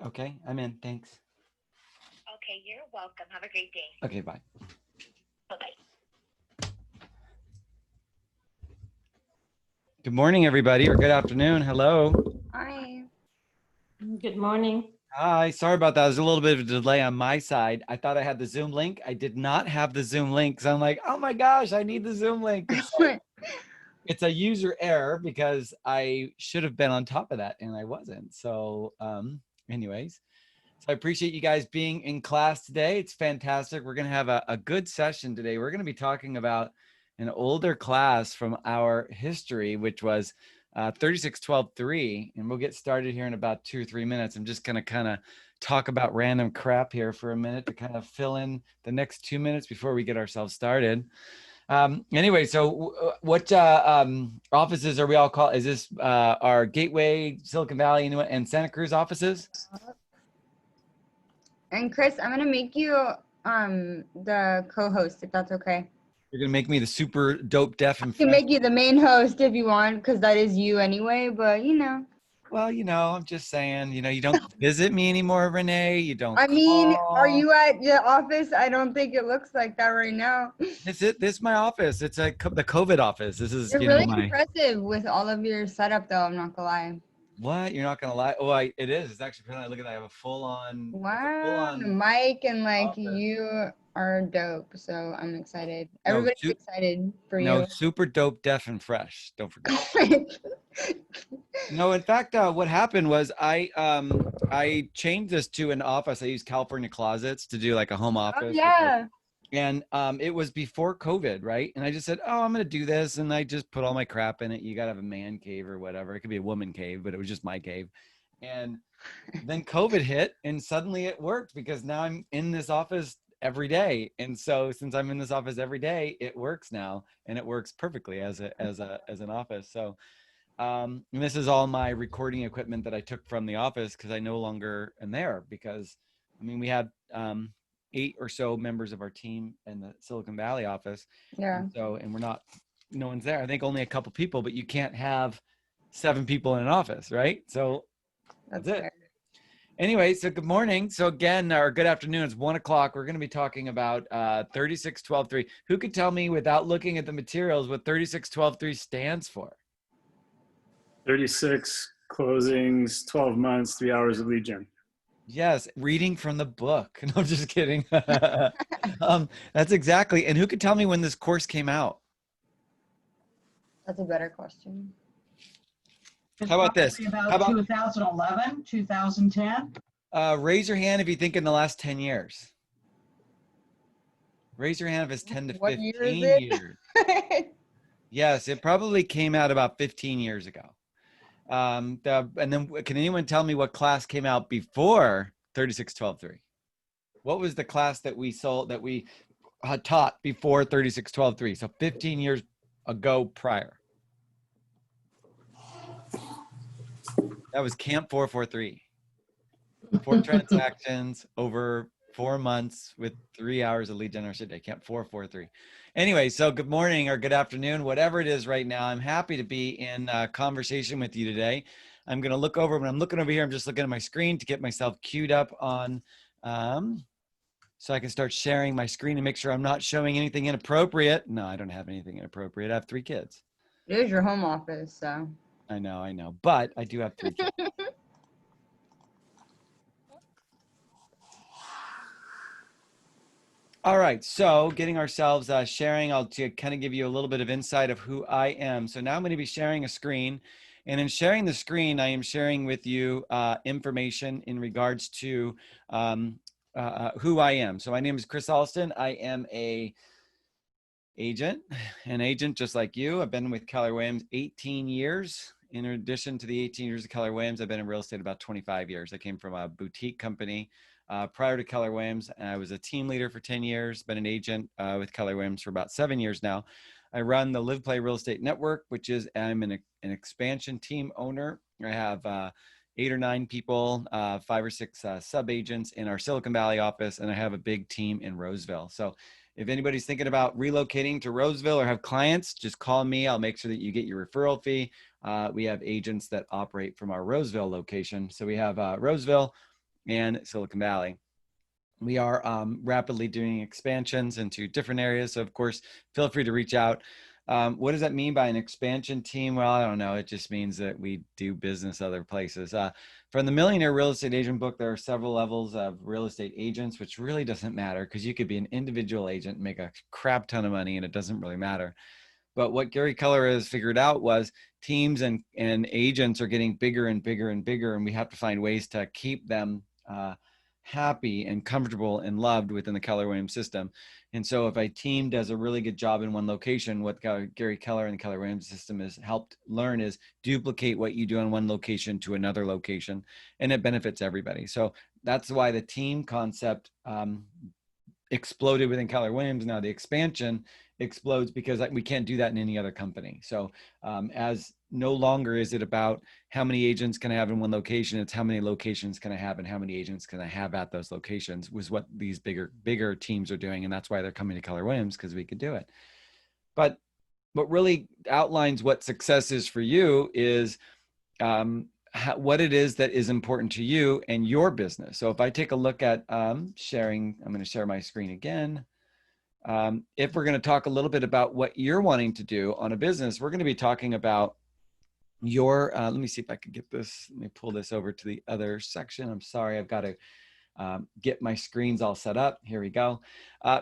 Okay, I'm in. Thanks. Okay, you're welcome. Have a great day. Okay, bye. Bye-bye. Good morning, everybody, or good afternoon. Hello. Hi. Good morning. Hi. Sorry about that. There's a little bit of a delay on my side. I thought I had the Zoom link. I did not have the Zoom link because I'm like, oh my gosh, I need the Zoom link. It's a user error because I should have been on top of that and I wasn't. So, anyways. So I appreciate you guys being in class today. It's fantastic. We're going to have a good session today. We're going to be talking about an older class from our history, which was 3612-3. And we'll get started here in about 2 or 3 minutes. I'm just going to kind of talk about random crap here for a minute to kind of fill in the next 2 minutes before we get ourselves started. Anyway, so what offices are we all called? Is this our Gateway, Silicon Valley, and Santa Cruz offices? And Chris, I'm gonna make you the co-host if that's okay. You're gonna make me the super dope deaf and I can fresh. make you the main host if you want, because that is you anyway. But you know, Well, I'm just saying, you don't visit me anymore, Renee. You don't I mean, are call. you at the office? I don't think it looks like that right now. This is my office. It's the COVID office. This is, You're really my impressive with all of your setup, though. I'm not gonna lie. what? You're not gonna lie. Oh, it is. It's actually pretty. Look at that. I have a full on. Wow, the mic and like office. you are dope. So I'm excited. No, Everybody's excited for No, you. super dope, deaf and fresh. Don't forget. No, in fact, what happened was I changed this to an office. I used California Closets to do like a home office. Oh yeah. And it was before COVID, right? And I just said, oh, I'm going to do this. And I just put all my crap in it. You got to have a man cave or whatever. It could be a woman cave, but it was just my cave. And then COVID hit and suddenly it worked because now I'm in this office every day. And so since I'm in this office every day, it works now and it works perfectly as an office. So and this is all my recording equipment that I took from the office because I no longer am there because we had 8 or so members of our team in the Silicon Valley office. Yeah. And no one's there. I think only a couple people, but you can't have 7 people in an office, right? So that's it. Fair. Anyway, so good morning. So again, or good afternoon. It's 1 o'clock. We're going to be talking about 3612-3. Who could tell me without looking at the materials what 3612-3 stands for? 36 closings, 12 months, 3 hours of lead gen. Yes, reading from the book. No, I'm just kidding. That's exactly. And who could tell me when this course came out? That's a better question. How about this? About How about 2011, 2010? Raise your hand if you think in the last 10 years. Raise your hand if it's 10 to 15 years. Yes, it probably came out about 15 years ago. And then can anyone tell me what class came out before 3612-3? What was the class that we taught before 3612-3? So 15 years ago prior. That was Camp 443. 4 transactions over 4 months with 3 hours of lead generation a day. Camp 443. Anyway, so good morning or good afternoon, whatever it is right now. I'm happy to be in conversation with you today. I'm going to look over, when I'm looking over here, I'm just looking at my screen to get myself queued up on, so I can start sharing my screen and make sure I'm not showing anything inappropriate. No, I don't have anything inappropriate. I have 3 kids. It is your home office, so. I know, but I do have 3 kids. All right, so getting ourselves sharing, I'll kind of give you a little bit of insight of who I am. So now I'm going to be sharing a screen, and in sharing the screen, I am sharing with you information in regards to who I am. So my name is Chris Alston. I am an agent just like you. I've been with Keller Williams 18 years. In addition to the 18 years of Keller Williams, I've been in real estate about 25 years. I came from a boutique company prior to Keller Williams. I was a team leader for 10 years, been an agent with Keller Williams for about 7 years now. I run the Live Play Real Estate Network, which is I'm an expansion team owner. I have 8 or 9 people, 5 or 6 sub-agents in our Silicon Valley office, and I have a big team in Roseville. So if anybody's thinking about relocating to Roseville or have clients, just call me. I'll make sure that you get your referral fee. We have agents that operate from our Roseville location. So we have Roseville, and Silicon Valley. We are rapidly doing expansions into different areas. So of course, feel free to reach out. What does that mean by an expansion team? Well, I don't know. It just means that we do business other places. From the Millionaire Real Estate Agent book, there are several levels of real estate agents, which really doesn't matter because you could be an individual agent and make a crap ton of money and it doesn't really matter. But what Gary Keller has figured out was teams and agents are getting bigger and bigger and bigger, and we have to find ways to keep them happy and comfortable and loved within the Keller Williams system. And so if a team does a really good job in one location, what Gary Keller and the Keller Williams system has helped learn is duplicate what you do on one location to another location, and it benefits everybody. So that's why the team concept exploded within Keller Williams. Now the expansion explodes because we can't do that in any other company. So as no longer is it about how many agents can I have in one location, it's how many locations can I have and how many agents can I have at those locations, was what these bigger teams are doing. And that's why they're coming to Keller Williams, because we could do it. But what really outlines what success is for you is what it is that is important to you and your business. So if I take a look at sharing, I'm going to share my screen again. If we're going to talk a little bit about what you're wanting to do on a business, we're going to be talking about your, let me see if I can get this, let me pull this over to the other section. I'm sorry, I've got to get my screens all set up. Here we go.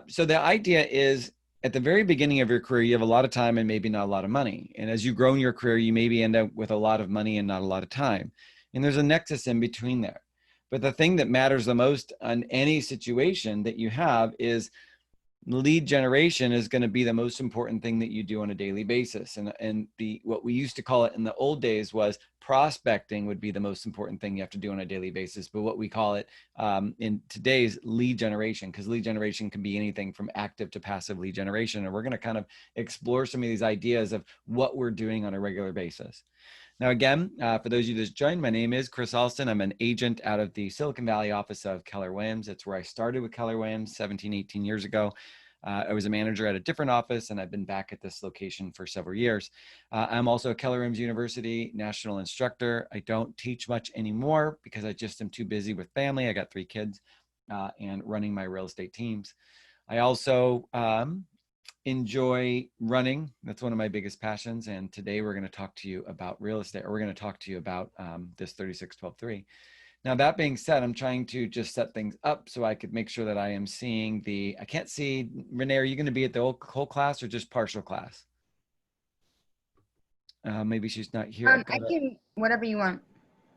So the idea is at the very beginning of your career, you have a lot of time and maybe not a lot of money. And as you grow in your career, you maybe end up with a lot of money and not a lot of time. And there's a nexus in between there. But the thing that matters the most on any situation that you have is lead generation is going to be the most important thing that you do on a daily basis. And what we used to call it in the old days was prospecting would be the most important thing you have to do on a daily basis. But what we call it in today's lead generation, because lead generation can be anything from active to passive lead generation. And we're going to kind of explore some of these ideas of what we're doing on a regular basis. Now, again, for those of you that just joined, my name is Chris Alston. I'm an agent out of the Silicon Valley office of Keller Williams. It's where I started with Keller Williams 17, 18 years ago. I was a manager at a different office, and I've been back at this location for several years. I'm also a Keller Williams University national instructor. I don't teach much anymore because I just am too busy with family. I got 3 kids and running my real estate teams. I also enjoy running. That's one of my biggest passions. And today we're going to talk to you about real estate, or we're going to talk to you about this 36-12-3. Now, that being said, I'm trying to just set things up so I could make sure that I am seeing I can't see, Renee, are you going to be at the whole class or just partial class? Maybe she's not here. I can, whatever you want.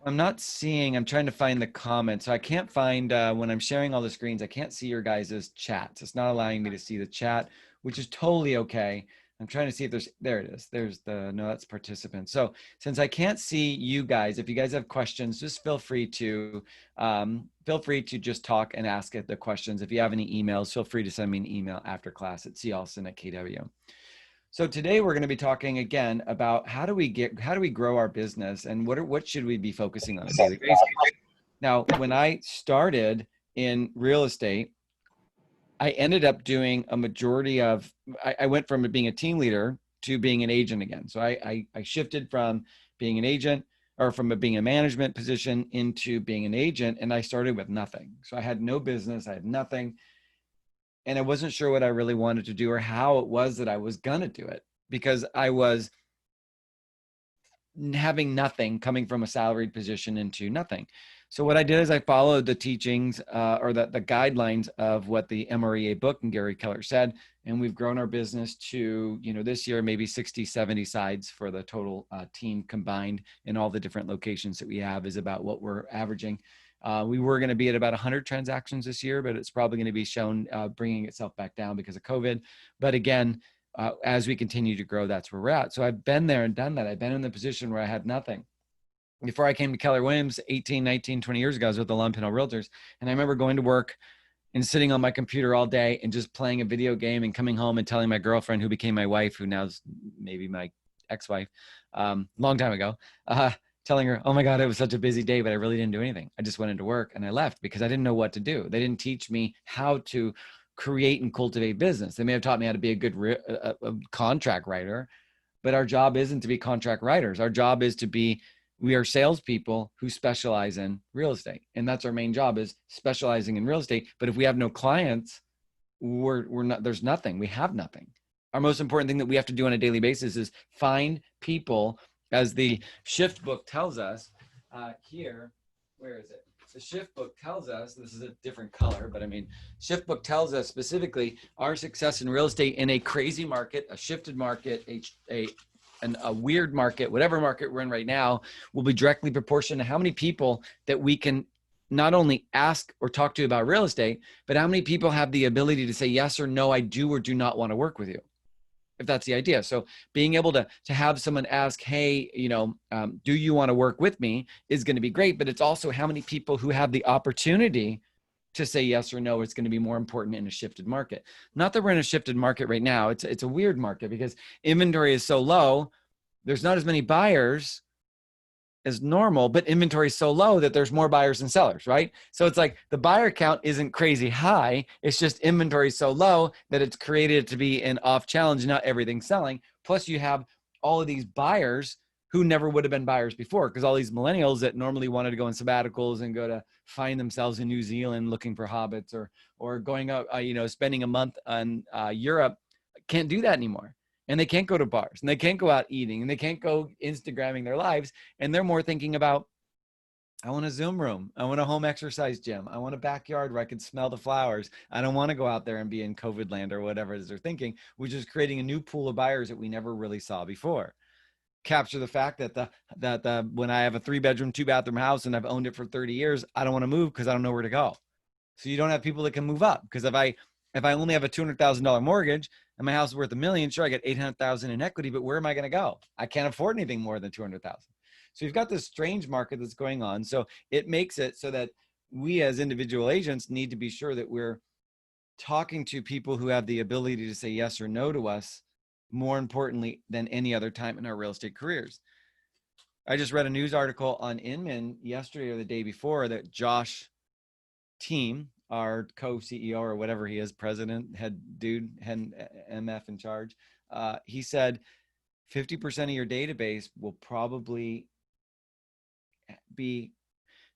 I'm not seeing, I'm trying to find the comments. So I can't find, when I'm sharing all the screens, I can't see your guys' chats. It's not allowing me to see the chat, which is totally okay. I'm trying to see if there it is. No, that's participants. So since I can't see you guys, if you guys have questions, just feel free to just talk and ask the questions. If you have any emails, feel free to send me an email after class at calston@kw. So today we're going to be talking again about how do we grow our business and what should we be focusing on a daily basis. Now, when I started in real estate, I ended up doing a majority of, I went from being a team leader to being an agent again. So I shifted from being an agent or from being a management position into being an agent, and I started with nothing. So I had no business, I had nothing. And I wasn't sure what I really wanted to do or how it was that I was going to do it, because I was having nothing, coming from a salaried position into nothing. So what I did is I followed the teachings or the guidelines of what the MREA book and Gary Keller said. And we've grown our business to, this year, maybe 60, 70 sides for the total team combined in all the different locations that we have is about what we're averaging. We were going to be at about 100 transactions this year, but it's probably going to be shown bringing itself back down because of COVID. But again, as we continue to grow, that's where we're at. So I've been there and done that. I've been in the position where I had nothing. Before I came to Keller Williams 18, 19, 20 years ago, I was with the Lund Pinell Realtors. And I remember going to work and sitting on my computer all day and just playing a video game and coming home and telling my girlfriend, who became my wife, who now is maybe my ex-wife, long time ago, telling her, oh my God, it was such a busy day, but I really didn't do anything. I just went into work and I left because I didn't know what to do. They didn't teach me how to create and cultivate business. They may have taught me how to be a good contract writer, but our job isn't to be contract writers. Our job is to be We are salespeople who specialize in real estate. And that's our main job, is specializing in real estate. But if we have no clients, we're not, there's nothing, we have nothing. Our most important thing that we have to do on a daily basis is find people, as the shift book tells us here. Where is it? The shift book tells us, this is a different color, but I mean, shift book tells us specifically our success in real estate in a crazy market, a shifted market, a weird market, whatever market we're in right now, will be directly proportional to how many people that we can not only ask or talk to about real estate, but how many people have the ability to say yes or no, I do or do not want to work with you, if that's the idea. So being able to have someone ask, hey, do you want to work with me, is going to be great. But it's also how many people who have the opportunity to say yes or no is going to be more important in a shifted market. Not that we're in a shifted market right now. It's a weird market because inventory is so low. There's not as many buyers as normal, but inventory is so low that there's more buyers than sellers, right? So it's like the buyer count isn't crazy high. It's just inventory so low that it's created to be an off challenge, not everything selling. Plus you have all of these buyers who never would have been buyers before, because all these millennials that normally wanted to go on sabbaticals and go to find themselves in New Zealand looking for hobbits, or going up, spending a month on Europe, can't do that anymore. And they can't go to bars, and they can't go out eating, and they can't go Instagramming their lives. And they're more thinking about, I want a Zoom room. I want a home exercise gym. I want a backyard where I can smell the flowers. I don't want to go out there and be in COVID land or whatever it is they're thinking, which is creating a new pool of buyers that we never really saw before. Capture the fact that when I have a 3-bedroom, 2-bathroom house and I've owned it for 30 years, I don't want to move because I don't know where to go. So you don't have people that can move up, because if I only have a $200,000 mortgage and my house is worth $1 million, sure, I get $800,000 in equity, but where am I going to go? I can't afford anything more than $200,000. So you've got this strange market that's going on. So it makes it so that we as individual agents need to be sure that we're talking to people who have the ability to say yes or no to us, more importantly than any other time in our real estate careers. I just read a news article on Inman yesterday or the day before that Josh Team, our co-CEO or whatever he is, president, head MF in charge, he said 50% of your database will probably be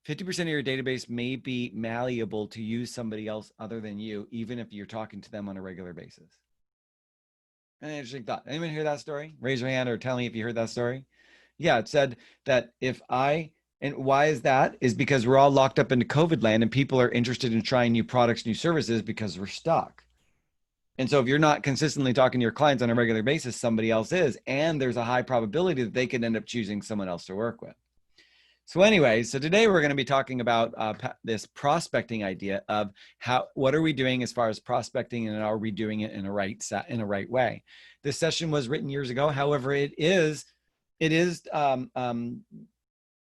50% of your database may be malleable to use somebody else other than you, even if you're talking to them on a regular basis. An interesting thought. Anyone hear that story? Raise your hand or tell me if you heard that story. Yeah, it said that and why is that? Is because we're all locked up into COVID land and people are interested in trying new products, new services, because we're stuck. And so if you're not consistently talking to your clients on a regular basis, somebody else is, and there's a high probability that they could end up choosing someone else to work with. So anyway, so today we're going to be talking about this prospecting idea of what are we doing as far as prospecting, and are we doing it in a right way? This session was written years ago. However, it is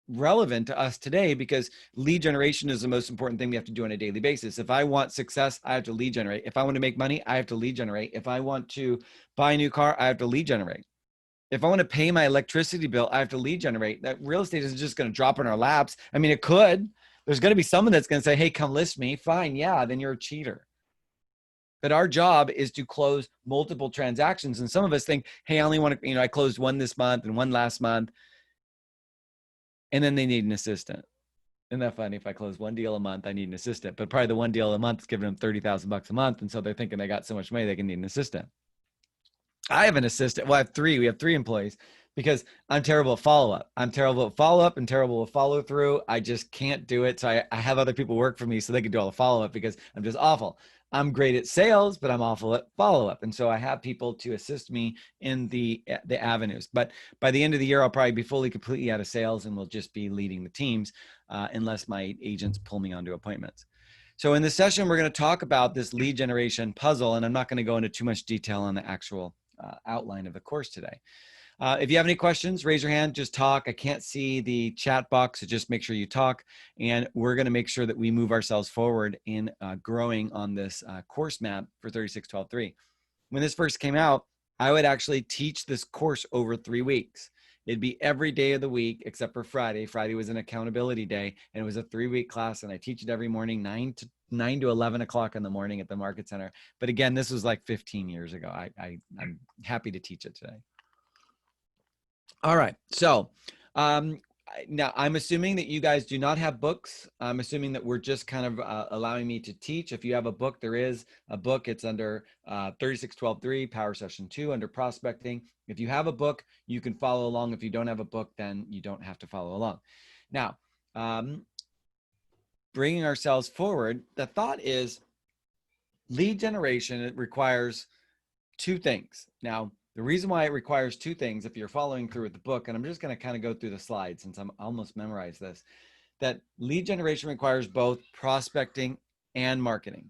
relevant to us today, because lead generation is the most important thing we have to do on a daily basis. If I want success, I have to lead generate. If I want to make money, I have to lead generate. If I want to buy a new car, I have to lead generate. If I want to pay my electricity bill, I have to lead generate. That real estate isn't just going to drop in our laps. I mean, it could. There's going to be someone that's going to say, hey, come list me. Fine. Yeah, then you're a cheater. But our job is to close multiple transactions. And some of us think, hey, I only want to, I closed one this month and one last month. And then they need an assistant. Isn't that funny? If I close one deal a month, I need an assistant. But probably the one deal a month is giving them $30,000 a month. And so they're thinking they got so much money, they can need an assistant. I have an assistant. Well, I have three. We have 3 employees, because I'm terrible at follow-up. I'm terrible at follow-up and terrible at follow-through. I just can't do it. So I have other people work for me so they can do all the follow-up, because I'm just awful. I'm great at sales, but I'm awful at follow-up. And so I have people to assist me in the avenues. But by the end of the year, I'll probably be fully, completely out of sales, and will just be leading the teams unless my agents pull me onto appointments. So in this session, we're going to talk about this lead generation puzzle, and I'm not going to go into too much detail on the actual outline of the course today. If you have any questions, raise your hand, just talk. I can't see the chat box, so just make sure you talk. And we're going to make sure that we move ourselves forward in growing on this course map for 36-12-3. When this first came out, I would actually teach this course over 3 weeks. It'd be every day of the week except for Friday. Friday was an accountability day, and it was a 3-week class, and I teach it every morning, 9 to 11 o'clock in the morning at the Market Center. But again, this was like 15 years ago. I'm happy to teach it today. All right. So now I'm assuming that you guys do not have books. I'm assuming that we're just kind of allowing me to teach. If you have a book, there is a book. It's under 3612.3 Power Session 2 under prospecting. If you have a book, you can follow along. If you don't have a book, then you don't have to follow along. Now, bringing ourselves forward, the thought is lead generation. It requires two things. Now, the reason why it requires two things, if you're following through with the book, and I'm just going to kind of go through the slides since I'm almost memorized this, that lead generation requires both prospecting and marketing.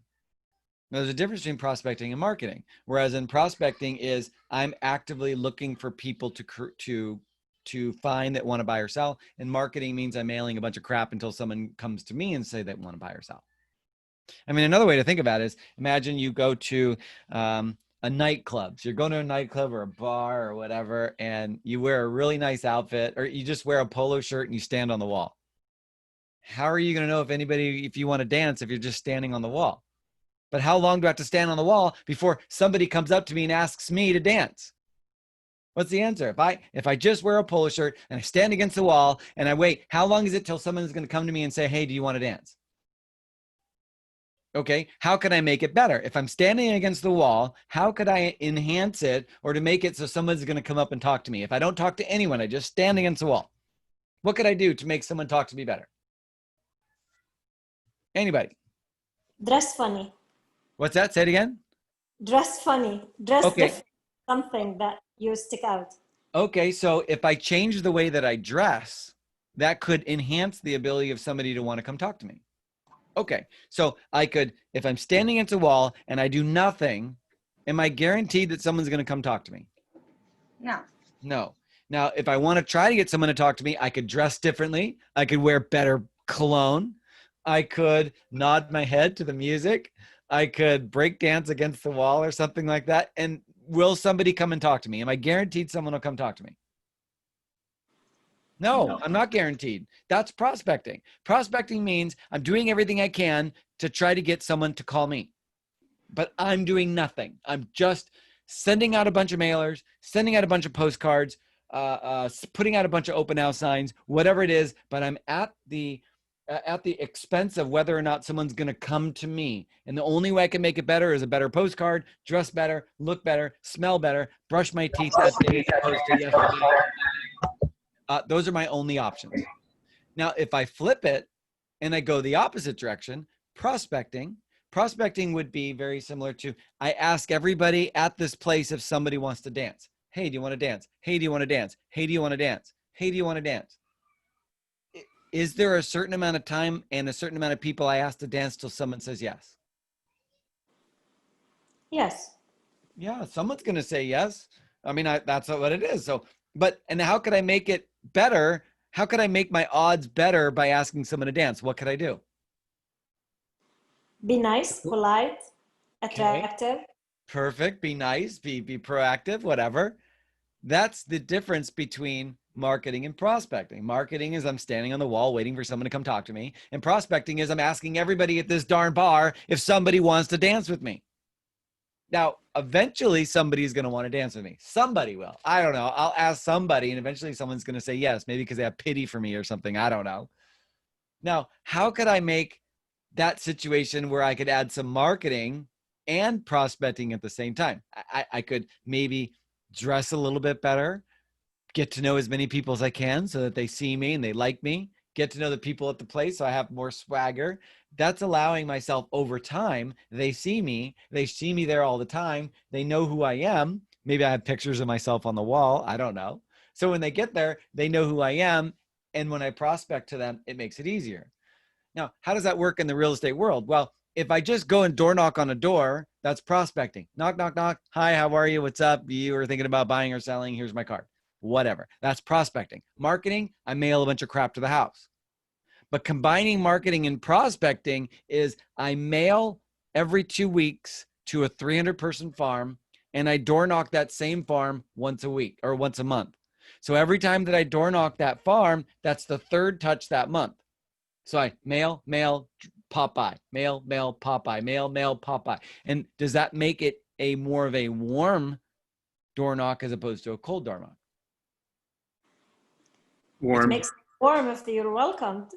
Now, there's a difference between prospecting and marketing, whereas in prospecting is I'm actively looking for people to find that want to buy or sell, and marketing means I'm mailing a bunch of crap until someone comes to me and say they want to buy or sell. I mean, another way to think about it is imagine you go to a nightclub. So you're going to a nightclub or a bar or whatever, and you wear a really nice outfit, or you just wear a polo shirt and you stand on the wall. How are you going to know if you want to dance, if you're just standing on the wall? But how long do I have to stand on the wall before somebody comes up to me and asks me to dance? What's the answer? If I just wear a polo shirt and I stand against the wall and I wait, how long is it till someone's going to come to me and say, hey, do you want to dance? Okay, how can I make it better? If I'm standing against the wall, how could I enhance it or to make it so someone's going to come up and talk to me? If I don't talk to anyone, I just stand against the wall. What could I do to make someone talk to me better? Anybody? Dress funny. What's that? Say it again. Dress funny. Dress Okay. different. Something that you stick out. Okay, so if I change the way that I dress, that could enhance the ability of somebody to want to come talk to me. Okay, so I could, if I'm standing against a wall and I do nothing, am I guaranteed that someone's going to come talk to me? No. No. Now, if I want to try to get someone to talk to me, I could dress differently. I could wear better cologne. I could nod my head to the music. I could break dance against the wall or something like that. And will somebody come and talk to me? Am I guaranteed someone will come talk to me? No, I'm not guaranteed. That's prospecting. Prospecting means I'm doing everything I can to try to get someone to call me, but I'm doing nothing. I'm just sending out a bunch of mailers, sending out a bunch of postcards, putting out a bunch of open house signs, whatever it is, but I'm at the expense of whether or not someone's going to come to me. And the only way I can make it better is a better postcard, dress better, look better, smell better, brush my teeth that day as opposed to yesterday. Those are my only options. Now, if I flip it and I go the opposite direction, prospecting would be very similar to, I ask everybody at this place if somebody wants to dance. Hey, do you want to dance? Hey, do you want to dance? Hey, do you want to dance? Hey, do you want to dance? Is there a certain amount of time and a certain amount of people I ask to dance till someone says yes? Yes. Yeah, someone's going to say yes. I mean, that's what it is. So, and how could I make it better? How could I make my odds better by asking someone to dance? What could I do? Be nice, polite, attractive. Okay. Perfect. Be nice, be proactive, whatever. That's the difference between marketing and prospecting. Marketing is I'm standing on the wall waiting for someone to come talk to me. And prospecting is I'm asking everybody at this darn bar if somebody wants to dance with me. Now, eventually somebody's going to want to dance with me. Somebody will. I don't know. I'll ask somebody and eventually someone's going to say yes, maybe because they have pity for me or something. I don't know. Now, how could I make that situation where I could add some marketing and prospecting at the same time? I could maybe dress a little bit better, get to know as many people as I can so that they see me and they like me, get to know the people at the place so I have more swagger. That's allowing myself over time. They see me there all the time. They know who I am. Maybe I have pictures of myself on the wall. I don't know. So when they get there, they know who I am. And when I prospect to them, it makes it easier. Now, how does that work in the real estate world? Well, if I just go and door knock on a door, that's prospecting. Knock, knock, knock. Hi, how are you? What's up? You were thinking about buying or selling. Here's my card. Whatever. That's prospecting. Marketing, I mail a bunch of crap to the house. But combining marketing and prospecting is I mail every 2 weeks to a 300-person farm, and I door knock that same farm once a week or once a month. So every time that I door knock that farm, that's the third touch that month. So I mail, pop by, mail, pop by, mail, pop by. And does that make it a more of a warm door knock as opposed to a cold door knock? Warm. warm if you're welcomed.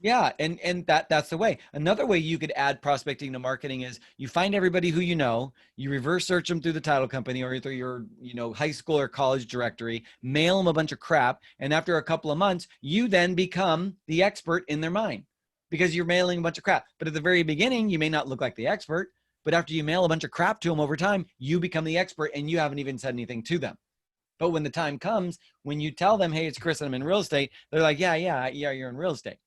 Yeah, and that's the way. Another way you could add prospecting to marketing is you find everybody who you know, you reverse search them through the title company or through your, high school or college directory, mail them a bunch of crap, and after a couple of months, you then become the expert in their mind because you're mailing a bunch of crap. But at the very beginning, you may not look like the expert, but after you mail a bunch of crap to them over time, you become the expert and you haven't even said anything to them. But when the time comes, when you tell them, hey, it's Chris and I'm in real estate, they're like, yeah, you're in real estate.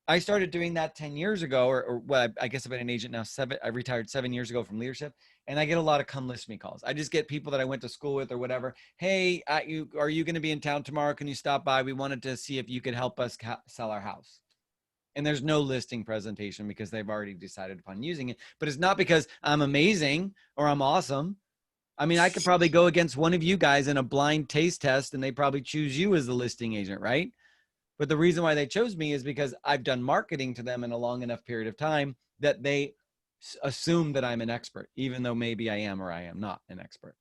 I started doing that 10 years ago, or well, I guess I've been an agent now I retired 7 years ago from leadership, and I get a lot of come list me calls. I just get people that I went to school with or whatever. Hey, are you going to be in town tomorrow? Can you stop by? We wanted to see if you could help us sell our house. And there's no listing presentation because they've already decided upon using it, but it's not because I'm amazing or I'm awesome. I mean, I could probably go against one of you guys in a blind taste test and they probably choose you as the listing agent, right? But the reason why they chose me is because I've done marketing to them in a long enough period of time that they assume that I'm an expert, even though maybe I am or I am not an expert.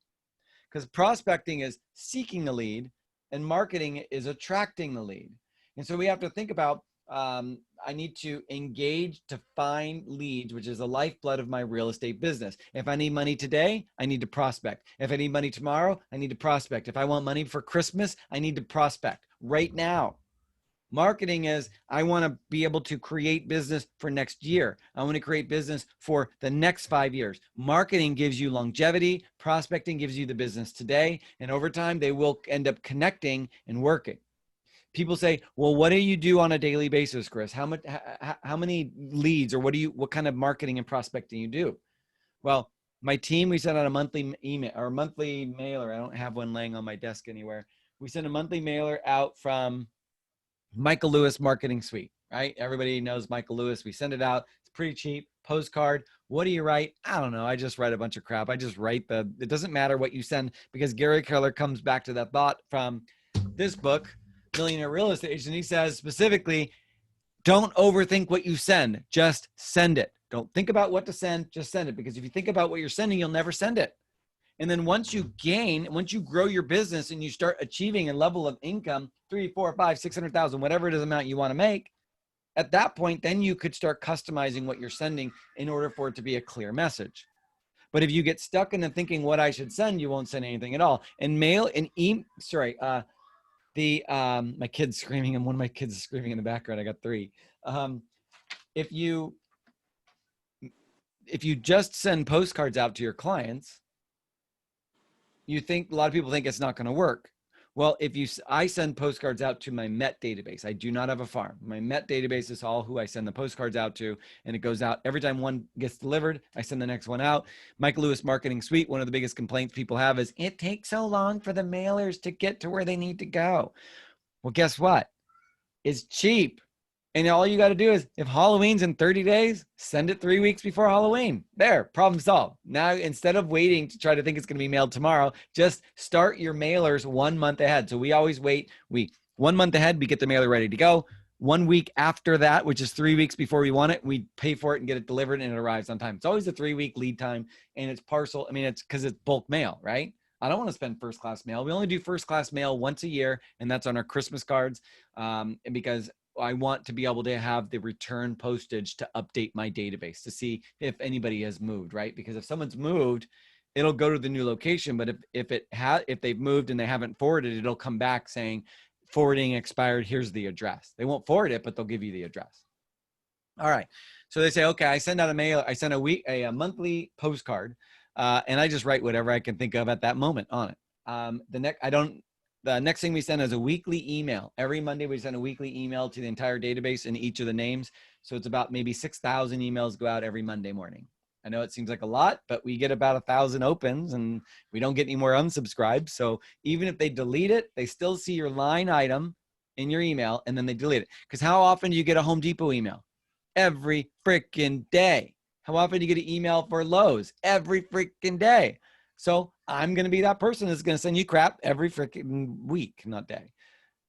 Because prospecting is seeking a lead and marketing is attracting the lead. And so we have to think about, I need to engage to find leads, which is the lifeblood of my real estate business. If I need money today, I need to prospect. If I need money tomorrow, I need to prospect. If I want money for Christmas, I need to prospect right now. Marketing is, I want to be able to create business for next year. I want to create business for the next 5 years. Marketing gives you longevity. Prospecting gives you the business today. And over time, they will end up connecting and working. People say, well, what do you do on a daily basis, Chris? How many leads or what kind of marketing and prospecting you do? Well, my team, we send out a monthly email or monthly mailer. I don't have one laying on my desk anywhere. We send a monthly mailer out from Michael Lewis Marketing Suite, right? Everybody knows Michael Lewis. We send it out. It's pretty cheap. Postcard. What do you write? I don't know. I just write a bunch of crap. I just write it doesn't matter what you send because Gary Keller comes back to that thought from this book, Millionaire Real Estate Agent. He says specifically, don't overthink what you send. Just send it. Don't think about what to send. Just send it. Because if you think about what you're sending, you'll never send it. And then once you grow your business and you start achieving a level of income, 3, 4, 5, 600,000, whatever it is amount you want to make, at that point, then you could start customizing what you're sending in order for it to be a clear message. But if you get stuck in thinking what I should send, you won't send anything at all. And my kid's screaming and one of my kids is screaming in the background. I got 3. If you just send postcards out to your clients, a lot of people think it's not going to work. Well, I send postcards out to my Met database. I do not have a farm. My Met database is all who I send the postcards out to, and it goes out every time one gets delivered. I send the next one out. Michael Lewis Marketing Suite. One of the biggest complaints people have is it takes so long for the mailers to get to where they need to go. Well, guess what? It's cheap. And all you got to do is, if Halloween's in 30 days, send it 3 weeks before Halloween. There, problem solved. Now, instead of waiting to try to think it's going to be mailed tomorrow, just start your mailers 1 month ahead. So we always wait. 1 month ahead, we get the mailer ready to go. 1 week after that, which is 3 weeks before we want it, we pay for it and get it delivered and it arrives on time. It's always a 3-week lead time and it's parcel. I mean, it's because it's bulk mail, right? I don't want to spend first class mail. We only do first class mail once a year, and that's on our Christmas cards. And because I want to be able to have the return postage to update my database to see if anybody has moved, right? Because if someone's moved, it'll go to the new location. But if they've moved and they haven't forwarded, it'll come back saying forwarding expired. Here's the address. They won't forward it, but they'll give you the address. All right. So they say, okay, I send out I send a monthly postcard, and I just write whatever I can think of at that moment on it. The next thing we send is a weekly email. Every Monday, we send a weekly email to the entire database and each of the names. So it's about maybe 6,000 emails go out every Monday morning. I know it seems like a lot, but we get about 1,000 opens and we don't get any more unsubscribes. So even if they delete it, they still see your line item in your email and then they delete it. Because how often do you get a Home Depot email? Every freaking day. How often do you get an email for Lowe's? Every freaking day. So I'm going to be that person that's going to send you crap every freaking week, not day.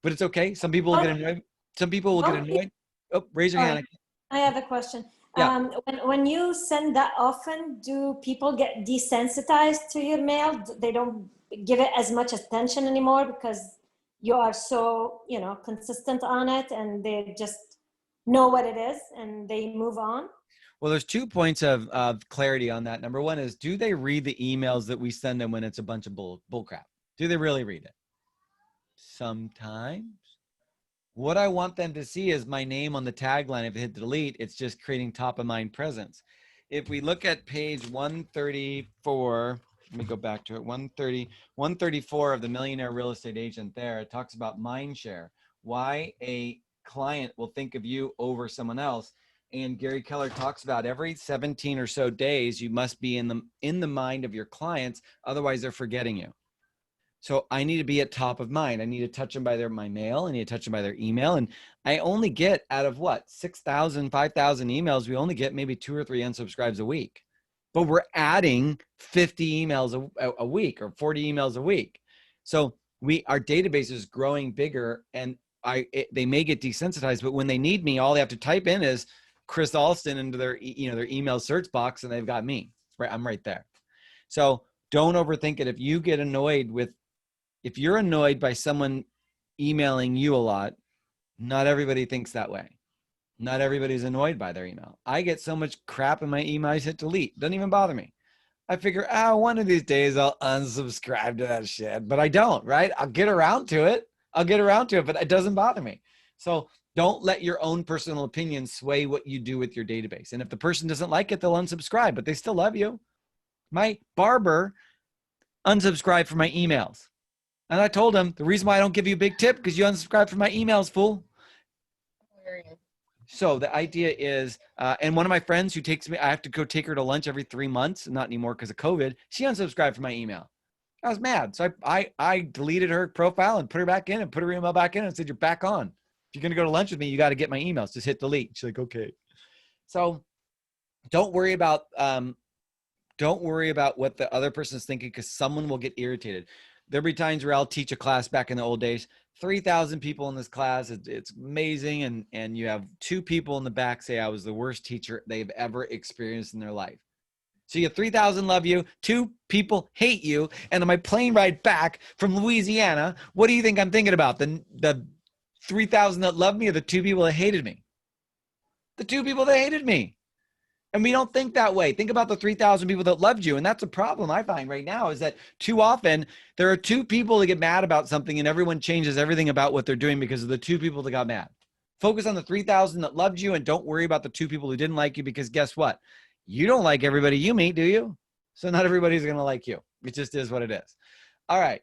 But it's okay. Some people will get annoyed. Some people will get annoyed. Oh, raise your hand. I have a question. Yeah. When you send that often, do people get desensitized to your mail? They don't give it as much attention anymore because you are so, you know, consistent on it and they just know what it is and they move on? Well, there's 2 points of clarity on that. Number one is, do they read the emails that we send them when it's a bunch of bull crap? Do they really read it? Sometimes. What I want them to see is my name on the tagline. If they hit delete, it's just creating top of mind presence. If we look at page 134, let me go back to it, 134 of the Millionaire Real Estate Agent there, it talks about mind share, why a client will think of you over someone else. And Gary Keller talks about every 17 or so days, you must be in the mind of your clients. Otherwise, they're forgetting you. So I need to be at top of mind. I need to touch them by my mail. I need to touch them by their email. And I only get out of what, 6,000, 5,000 emails, we only get maybe 2 or 3 unsubscribes a week. But we're adding 50 emails a week or 40 emails a week. So our database is growing bigger, and they may get desensitized, but when they need me, all they have to type in is Chris Alston into their email search box, and they've got me. Right, I'm right there. So don't overthink it. If you're annoyed by someone emailing you a lot, not everybody thinks that way. Not everybody's annoyed by their email. I get so much crap in my email, I hit delete. Doesn't even bother me. I figure, one of these days I'll unsubscribe to that shit, but I don't, right? I'll get around to it, but it doesn't bother me. So don't let your own personal opinion sway what you do with your database. And if the person doesn't like it, they'll unsubscribe, but they still love you. My barber unsubscribed from my emails. And I told him, the reason why I don't give you a big tip, because you unsubscribe from my emails, fool. So the idea is, and one of my friends who takes me, I have to go take her to lunch every 3 months, not anymore because of COVID. She unsubscribed from my email. I was mad. So I deleted her profile and put her back in and put her email back in and said, you're back on. If you're going to go to lunch with me, you got to get my emails. Just hit delete. She's like, okay. So don't worry about what the other person is thinking, because someone will get irritated. There'll be times where I'll teach a class back in the old days, 3,000 people in this class. It's amazing. And you have 2 people in the back say I was the worst teacher they've ever experienced in their life. So you have 3,000 love you, 2 people hate you. And on my plane ride back from Louisiana, what do you think I'm thinking about? The 3,000 that loved me, or the 2 people that hated me? The 2 people that hated me. And we don't think that way. Think about the 3,000 people that loved you. And that's a problem I find right now, is that too often there are 2 people that get mad about something and everyone changes everything about what they're doing because of the 2 people that got mad. Focus on the 3,000 that loved you and don't worry about the 2 people who didn't like you, because guess what? You don't like everybody you meet, do you? So not everybody's going to like you. It just is what it is. All right.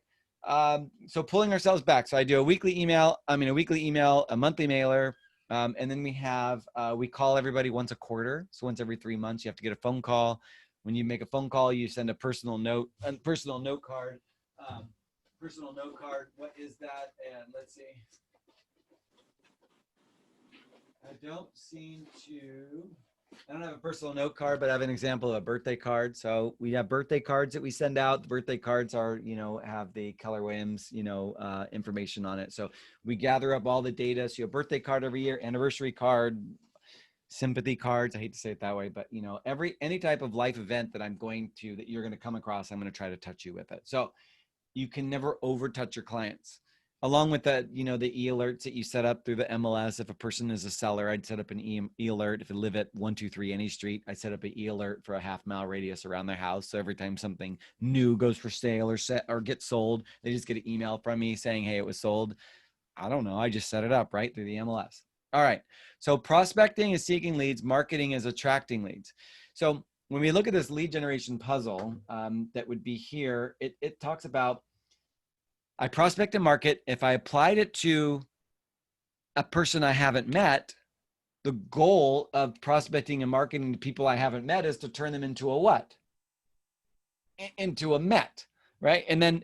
So pulling ourselves back. So I do a weekly email, a monthly mailer. And then we call everybody once a quarter. So once every 3 months, you have to get a phone call. When you make a phone call, you send a personal note card. Personal note card. What is that? And let's see. I don't have a personal note card, but I have an example of a birthday card. So we have birthday cards that we send out. The birthday cards are, have the Keller Williams, information on it. So we gather up all the data. So you have a birthday card every year, anniversary card, sympathy cards. I hate to say it that way, but any type of life event that you're going to come across, I'm going to try to touch you with it. So you can never over touch your clients. Along with that, the e-alerts that you set up through the MLS. If a person is a seller, I'd set up an e-alert. If they live at 123 any street, I set up an e-alert for a half-mile radius around their house. So every time something new goes for sale or gets sold, they just get an email from me saying, hey, it was sold. I don't know. I just set it up right through the MLS. All right. So prospecting is seeking leads. Marketing is attracting leads. So when we look at this lead generation puzzle that would be here, it talks about, I prospect and market. If I applied it to a person I haven't met, the goal of prospecting and marketing to people I haven't met is to turn them into a what? Into a met, right? And then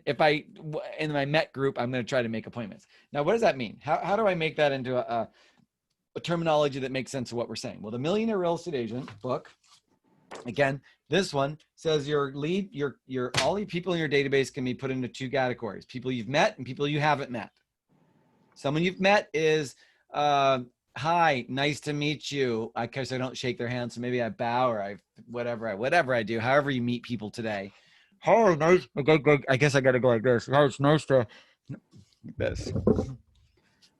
in my met group, I'm going to try to make appointments. Now, what does that mean? How do I make that into a terminology that makes sense of what we're saying? Well, the Millionaire Real Estate Agent book, again, this one says all your people in your database can be put into 2 categories: people you've met and people you haven't met. Someone you've met is, hi, nice to meet you. I guess I don't shake their hand, so maybe I bow or whatever I do, however you meet people today. Oh, nice. I guess I got to go like this. Oh, it's nice to This.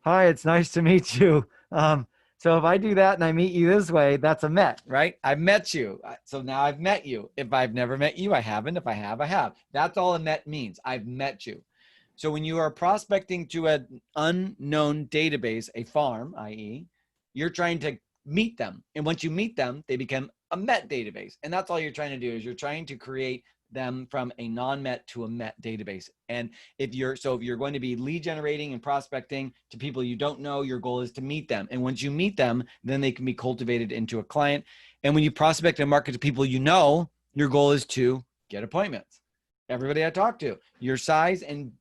Hi, it's nice to meet you. So if I do that and I meet you this way, that's a met, right? I've met you. So now I've met you. If I've never met you, I haven't. If I have, I have. That's all a met means. I've met you. So when you are prospecting to an unknown database, a farm, i.e., you're trying to meet them. And once you meet them, they become a met database. And that's all you're trying to do is you're trying to create them from a non-met to a met database. And if you're going to be lead generating and prospecting to people you don't know, your goal is to meet them. And once you meet them, then they can be cultivated into a client. And when you prospect and market to people you know, your goal is to get appointments. Everybody I talk to, your size and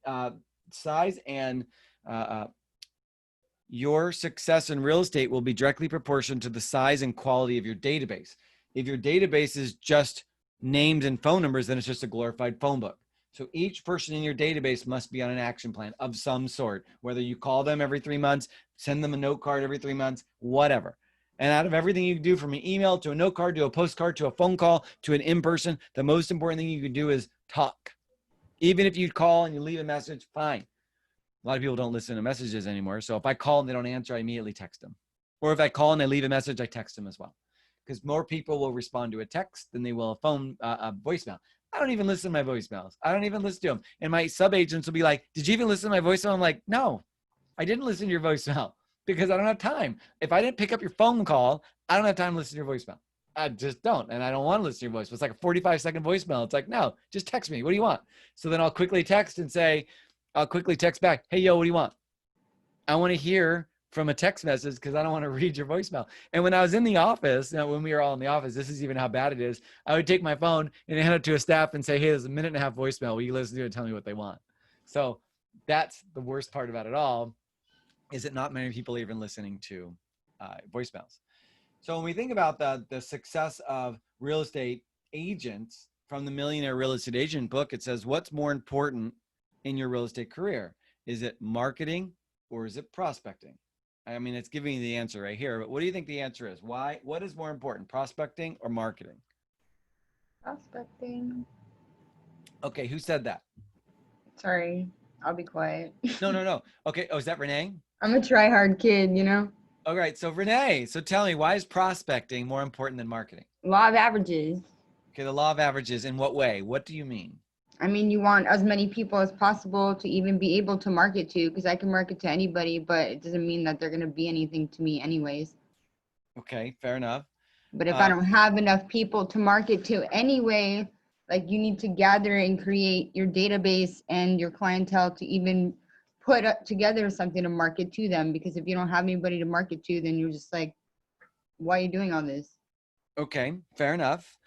your success in real estate will be directly proportioned to the size and quality of your database. If your database is just names and phone numbers, then it's just a glorified phone book. So each person in your database must be on an action plan of some sort, whether you call them every 3 months, send them a note card every 3 months, whatever. And out of everything you can do, from an email to a note card to a postcard to a phone call to an in-person, the most important thing you can do is talk. Even if you call and you leave a message, fine. A lot of people don't listen to messages anymore. So if I call and they don't answer, I immediately text them. Or if I call and they leave a message, I text them as well. Because more people will respond to a text than they will a voicemail. I don't even listen to my voicemails. I don't even listen to them. And my sub-agents will be like, did you even listen to my voicemail? I'm like, no, I didn't listen to your voicemail because I don't have time. If I didn't pick up your phone call, I don't have time to listen to your voicemail. I just don't. And I don't want to listen to your voicemail. It's like a 45-second voicemail. It's like, no, just text me. What do you want? So then I'll quickly text back. Hey, yo, what do you want? I want to hear from a text message because I don't want to read your voicemail. And when I was in the office, when we were all in the office, this is even how bad it is. I would take my phone and hand it to a staff and say, hey, there's a 1.5-minute voicemail. Will you listen to it and tell me what they want? So that's the worst part about it all, is that not many people are even listening to voicemails. So when we think about the success of real estate agents from the Millionaire Real Estate Agent book, it says, what's more important in your real estate career? Is it marketing or is it prospecting? I mean, it's giving you the answer right here, but what do you think the answer is? What is more important, prospecting or marketing? Prospecting. Okay, who said that? Sorry, I'll be quiet. No. Okay, oh, is that Renee? I'm a try-hard kid, you know? All right, so Renee, so tell me, why is prospecting more important than marketing? Law of averages. Okay, the law of averages, in what way? What do you mean? I mean, you want as many people as possible to even be able to market to, because I can market to anybody, but it doesn't mean that they're going to be anything to me anyways. Okay, fair enough. But if I don't have enough people to market to anyway, like, you need to gather and create your database and your clientele to even put together something to market to them. Because if you don't have anybody to market to, then you're just like, why are you doing all this? Okay, fair enough.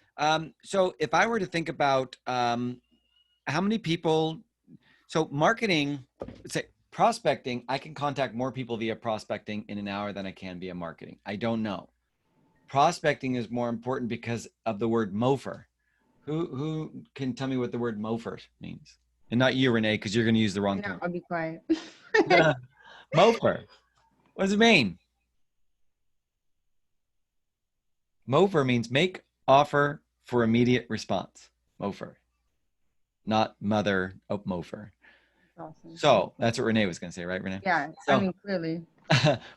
So if I were to think about how many people, so marketing, say prospecting, I can contact more people via prospecting in an hour than I can via marketing. I don't know. Prospecting is more important because of the word mofer. Who can tell me what the word mofer means? And not you, Renee, because you're going to use the wrong term. I'll be quiet. Mofer. What does it mean? Mofer means make offer for immediate response. Mofer. Not mother of mofer. Awesome. So that's what Renee was going to say, right, Renee? Yeah, So, I mean, clearly.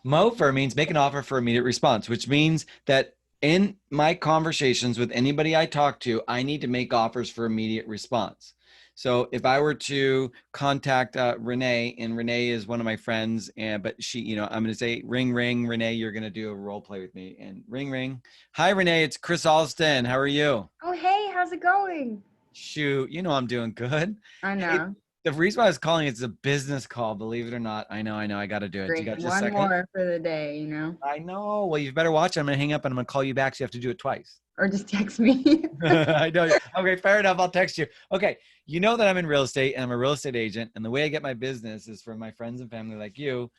mofer means make an offer for immediate response, which means that in my conversations with anybody I talk to, I need to make offers for immediate response. So if I were to contact Renee, and Renee is one of my friends, but she, I'm going to say, ring, ring, Renee, you're going to do a role play with me, and ring, ring. Hi, Renee, it's Chris Alston. How are you? Oh, hey, how's it going? Shoot, I'm doing good. I know. The reason why I was calling it's a business call, believe it or not. I know. I got to do it. Great. You got just One a second? more for the day, I know. Well, you better watch it. I'm going to hang up and I'm going to call you back. So you have to do it twice. Or just text me. I know. Okay, fair enough. I'll text you. Okay. You know that I'm in real estate and I'm a real estate agent. And the way I get my business is from my friends and family like you.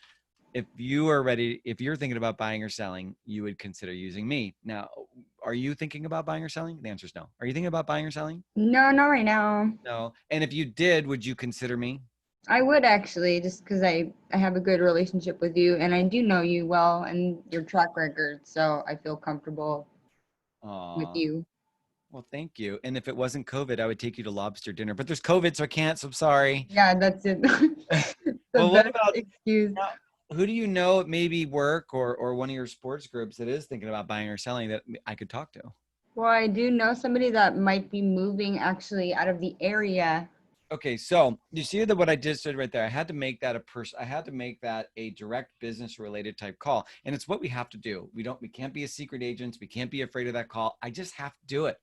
If you're thinking about buying or selling, you would consider using me. Now, are you thinking about buying or selling? The answer is no. Are you thinking about buying or selling? No, not right now. No. And if you did, would you consider me? I would actually, just because I have a good relationship with you and I do know you well and your track record. So I feel comfortable with you. Well, thank you. And if it wasn't COVID, I would take you to lobster dinner, but there's COVID, so I can't, so I'm sorry. Yeah, that's it. The Well, what best about excuse. now, who do you know at maybe work or one of your sports groups that is thinking about buying or selling that I could talk to? Well, I do know somebody that might be moving actually out of the area. Okay, so you see that what I just did right there, I had to make that I had to make that a direct business related type call. And it's what we have to do. We can't be a secret agents. We can't be afraid of that call. I just have to do it.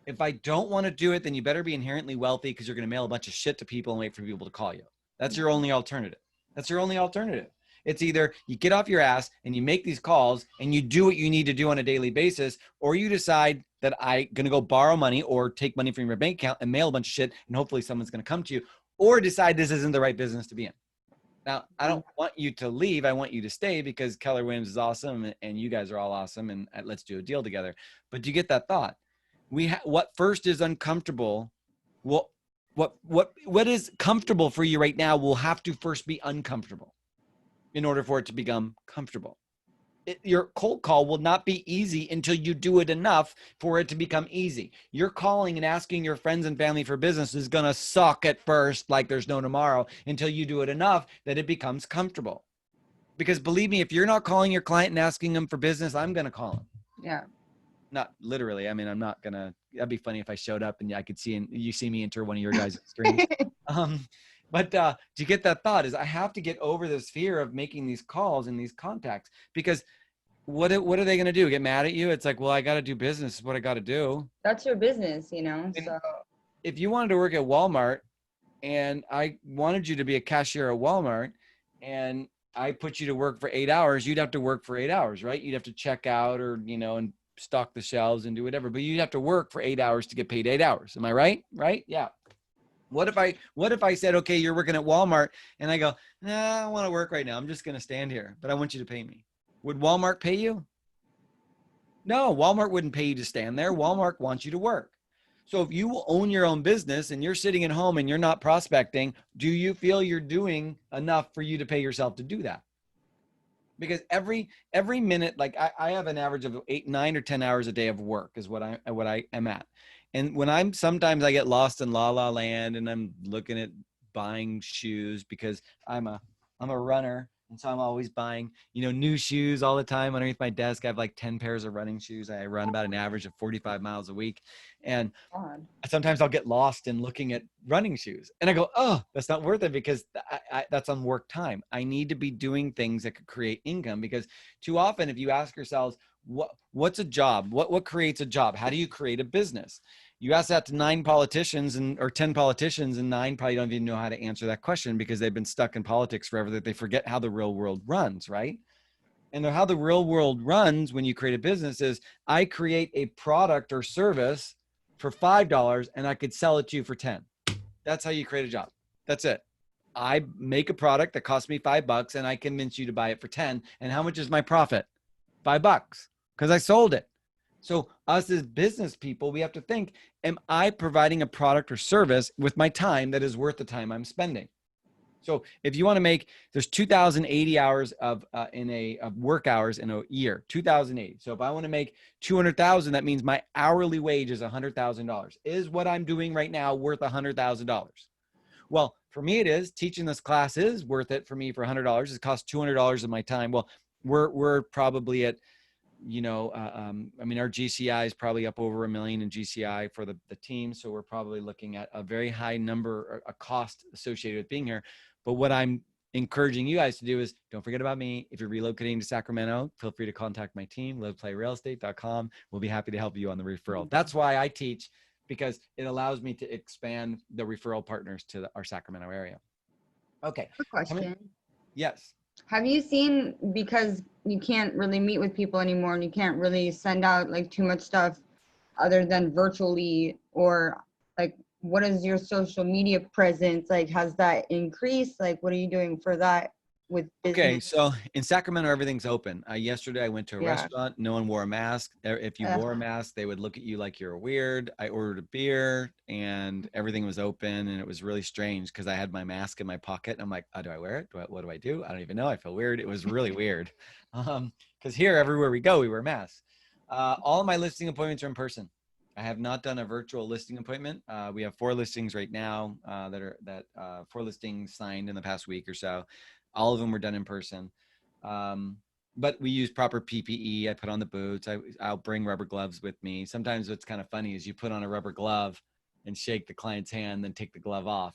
If I don't want to do it, then you better be inherently wealthy because you're going to mail a bunch of shit to people and wait for people to call you. That's your only alternative. That's your only alternative. It's either you get off your ass and you make these calls and you do what you need to do on a daily basis, or you decide that I'm going to go borrow money or take money from your bank account and mail a bunch of shit and hopefully someone's going to come to you, or decide this isn't the right business to be in. Now, I don't want you to leave. I want you to stay because Keller Williams is awesome and you guys are all awesome and let's do a deal together. But do you get that thought? What first is uncomfortable? Well, what is comfortable for you right now will have to first be uncomfortable in order for it to become comfortable. Your cold call will not be easy until you do it enough for it to become easy. You're calling and asking your friends and family for business is going to suck at first, like there's no tomorrow, until you do it enough that it becomes comfortable. Because believe me, if you're not calling your client and asking them for business, I'm going to call them. Yeah. Not literally. I mean, I'm not going to, that'd be funny if I showed up and I could see, and you see me enter one of your guys' screens. But do you get that thought is I have to get over this fear of making these calls and these contacts, because what are they going to do? Get mad at you? It's like, well, I got to do business. Is what I got to do. That's your business, you know? And So if you wanted to work at Walmart and I wanted you to be a cashier at Walmart and I put you to work for 8 hours, you'd have to work for 8 hours, right? You'd have to check out or, and stock the shelves and do whatever, but you'd have to work for 8 hours to get paid 8 hours. Am I right? Right? Yeah. What if I said, okay, you're working at Walmart and I go, nah, I don't want to work right now. I'm just going to stand here, but I want you to pay me. Would Walmart pay you? No, Walmart wouldn't pay you to stand there. Walmart wants you to work. So if you own your own business and you're sitting at home and you're not prospecting, do you feel you're doing enough for you to pay yourself to do that? Because every minute, like I have an average of 8, 9, or 10 hours a day of work is what I am at. And when sometimes I get lost in la la land and I'm looking at buying shoes because I'm a runner. And so I'm always buying, new shoes all the time underneath my desk. I have like 10 pairs of running shoes. I run about an average of 45 miles a week. And sometimes I'll get lost in looking at running shoes and I go, oh, that's not worth it because that's on work time. I need to be doing things that could create income, because too often if you ask yourselves, what's a job? What creates a job? How do you create a business? You ask that to 9 politicians or 10 politicians, and 9 probably don't even know how to answer that question because they've been stuck in politics forever, that they forget how the real world runs, right? And how the real world runs when you create a business is I create a product or service for $5 and I could sell it to you for 10. That's how you create a job. That's it. I make a product that costs me $5 and I convince you to buy it for 10. And how much is my profit? $5 because I sold it. So us as business people, we have to think, am I providing a product or service with my time that is worth the time I'm spending? So if you want to make, there's 2,080 hours of work hours in a year, 2,080. So if I want to make 200,000, that means my hourly wage is $100,000. Is what I'm doing right now worth $100,000? Well, for me, it is. Teaching this class is worth it for me for $100. It costs $200 of my time. Well, we're probably at, our GCI is probably up over $1 million in GCI for the team. So we're probably looking at a very high number, a cost associated with being here. But what I'm encouraging you guys to do is don't forget about me. If you're relocating to Sacramento, feel free to contact my team, liveplayrealestate.com. We'll be happy to help you on the referral. That's why I teach, because it allows me to expand the referral partners to our Sacramento area. Okay. Good question. Yes. Have you seen, because you can't really meet with people anymore and you can't really send out like too much stuff other than virtually, or like, what is your social media presence? Like, has that increased? Like, what are you doing for that with business? Okay, so in Sacramento, everything's open. Yesterday, I went to a restaurant. No one wore a mask. If you wore a mask, they would look at you like you're weird. I ordered a beer, and everything was open, and it was really strange because I had my mask in my pocket. And I'm like, oh, do I wear it? What do I do? I don't even know. I feel weird. It was really weird. Because here, everywhere we go, we wear masks. All of my listing appointments are in person. I have not done a virtual listing appointment. We have 4 listings right now that 4 listings signed in the past week or so. All of them were done in person. But we use proper PPE. I put on the boots. I'll bring rubber gloves with me. Sometimes what's kind of funny is you put on a rubber glove and shake the client's hand, then take the glove off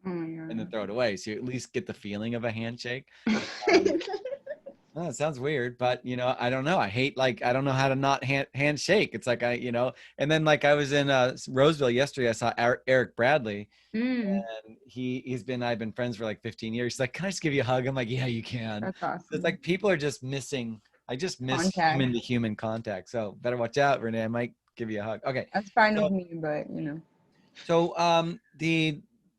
Oh my and then God. throw it away. So you at least get the feeling of a handshake. Oh, it sounds weird, but I don't know. I don't know how to not handshake. It's like and then like I was in Roseville yesterday. I saw Eric Bradley, Mm, and I've been friends for like 15 years. He's like, "Can I just give you a hug?" I'm like, "Yeah, you can." that's So it's awesome. like people are just missing. I just miss Contact. human to human contact. So better watch out, Renee. I might give you a hug. Okay. That's fine So with me, but so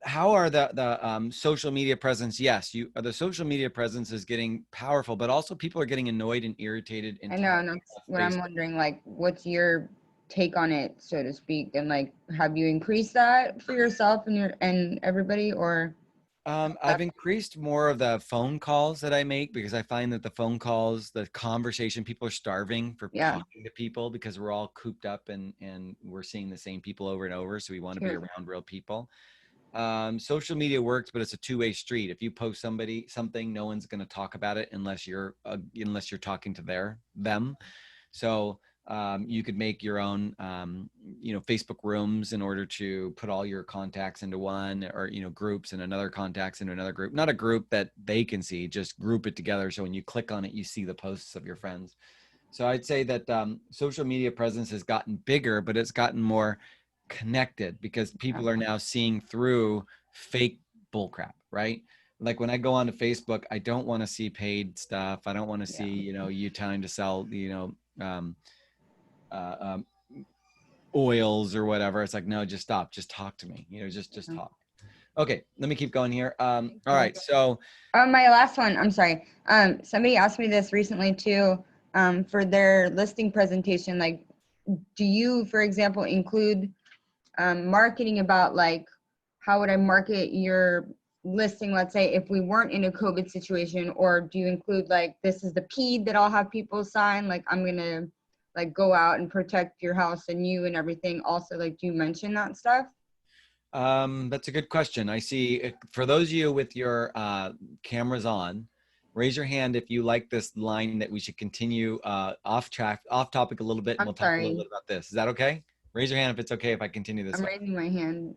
how are the social media presence? Yes, the social media presence is getting powerful, but also people are getting annoyed and irritated and I know, and tired that's of what I'm Facebook. wondering, like, what's your take on it, so to speak? And like, have you increased that for yourself and everybody, or I've increased more of the phone calls that I make because I find that the phone calls, the conversation, people are starving for yeah, talking to people because we're all cooped up and we're seeing the same people over and over. So we want to be true. around real people. Social media works, but it's a two-way street. If you post something, no one's going to talk about it unless you're talking to them. So you could make your own, Facebook rooms in order to put all your contacts into one, or groups and another contacts into another group. Not a group that they can see, just group it together. So when you click on it, you see the posts of your friends. So I'd say that social media presence has gotten bigger, but it's gotten more connected because people are now seeing through fake bullcrap, right? Like when I go onto Facebook, I don't want to see paid stuff. I don't want to see, you trying to sell, um, uh, um, oils or whatever. It's like, no, just stop. Just talk to me. Just Yeah. talk. Okay, let me keep going here. All you. right, so My last one, I'm sorry. Somebody asked me this recently too, for their listing presentation. Like, do you, for example, include marketing about like, how would I market your listing, let's say, if we weren't in a COVID situation, or do you include like, this is the PED that I'll have people sign, like I'm gonna like go out and protect your house and you and everything. Also, like, do you mention that stuff? that's a good question. I see. For those of you with your cameras on, raise your hand if you like this line that we should continue off topic a little bit, and I'm we'll talk a little sorry, bit about this. Is that okay? Raise your hand if it's okay if I continue this I'm way. raising my hand.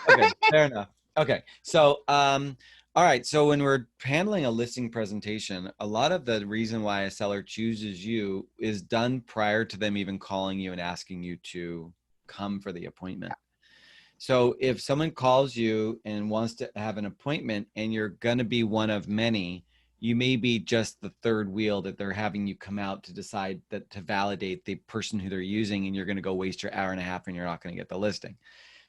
Okay, fair enough. Okay, so all right. So when we're handling a listing presentation, a lot of the reason why a seller chooses you is done prior to them even calling you and asking you to come for the appointment. So if someone calls you and wants to have an appointment and you're going to be one of many, you may be just the third wheel that they're having you come out to decide that to validate the person who they're using, and you're going to go waste your hour and a half and you're not going to get the listing.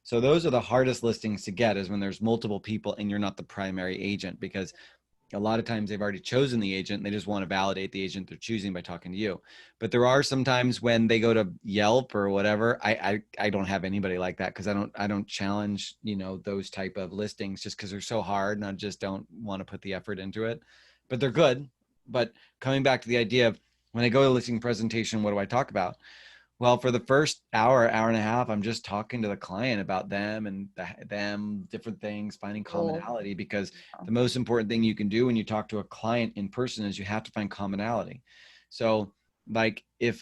So those are the hardest listings to get, is when there's multiple people and you're not the primary agent, because a lot of times they've already chosen the agent. They just want to validate the agent they're choosing by talking to you. But there are some times when they go to Yelp or whatever. I don't have anybody like that, because I don't challenge, those type of listings just because they're so hard, and I just don't want to put the effort into it. But they're good. But coming back to the idea of when I go to a listing presentation, what do I talk about? Well, for the first hour and a half, I'm just talking to the client about them and them, different things, finding Cool. commonality, because the most important thing you can do when you talk to a client in person is you have to find commonality. So like if,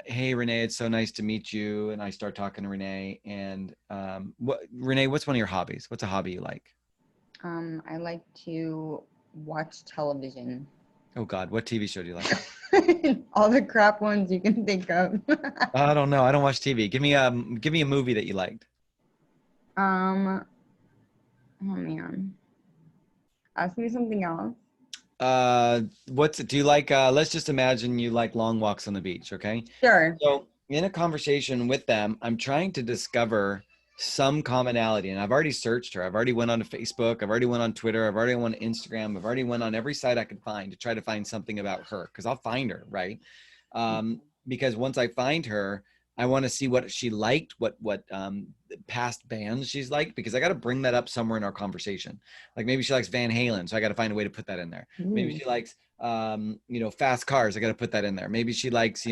hey, Renee, it's so nice to meet you. And I start talking to Renee, and Renee, what's one of your hobbies? What's a hobby you like? I like to watch television. Oh God, what TV show do you like? All the crap ones you can think of. I don't know. I don't watch TV. Give me a movie that you liked. Oh man. Ask me something else. Do you like, let's just imagine you like long walks on the beach. Okay. Sure. So in a conversation with them, I'm trying to discover some commonality, and I've already searched her. I've already went on to Facebook. I've already went on Twitter. I've already went on Instagram. I've already went on every site I could find to try to find something about her, because I'll find her. Right. Because once I find her, I want to see what she liked, what past bands she's liked, because I got to bring that up somewhere in our conversation. Like maybe she likes Van Halen, so I got to find a way to put that in there. Maybe Ooh. she likes fast cars. I got to put that in there. Maybe she likes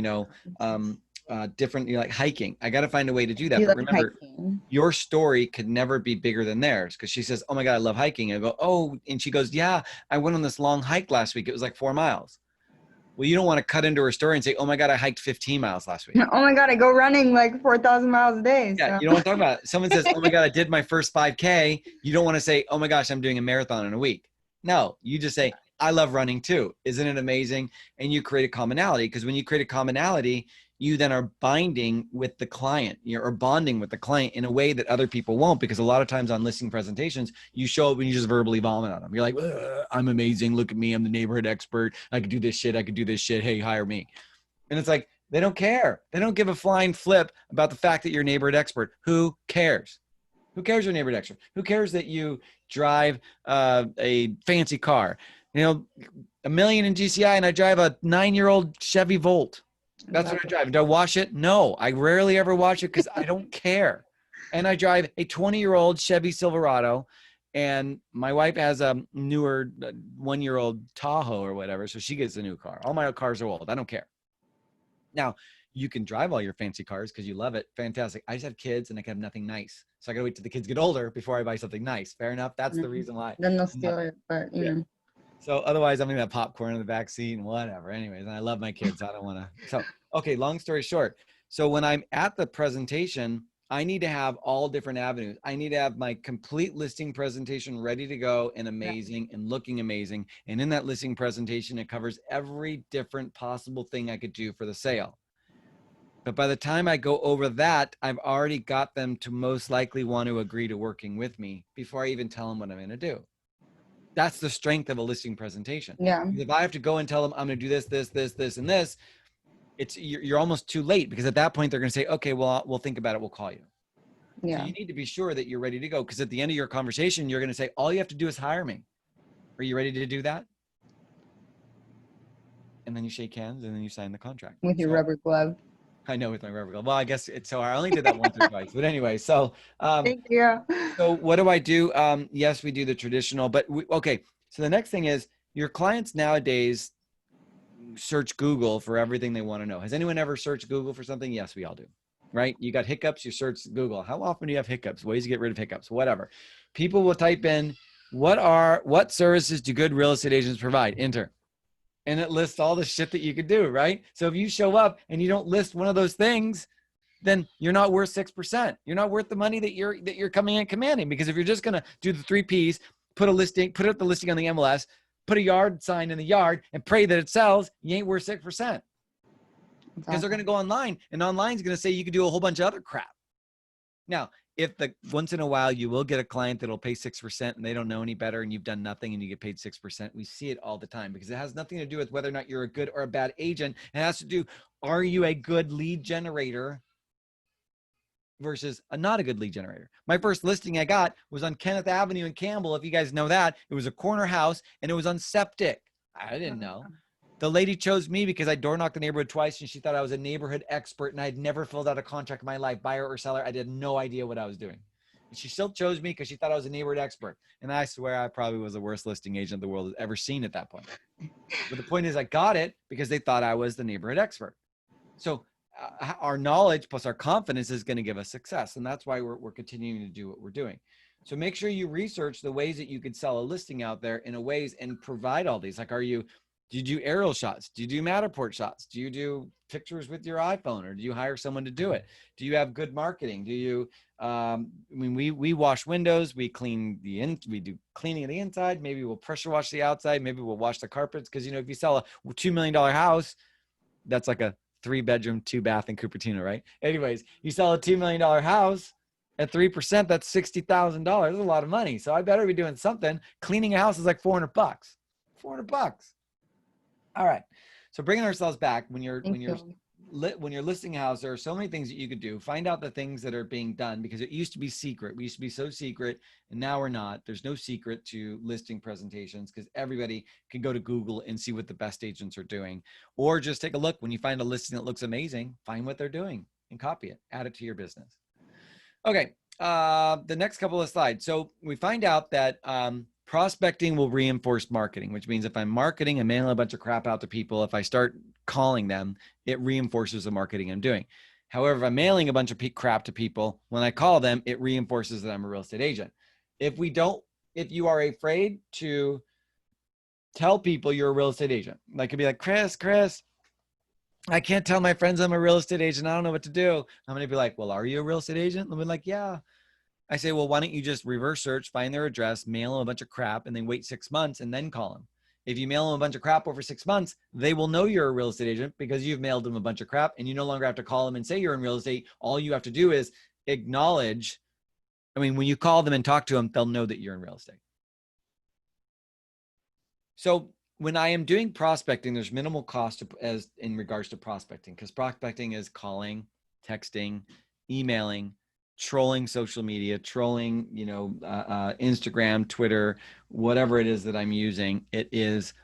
different, like hiking. I got to find a way to do that. You But like remember, hiking. your story could never be bigger than theirs, because she says, oh my God, I love hiking. I go, oh, and she goes, yeah, I went on this long hike last week. It was like 4 miles. Well, you don't want to cut into her story and say, oh my God, I hiked 15 miles last week. Oh my God, I go running like 4,000 miles a day. Yeah, So. you don't want to talk about it. Someone says, oh my God, I did my first 5K. You don't want to say, oh my gosh, I'm doing a marathon in a week. No, you just say, I love running too. Isn't it amazing? And you create a commonality, because when you create a commonality, you then are binding with the client, or bonding with the client in a way that other people won't, because a lot of times on listing presentations, you show up and you just verbally vomit on them. You're like, I'm amazing. Look at me. I'm the neighborhood expert. I could do this shit. I could do this shit. Hey, hire me. And it's like, they don't care. They don't give a flying flip about the fact that you're a neighborhood expert. Who cares? Who cares you're a neighborhood expert? Who cares that you drive a fancy car? You know, $1 million in GCI, and I drive a 9-year-old Chevy Volt. That's what I drive. Do I wash it? No, I rarely ever wash it because I don't care. And I drive a 20-year-old Chevy Silverado, and my wife has a newer 1-year-old Tahoe or whatever, so she gets a new car. All my cars are old. I don't care. Now, you can drive all your fancy cars because you love it. Fantastic. I just have kids and I can have nothing nice. So I got to wait till the kids get older before I buy something nice. Fair enough. That's the reason why. Then they'll steal it, but you know. So otherwise, I'm going to have popcorn in the back seat and whatever. Anyways, and I love my kids. I don't want to. So, okay, long story short. So when I'm at the presentation, I need to have all different avenues. I need to have my complete listing presentation ready to go and amazing and looking amazing. And in that listing presentation, it covers every different possible thing I could do for the sale. But by the time I go over that, I've already got them to most likely want to agree to working with me before I even tell them what I'm going to do. That's the strength of a listing presentation. Yeah. If I have to go and tell them I'm going to do this, this, this, this, and this, you're almost too late, because at that point they're going to say, okay, well, we'll think about it. We'll call you. Yeah. So you need to be sure that you're ready to go, because at the end of your conversation, you're going to say, all you have to do is hire me. Are you ready to do that? And then you shake hands and then you sign the contract. With your rubber glove. I know, with my rubber glove. Well, I guess it's so I only did that once or twice. But anyway, so Thank you. so what do I do? Yes, we do the traditional, but okay. So the next thing is, your clients nowadays search Google for everything they want to know. Has anyone ever searched Google for something? Yes, we all do. Right? You got hiccups, you search Google. How often do you have hiccups? Ways to get rid of hiccups, whatever. People will type in, what services do good real estate agents provide? Enter. And it lists all the shit that you could do, right? So if you show up and you don't list one of those things, then you're not worth 6%. You're not worth the money that you're coming in commanding. Because if you're just gonna do the 3 Ps, put up the listing on the MLS, put a yard sign in the yard, and pray that it sells, you ain't worth 6%. Because they're gonna go online, and online's gonna say you could do a whole bunch of other crap. Now, if once in a while you will get a client that'll pay 6% and they don't know any better, and you've done nothing and you get paid 6%, we see it all the time, because it has nothing to do with whether or not you're a good or a bad agent. It has to do, are you a good lead generator versus not a good lead generator? My first listing I got was on Kenneth Avenue in Campbell. If you guys know that, it was a corner house and it was on septic. I didn't know. The lady chose me because I door knocked the neighborhood twice, and she thought I was a neighborhood expert, and I had never filled out a contract in my life, buyer or seller. I had no idea what I was doing. And she still chose me because she thought I was a neighborhood expert. And I swear I probably was the worst listing agent the world has ever seen at that point. But the point is, I got it because they thought I was the neighborhood expert. So our knowledge plus our confidence is going to give us success. And that's why we're continuing to do what we're doing. So make sure you research the ways that you could sell a listing out there in a ways and provide all these. Like, do you do aerial shots? Do you do Matterport shots? Do you do pictures with your iPhone, or do you hire someone to do it? Do you have good marketing? Do you, we wash windows, we we do cleaning of the inside. Maybe we'll pressure wash the outside. Maybe we'll wash the carpets. Cause if you sell a $2 million house, that's like a 3-bedroom, 2-bath in Cupertino, right? Anyways, you sell a $2 million house at 3%, that's $60,000. That's a lot of money. So I better be doing something. Cleaning a house is like $400. $400. All right. So bringing ourselves back, when you're listing a house, there are so many things that you could do. Find out the things that are being done, because it used to be secret. We used to be so secret, and now we're not. There's no secret to listing presentations, because everybody can go to Google and see what the best agents are doing, or just take a look. When you find a listing that looks amazing, find what they're doing and copy it, add it to your business. Okay. The next couple of slides. So we find out that, prospecting will reinforce marketing, which means if I'm marketing and mailing a bunch of crap out to people, if I start calling them, it reinforces the marketing I'm doing. However, if I'm mailing a bunch of crap to people, when I call them, it reinforces that I'm a real estate agent. If you are afraid to tell people you're a real estate agent, like it'd be like, Chris, I can't tell my friends I'm a real estate agent. I don't know what to do. I'm going to be like, well, are you a real estate agent? They'll be like, yeah. I say, well, why don't you just reverse search, find their address, mail them a bunch of crap, and then wait 6 months and then call them. If you mail them a bunch of crap over 6 months, they will know you're a real estate agent because you've mailed them a bunch of crap, and you no longer have to call them and say you're in real estate. All you have to do is acknowledge. I mean, when you call them and talk to them, they'll know that you're in real estate. So when I am doing prospecting, there's minimal cost as in regards to prospecting, because prospecting is calling, texting, emailing, trolling social media, trolling, Instagram, Twitter, whatever it is that I'm using, it is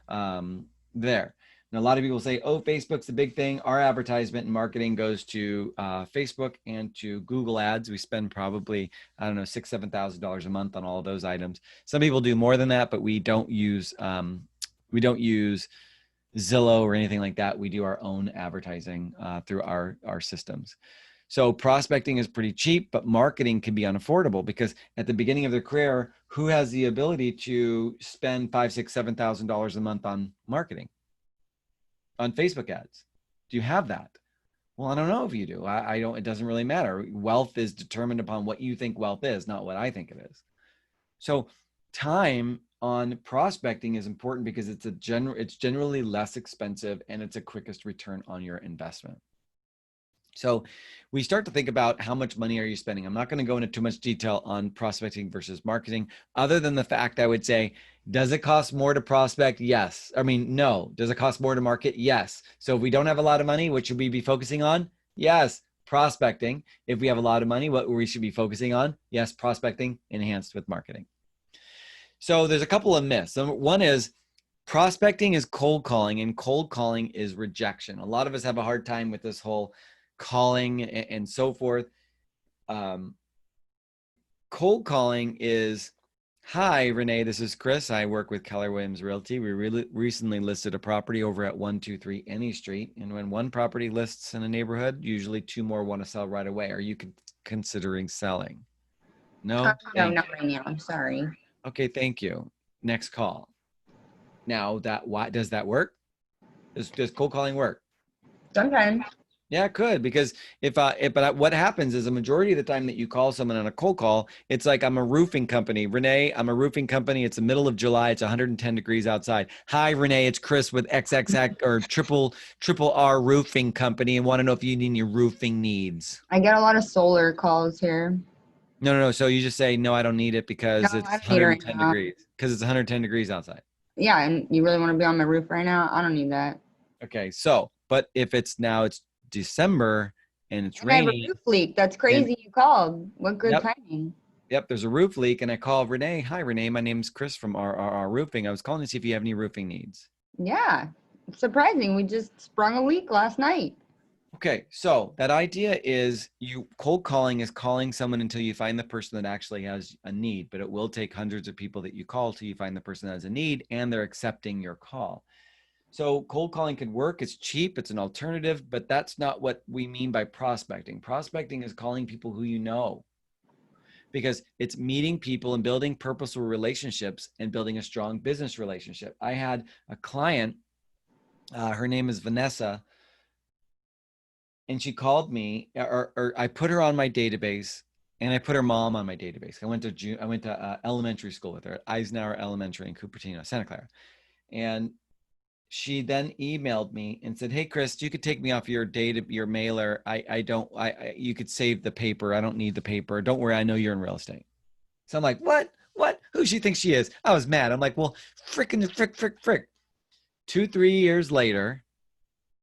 there. Now, a lot of people say, oh, Facebook's the big thing. Our advertisement and marketing goes to Facebook and to Google ads. We spend probably, I don't know, $6,000, $7,000 a month on all of those items. Some people do more than that, but we don't use Zillow or anything like that. We do our own advertising through our systems. So prospecting is pretty cheap, but marketing can be unaffordable because at the beginning of their career, who has the ability to spend $5,000, $6,000, $7,000 a month on marketing, on Facebook ads? Do you have that? Well, I don't know if you do. I don't. It doesn't really matter. Wealth is determined upon what you think wealth is, not what I think it is. So time on prospecting is important because it's generally less expensive and it's a quickest return on your investment. So we start to think about how much money are you spending. I'm not going to go into too much detail on prospecting versus marketing, other than the fact I would say, does it cost more to prospect? Yes. I mean, no. Does it cost more to market? Yes. So if we don't have a lot of money, what should we be focusing on? Yes, prospecting. If we have a lot of money, what we should be focusing on? Yes, prospecting enhanced with marketing. So there's a couple of myths. One is prospecting is cold calling, and cold calling is rejection. A lot of us have a hard time with this whole calling and so forth. Cold calling is, hi, Renee, this is Chris. I work with Keller Williams Realty. We recently listed a property over at 123 Any Street. And when one property lists in a neighborhood, usually two more want to sell right away. Are you considering selling? No? No, not right now. I'm sorry. Okay, thank you. Next call. Now, why does that work? Does cold calling work? Sometimes. Yeah, it could, because but what happens is a majority of the time that you call someone on a cold call, it's like, I'm a roofing company. Renee, I'm a roofing company. It's the middle of July. It's 110 degrees outside. Hi, Renee, it's Chris with XXX or triple R Roofing Company, and want to know if you need any roofing needs. I get a lot of solar calls here. No. So you just say, no, I don't need it because it's 110 degrees. Because it's 110 degrees outside. Yeah, and you really want to be on my roof right now? I don't need that. Okay, so, but if it's December and it's raining. I have a roof leak. That's crazy. You called. What good timing. Yep, there's a roof leak, and I call Renee. Hi, Renee. My name's Chris from our roofing. I was calling to see if you have any roofing needs. Yeah, it's surprising. We just sprung a leak last night. Okay, so that idea is cold calling is calling someone until you find the person that actually has a need, but it will take hundreds of people that you call till you find the person that has a need and they're accepting your call. So cold calling could work. It's cheap. It's an alternative, but that's not what we mean by prospecting. Prospecting is calling people who you know, because it's meeting people and building purposeful relationships and building a strong business relationship. I had a client, her name is Vanessa, and she called me, or I put her on my database, and I put her mom on my database. I went to elementary school with her at Eisenhower Elementary in Cupertino, Santa Clara, and she then emailed me and said, hey, Chris, you could take me off your mailer. You could save the paper. I don't need the paper. Don't worry. I know you're in real estate. So I'm like, what? Who she thinks she is? I was mad. I'm like, well, frick. 2-3 years later,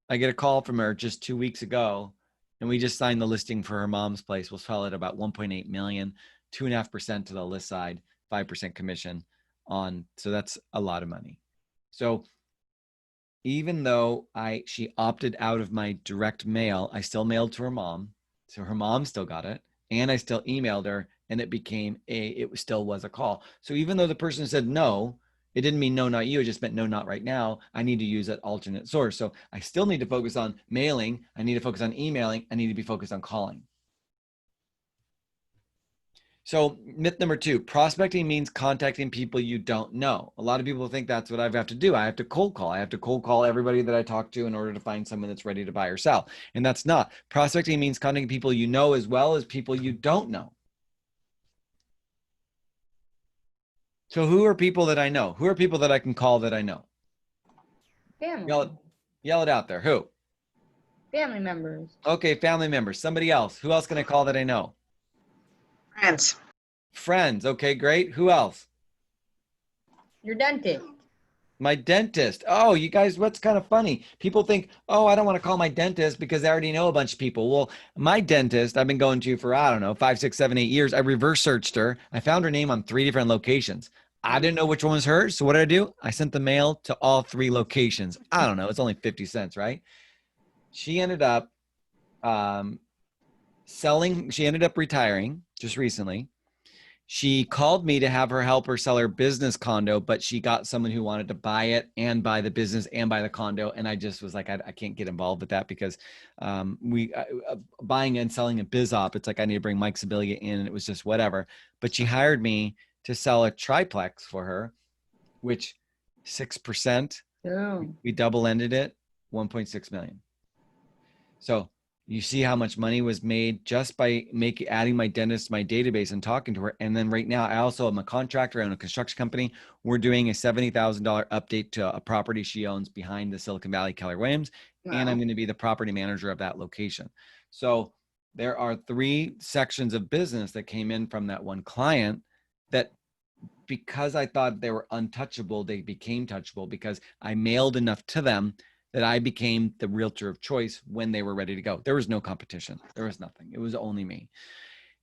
I get a call from her just 2 weeks ago, and we just signed the listing for her mom's place. We'll sell it about 1.8 million, 2.5% to the list side, 5% commission on. So that's a lot of money. So even though she opted out of my direct mail, I still mailed to her mom. So her mom still got it. And I still emailed her and it still was a call. So even though the person said no, it didn't mean no, not you. It just meant no, not right now. I need to use that alternate source. So I still need to focus on mailing. I need to focus on emailing. I need to be focused on calling. So myth number 2, prospecting means contacting people you don't know. A lot of people think that's what I have to do. I have to cold call. I have to cold call everybody that I talk to in order to find someone that's ready to buy or sell. And that's not. Prospecting means contacting people you know as well as people you don't know. So who are people that I know? Who are people that I can call that I know? Family. Yell it out there. Who? Family members. Okay, family members. Somebody else. Who else can I call that I know? Friends. Friends. Okay, great. Who else? Your dentist. My dentist. Oh, you guys, what's kind of funny? People think, oh, I don't want to call my dentist because I already know a bunch of people. Well, my dentist, I've been going to for, I don't know, 5, 6, 7, 8 years. I reverse searched her. I found her name on 3 different locations. I didn't know which one was hers. So what did I do? I sent the mail to all 3 locations. I don't know. It's only 50 cents, right? She ended up she ended up retiring just recently. She called me to have her help her sell her business condo, but she got someone who wanted to buy it and buy the business and buy the condo. And I just was like, I can't get involved with that because buying and selling a biz op, it's like I need to bring Mike Sibilia in, and it was just whatever. But she hired me to sell a triplex for her, which 6%, we double-ended it, 1.6 million. So you see how much money was made just by adding my dentist to my database and talking to her. And then right now, I also am a contractor. I own a construction company. We're doing a $70,000 update to a property she owns behind the Silicon Valley Keller Williams. Wow. And I'm going to be the property manager of that location. So there are 3 sections of business that came in from that one client that, because I thought they were untouchable, they became touchable because I mailed enough to them that I became the realtor of choice when they were ready to go. There was no competition. There was nothing. It was only me.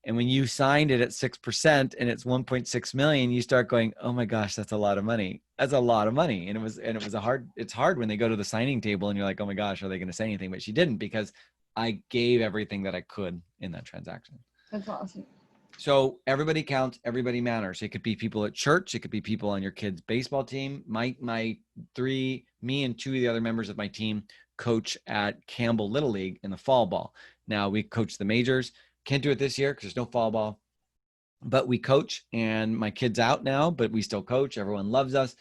And when you signed it at 6% and it's 1.6 million, you start going, oh my gosh, that's a lot of money. That's a lot of money. And it's hard when they go to the signing table and you're like, oh my gosh, are they going to say anything? But she didn't, because I gave everything that I could in that transaction. That's awesome. So everybody counts, everybody matters. It could be people at church. It could be people on your kid's baseball team. Me and 2 of the other members of my team coach at Campbell Little League in the fall ball. Now we coach the majors. Can't do it this year because there's no fall ball, but we coach, and my kid's out now, but we still coach. Everyone loves us.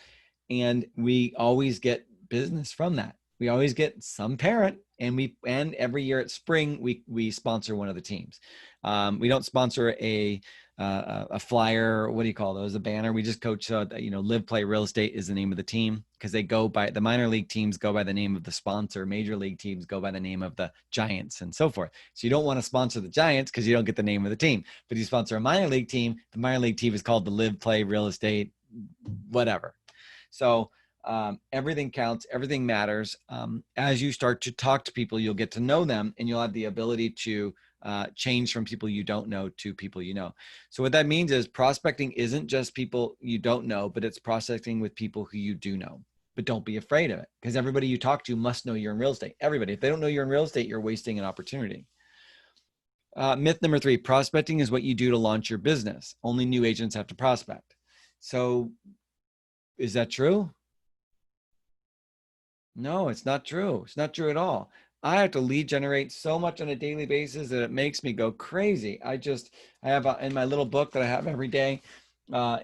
And we always get business from that. We always get some parent, and every year at spring, we sponsor one of the teams. We don't sponsor a flyer. What do you call those? A banner. We just coach, Live Play Real Estate is the name of the team, because they go by, the minor league teams go by the name of the sponsor. Major league teams go by the name of the Giants and so forth. So you don't want to sponsor the Giants because you don't get the name of the team, but you sponsor a minor league team. The minor league team is called the Live Play Real Estate, whatever. So everything counts, everything matters. As you start to talk to people, you'll get to know them, and you'll have the ability to change from people you don't know to people you know. So what that means is prospecting isn't just people you don't know, but it's prospecting with people who you do know. But don't be afraid of it, because everybody you talk to must know you're in real estate. Everybody. If they don't know you're in real estate, you're wasting an opportunity. Myth number 3, prospecting is what you do to launch your business. Only new agents have to prospect. So is that true? No, it's not true. It's not true at all. I have to lead generate so much on a daily basis that it makes me go crazy. I have in my little book that I have every day,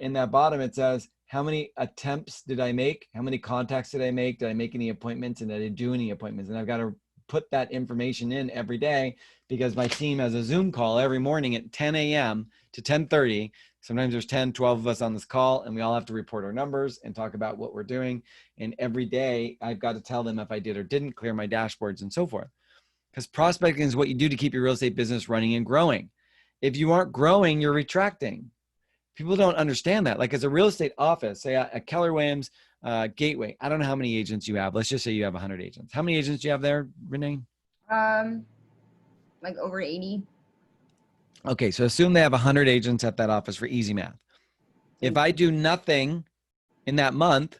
in that bottom, it says, how many attempts did I make? How many contacts did I make? Did I make any appointments? And did I do any appointments? And I've got to put that information in every day, because my team has a Zoom call every morning at 10 a.m. to 10:30. Sometimes there's 10, 12 of us on this call, and we all have to report our numbers and talk about what we're doing. And every day I've got to tell them if I did or didn't, clear my dashboards and so forth. Because prospecting is what you do to keep your real estate business running and growing. If you aren't growing, you're retracting. People don't understand that. Like, as a real estate office, say at Keller Williams, Gateway, I don't know how many agents you have. Let's just say you have 100 agents. How many agents do you have there, Renee? Like over 80. Okay, so assume they have 100 agents at that office for easy math. If I do nothing in that month,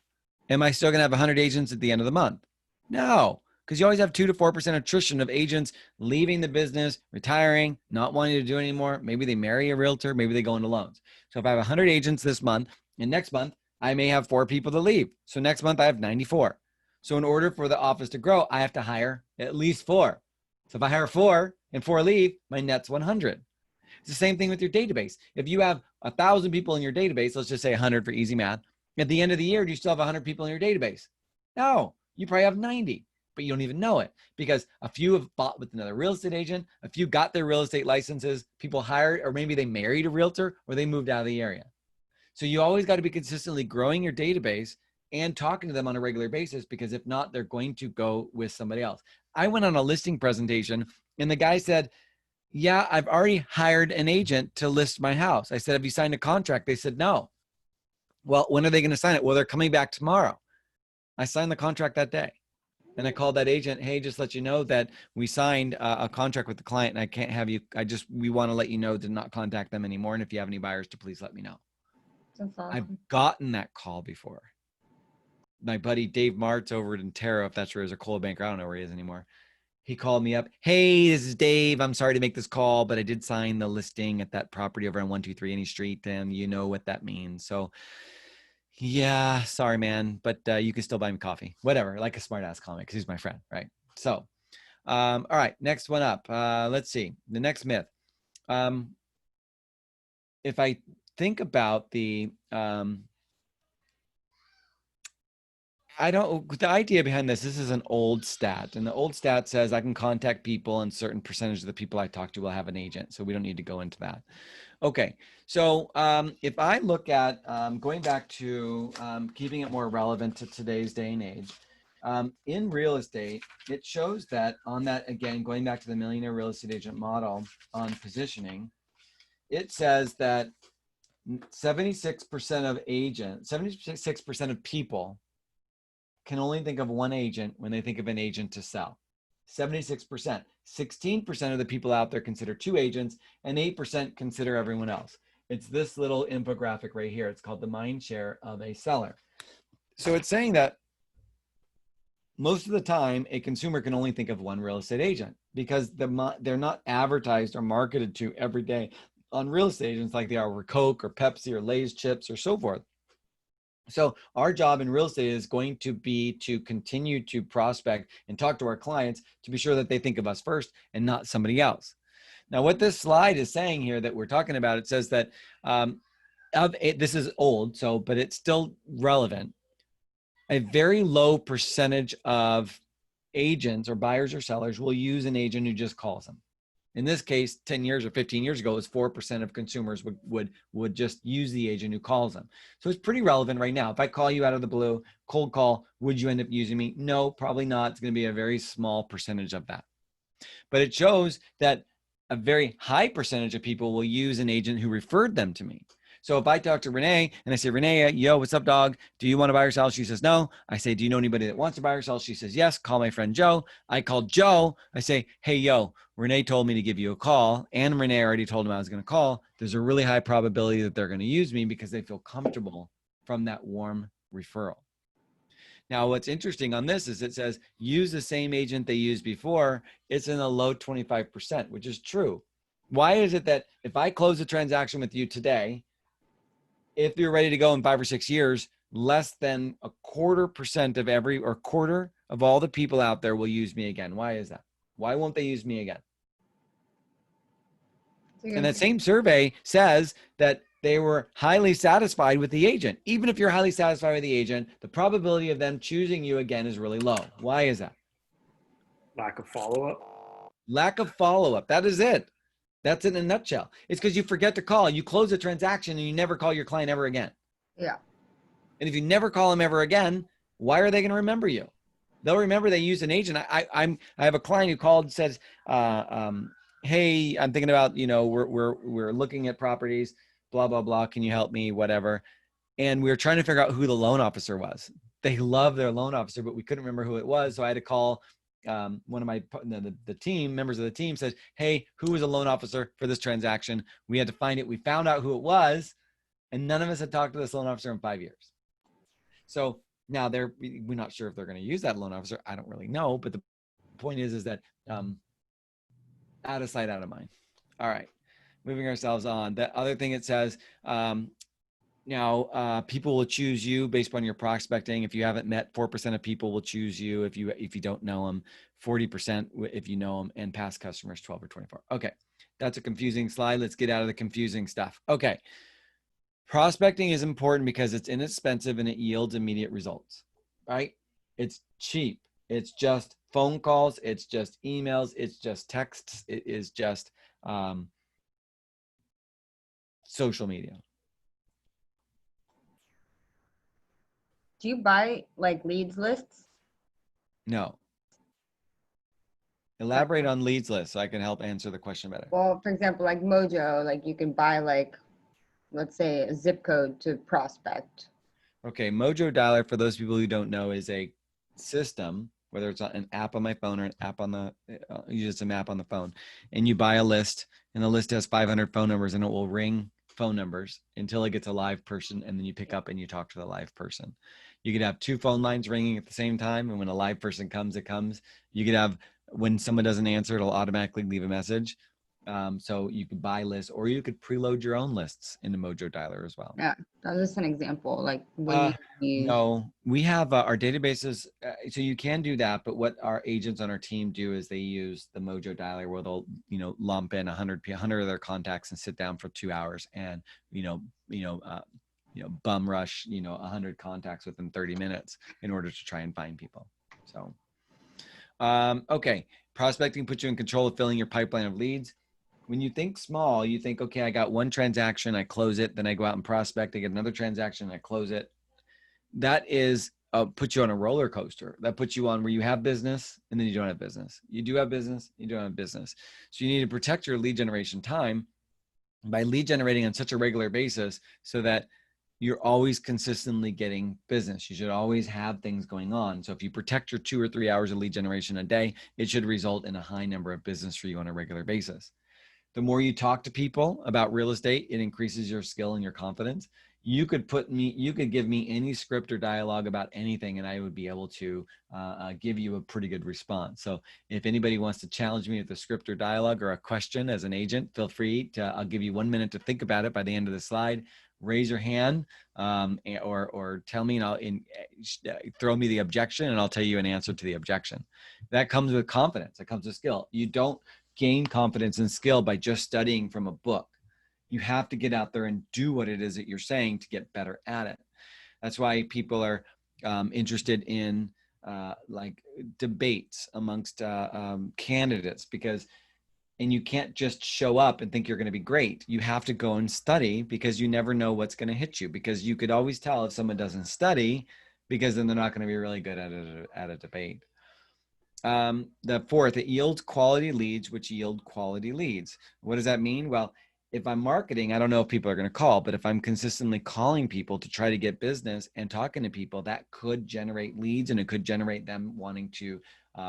am I still going to have 100 agents at the end of the month? No, because you always have 2 to 4% attrition of agents leaving the business, retiring, not wanting to do it anymore. Maybe they marry a realtor, maybe they go into loans. So if I have 100 agents this month, and next month I may have 4 people to leave. So next month I have 94. So in order for the office to grow, I have to hire at least 4. So if I hire 4 and 4 leave, my net's 100. It's the same thing with your database. If you have 1,000 people in your database, let's just say 100 for easy math. At the end of the year, do you still have 100 people in your database? No, you probably have 90, but you don't even know it because a few have bought with another real estate agent. A few got their real estate licenses. People hired, or maybe they married a realtor or they moved out of the area. So you always got to be consistently growing your database and talking to them on a regular basis, because if not, they're going to go with somebody else. I went on a listing presentation and the guy said, yeah, I've already hired an agent to list my house. I said, have you signed a contract? They said, no. Well, when are they going to sign it? Well, they're coming back tomorrow. I signed the contract that day. And I called that agent, hey, just let you know that we signed a contract with the client and I can't have you, we want to let you know to not contact them anymore. And if you have any buyers, to please let me know. That's awesome. I've gotten that call before. My buddy Dave Martz over in Terra, if that's where he's a coal banker, I don't know where he is anymore. He called me up. Hey, this is Dave. I'm sorry to make this call, but I did sign the listing at that property over on 123 Any Street, and you know what that means. So yeah, sorry, man, but you can still buy me coffee, whatever, like a smart ass comment, because he's my friend, right? So, all right, next one up. Let's see, the next myth. If I think about the the idea behind this is an old stat, and the old stat says I can contact people and certain percentage of the people I talk to will have an agent. So we don't need to go into that. Okay. So if I look at going back to keeping it more relevant to today's day and age, in real estate, it shows that on that, again, going back to the millionaire real estate agent model on positioning, it says that 76% of agents, 76% of people can only think of one agent when they think of an agent to sell. 76%. 16% of the people out there consider 2 agents, and 8% consider everyone else. It's this little infographic right here. It's called the mind share of a seller. So it's saying that most of the time, a consumer can only think of one real estate agent because they're not advertised or marketed to every day on real estate agents like they are with Coke or Pepsi or Lay's chips or so forth. So our job in real estate is going to be to continue to prospect and talk to our clients to be sure that they think of us first and not somebody else. Now, what this slide is saying here that we're talking about, it says that this is old, but it's still relevant. A very low percentage of agents or buyers or sellers will use an agent who just calls them. In this case, 10 years or 15 years ago, it was 4% of consumers would just use the agent who calls them. So it's pretty relevant right now. If I call you out of the blue, cold call, would you end up using me? No, probably not. It's going to be a very small percentage of that. But it shows that a very high percentage of people will use an agent who referred them to me. So if I talk to Renee and I say, Renee, yo, what's up, dog? Do you want to buy or sell? She says, no. I say, do you know anybody that wants to buy or sell? She says, yes. Call my friend Joe. I call Joe. I say, hey, yo, Renee told me to give you a call, and Renee already told him I was going to call. There's a really high probability that they're going to use me because they feel comfortable from that warm referral. Now, what's interesting on this is it says use the same agent they used before. It's in the low 25%, which is true. Why is it that if I close a transaction with you today, if you're ready to go in 5 or 6 years, less than 0.25% of quarter of all the people out there will use me again? Why is that? Why won't they use me again? And that same survey says that they were highly satisfied with the agent. Even if you're highly satisfied with the agent, the probability of them choosing you again is really low. Why is that? Lack of follow-up. Lack of follow-up. That is it. That's it in a nutshell. It's because you forget to call. You close a transaction and you never call your client ever again. Yeah. And if you never call them ever again, why are they going to remember you? They'll remember they used an agent. I have a client who called and says, hey, I'm thinking about, we're looking at properties, blah, blah, blah. Can you help me? Whatever. And we were trying to figure out who the loan officer was. They love their loan officer, but we couldn't remember who it was. So I had to call one of the team members of the team says, hey, who was a loan officer for this transaction? We had to find it. We found out who it was, and none of us had talked to this loan officer in 5 years. So now we're not sure if they're going to use that loan officer. I don't really know, but the point is that out of sight, out of mind. All right, moving ourselves on. The other thing it says, now people will choose you based upon your prospecting. If you haven't met, 4% of people will choose you if you don't know them, 40% if you know them, and past customers 12 or 24. Okay, that's a confusing slide. Let's get out of the confusing stuff. Okay, prospecting is important because it's inexpensive and it yields immediate results, right? It's cheap. It's just phone calls. It's just emails. It's just texts. It is just social media. Do you buy like leads lists? No. Elaborate on leads list so I can help answer the question better. Well, for example, like Mojo, like you can buy like, let's say a zip code to prospect. Okay, Mojo Dialer, for those people who don't know, is a system, whether it's an app on my phone or an app on the, just a map on the phone, and you buy a list, and the list has 500 phone numbers, and it will ring phone numbers until it gets a live person, and then you pick up and you talk to the live person. You could have 2 phone lines ringing at the same time, and when a live person comes, it comes. You could have, when someone doesn't answer, it'll automatically leave a message. So you could buy lists, or you could preload your own lists into Mojo Dialer as well. Yeah, that's just an example. Like when you use. No, we have our databases. So you can do that, but what our agents on our team do is they use the Mojo Dialer, where they'll, lump in 100 of their contacts and sit down for 2 hours and, bum rush, 100 contacts within 30 minutes in order to try and find people. So, okay. Prospecting puts you in control of filling your pipeline of leads. When you think small, you think, okay, I got 1 transaction, I close it, then I go out and prospect, I get another transaction, I close it. That is puts you on a roller coaster. That puts you on where you have business and then you don't have business. You do have business, you don't have business. So you need to protect your lead generation time by lead generating on such a regular basis so that you're always consistently getting business. You should always have things going on. So if you protect your 2 or 3 hours of lead generation a day, it should result in a high number of business for you on a regular basis. The more you talk to people about real estate, it increases your skill and your confidence. You could give me any script or dialogue about anything, and I would be able to give you a pretty good response. So if anybody wants to challenge me with a script or dialogue or a question as an agent, feel free to, I'll give you 1 minute to think about it by the end of the slide. Raise your hand or tell me, and throw me the objection, and I'll tell you an answer to the objection. That comes with confidence. That comes with skill. You don't gain confidence and skill by just studying from a book. You have to get out there and do what it is that you're saying to get better at it. That's why people are interested in like debates amongst candidates, and you can't just show up and think you're going to be great. You have to go and study, because you never know what's going to hit you, because you could always tell if someone doesn't study, because then they're not going to be really good at a debate. The fourth, it yields quality leads, which yield quality leads. What does that mean? Well, if I'm marketing, I don't know if people are going to call, but if I'm consistently calling people to try to get business and talking to people, that could generate leads, and it could generate them wanting to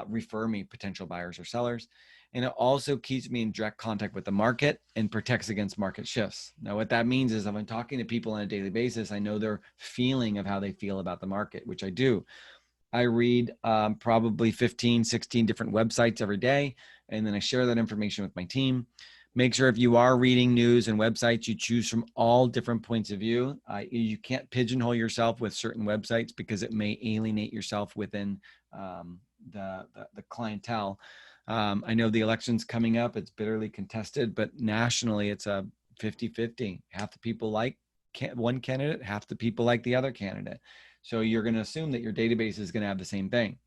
refer me potential buyers or sellers. And it also keeps me in direct contact with the market and protects against market shifts. Now, what that means is if I'm talking to people on a daily basis, I know their feeling of how they feel about the market, which I do. I read probably 15, 16 different websites every day, and then I share that information with my team. Make sure if you are reading news and websites, you choose from all different points of view. You can't pigeonhole yourself with certain websites, because it may alienate yourself within the clientele. I know the election's coming up. It's bitterly contested, but nationally it's a 50-50. Half the people like one candidate, half the people like the other candidate. So you're going to assume that your database is going to have the same thing.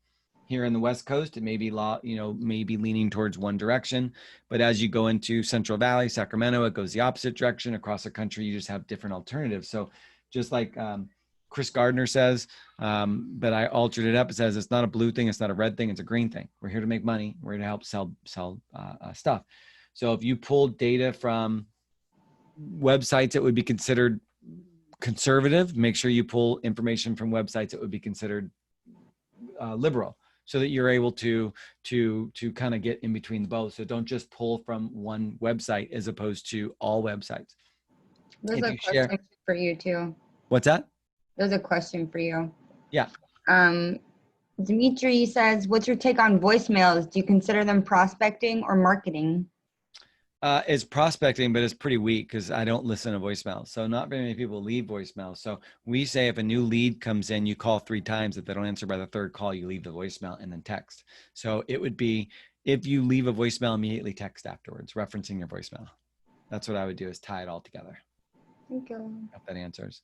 Here in the West Coast, it may be maybe leaning towards one direction, but as you go into Central Valley, Sacramento, it goes the opposite direction. Across the country, you just have different alternatives. So just like Chris Gardner says, but I altered it up. It says it's not a blue thing, it's not a red thing, it's a green thing. We're here to make money. We're here to help sell stuff. So if you pull data from websites that would be considered conservative, make sure you pull information from websites that would be considered liberal, so that you're able to kind of get in between both. So don't just pull from one website as opposed to all websites. There's a question for you too. What's that? There's a question for you. Yeah. Dimitri says, what's your take on voicemails? Do you consider them prospecting or marketing? It's prospecting, but it's pretty weak because I don't listen to voicemails. So not very many people leave voicemails. So we say if a new lead comes in, you call 3 times. If they don't answer by the 3rd call, you leave the voicemail and then text. So it would be, if you leave a voicemail, immediately text afterwards, referencing your voicemail. That's what I would do, is tie it all together. Thank you. Hope that answers.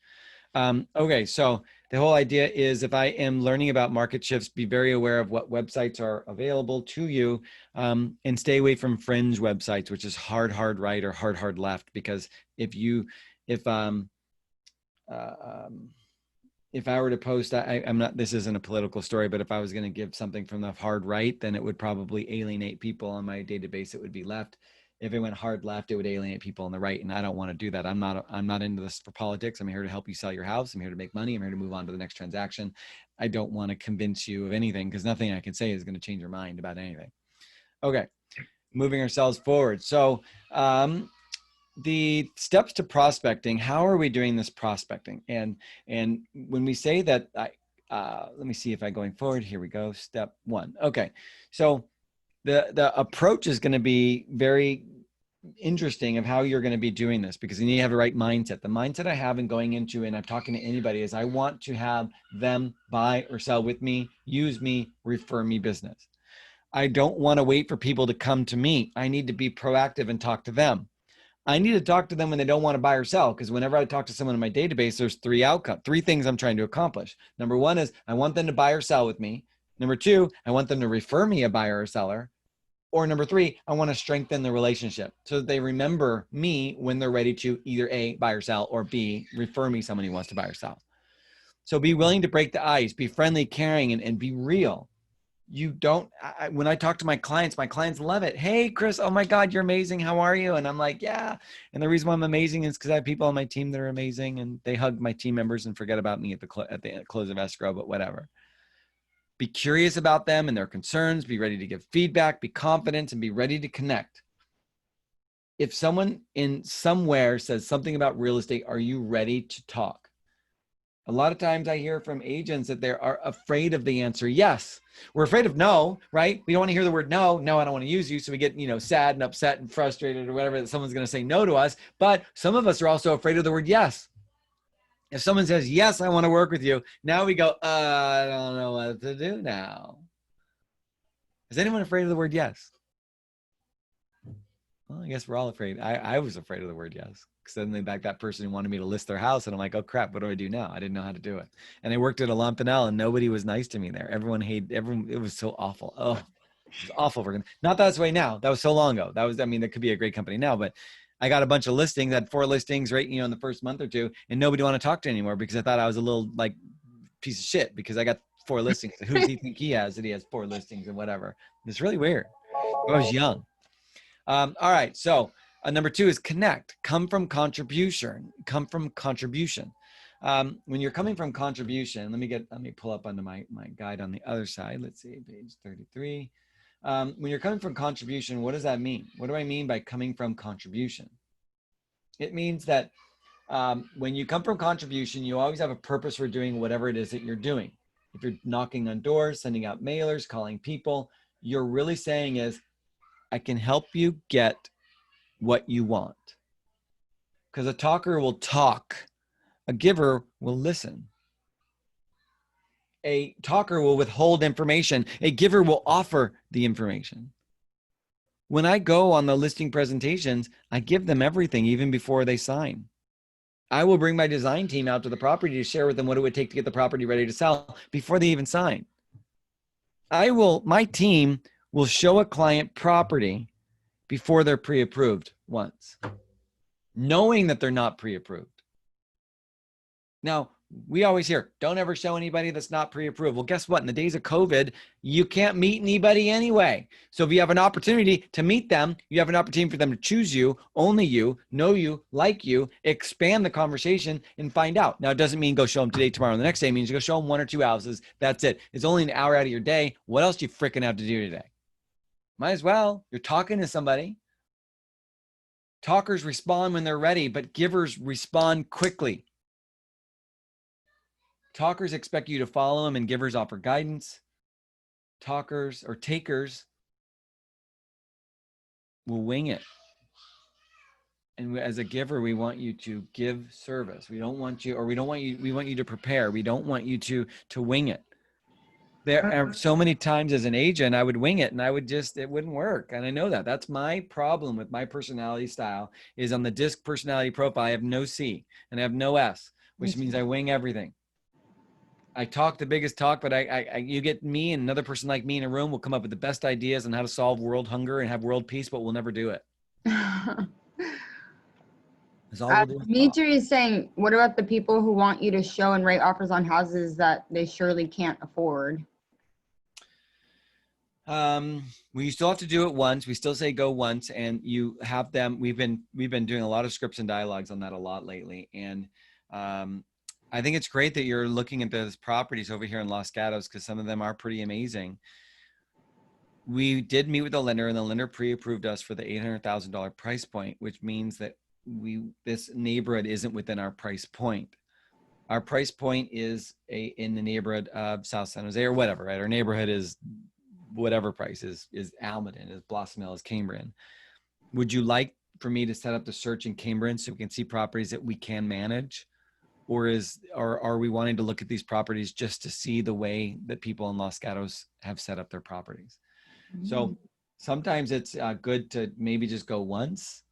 Okay, so the whole idea is, if I am learning about market shifts, be very aware of what websites are available to you, and stay away from fringe websites, which is hard right or hard left. Because if I were to post, I'm not, this isn't a political story, but if I was going to give something from the hard right, then it would probably alienate people on my database. It would be left. If it went hard left, it would alienate people on the right. And I don't want to do that. I'm not into this for politics. I'm here to help you sell your house. I'm here to make money. I'm here to move on to the next transaction. I don't want to convince you of anything, because nothing I can say is going to change your mind about anything. Okay, moving ourselves forward. So the steps to prospecting, how are we doing this prospecting? And when we say that, let me see if I'm going forward. Here we go. Step 1. Okay, so the approach is going to be very interesting of how you're going to be doing this, because you need to have the right mindset. The mindset I have in going into, and I'm talking to anybody, is I want to have them buy or sell with me, use me, refer me business. I don't want to wait for people to come to me. I need to be proactive and talk to them. I need to talk to them when they don't want to buy or sell, because whenever I talk to someone in my database, there's 3 things I'm trying to accomplish. Number 1 is I want them to buy or sell with me. Number 2, I want them to refer me a buyer or seller. Or number 3, I want to strengthen the relationship so that they remember me when they're ready to either A, buy or sell, or B, refer me someone who wants to buy or sell. So be willing to break the ice, be friendly, caring, and be real. You don't, when I talk to my clients love it. Hey, Chris, oh my God, you're amazing. How are you? And I'm like, yeah. And the reason why I'm amazing is because I have people on my team that are amazing, and they hug my team members and forget about me at the close of escrow, but whatever. Be curious about them and their concerns. Be ready to give feedback, be confident, and be ready to connect. If someone in somewhere says something about real estate, are you ready to talk? A lot of times I hear from agents that they are afraid of the answer yes. We're afraid of no, right? We don't want to hear the word no. No, I don't want to use you. So we get, sad and upset and frustrated or whatever, that someone's going to say no to us. But some of us are also afraid of the word yes. If someone says, yes, I want to work with you, now we go, I don't know what to do now. Is anyone afraid of the word yes? Well, I guess we're all afraid. I was afraid of the word yes. Suddenly back that person who wanted me to list their house, and I'm like, oh crap, what do I do now? I didn't know how to do it. And I worked at a Lampanel, and nobody was nice to me there. Everyone hated, it was so awful. Oh, it was awful. Not that it's way now. That was so long ago. That could be a great company now, but I got a bunch of listings, had 4 listings right, in the first month or 2, and nobody wanted to talk to anymore because I thought I was a little piece of shit because I got 4 listings. Who does he think he has that he has 4 listings and whatever? It's really weird. I was young. All right. So number 2 is connect, come from contribution. When you're coming from contribution, let me pull up onto my guide on the other side. Let's see, page 33. When you're coming from contribution, what does that mean? What do I mean by coming from contribution? It means that when you come from contribution, you always have a purpose for doing whatever it is that you're doing. If you're knocking on doors, sending out mailers, calling people, you're really saying is, I can help you get what you want. Because a talker will talk. A giver will listen. A talker will withhold information. A giver will offer the information. When I go on the listing presentations, I give them everything even before they sign. I will bring my design team out to the property to share with them what it would take to get the property ready to sell before they even sign. My team will show a client property before they're pre-approved once, knowing that they're not pre-approved. Now, we always hear, don't ever show anybody that's not pre-approved. Well, guess what? In the days of COVID, you can't meet anybody anyway. So if you have an opportunity to meet them, you have an opportunity for them to choose you, only you, know you, like you, expand the conversation and find out. Now, it doesn't mean go show them today, tomorrow, and the next day. It means you go show them 1 or 2 houses. That's it. It's only an hour out of your day. What else do you freaking have to do today? Might as well. You're talking to somebody. Talkers respond when they're ready, but givers respond quickly. Talkers expect you to follow them, and givers offer guidance. talkers or takers will wing it. And as a giver, we want you to give service. We don't want you, or we want you to prepare. We don't want you to wing it. There are so many times as an agent, I would wing it and it wouldn't work. And I know that. That's my problem with my personality style is on the DISC personality profile, I have no C and I have no S, which means I wing everything. I talk the biggest talk, but you get me and another person like me in a room will come up with the best ideas on how to solve world hunger and have world peace, but we'll never do it. Dimitri is saying, what about the people who want you to show and write offers on houses that they surely can't afford? We still have to do it once. We still say go once, and you have them. We've been doing a lot of scripts and dialogues on that a lot lately, and I think it's great that you're looking at those properties over here in Los Gatos because some of them are pretty amazing. We did meet with the lender, and the lender pre-approved us for the $800,000 price point, which means that this neighborhood isn't within our price point. Our price point is in the neighborhood of South San Jose or whatever, right? Our neighborhood is whatever price is Almaden, is Blossom Hill, is Cambrian. Would you like for me to set up the search in Cambrian so we can see properties that we can manage? Or are we wanting to look at these properties just to see the way that people in Los Gatos have set up their properties? Mm-hmm. So sometimes it's good to maybe just go once,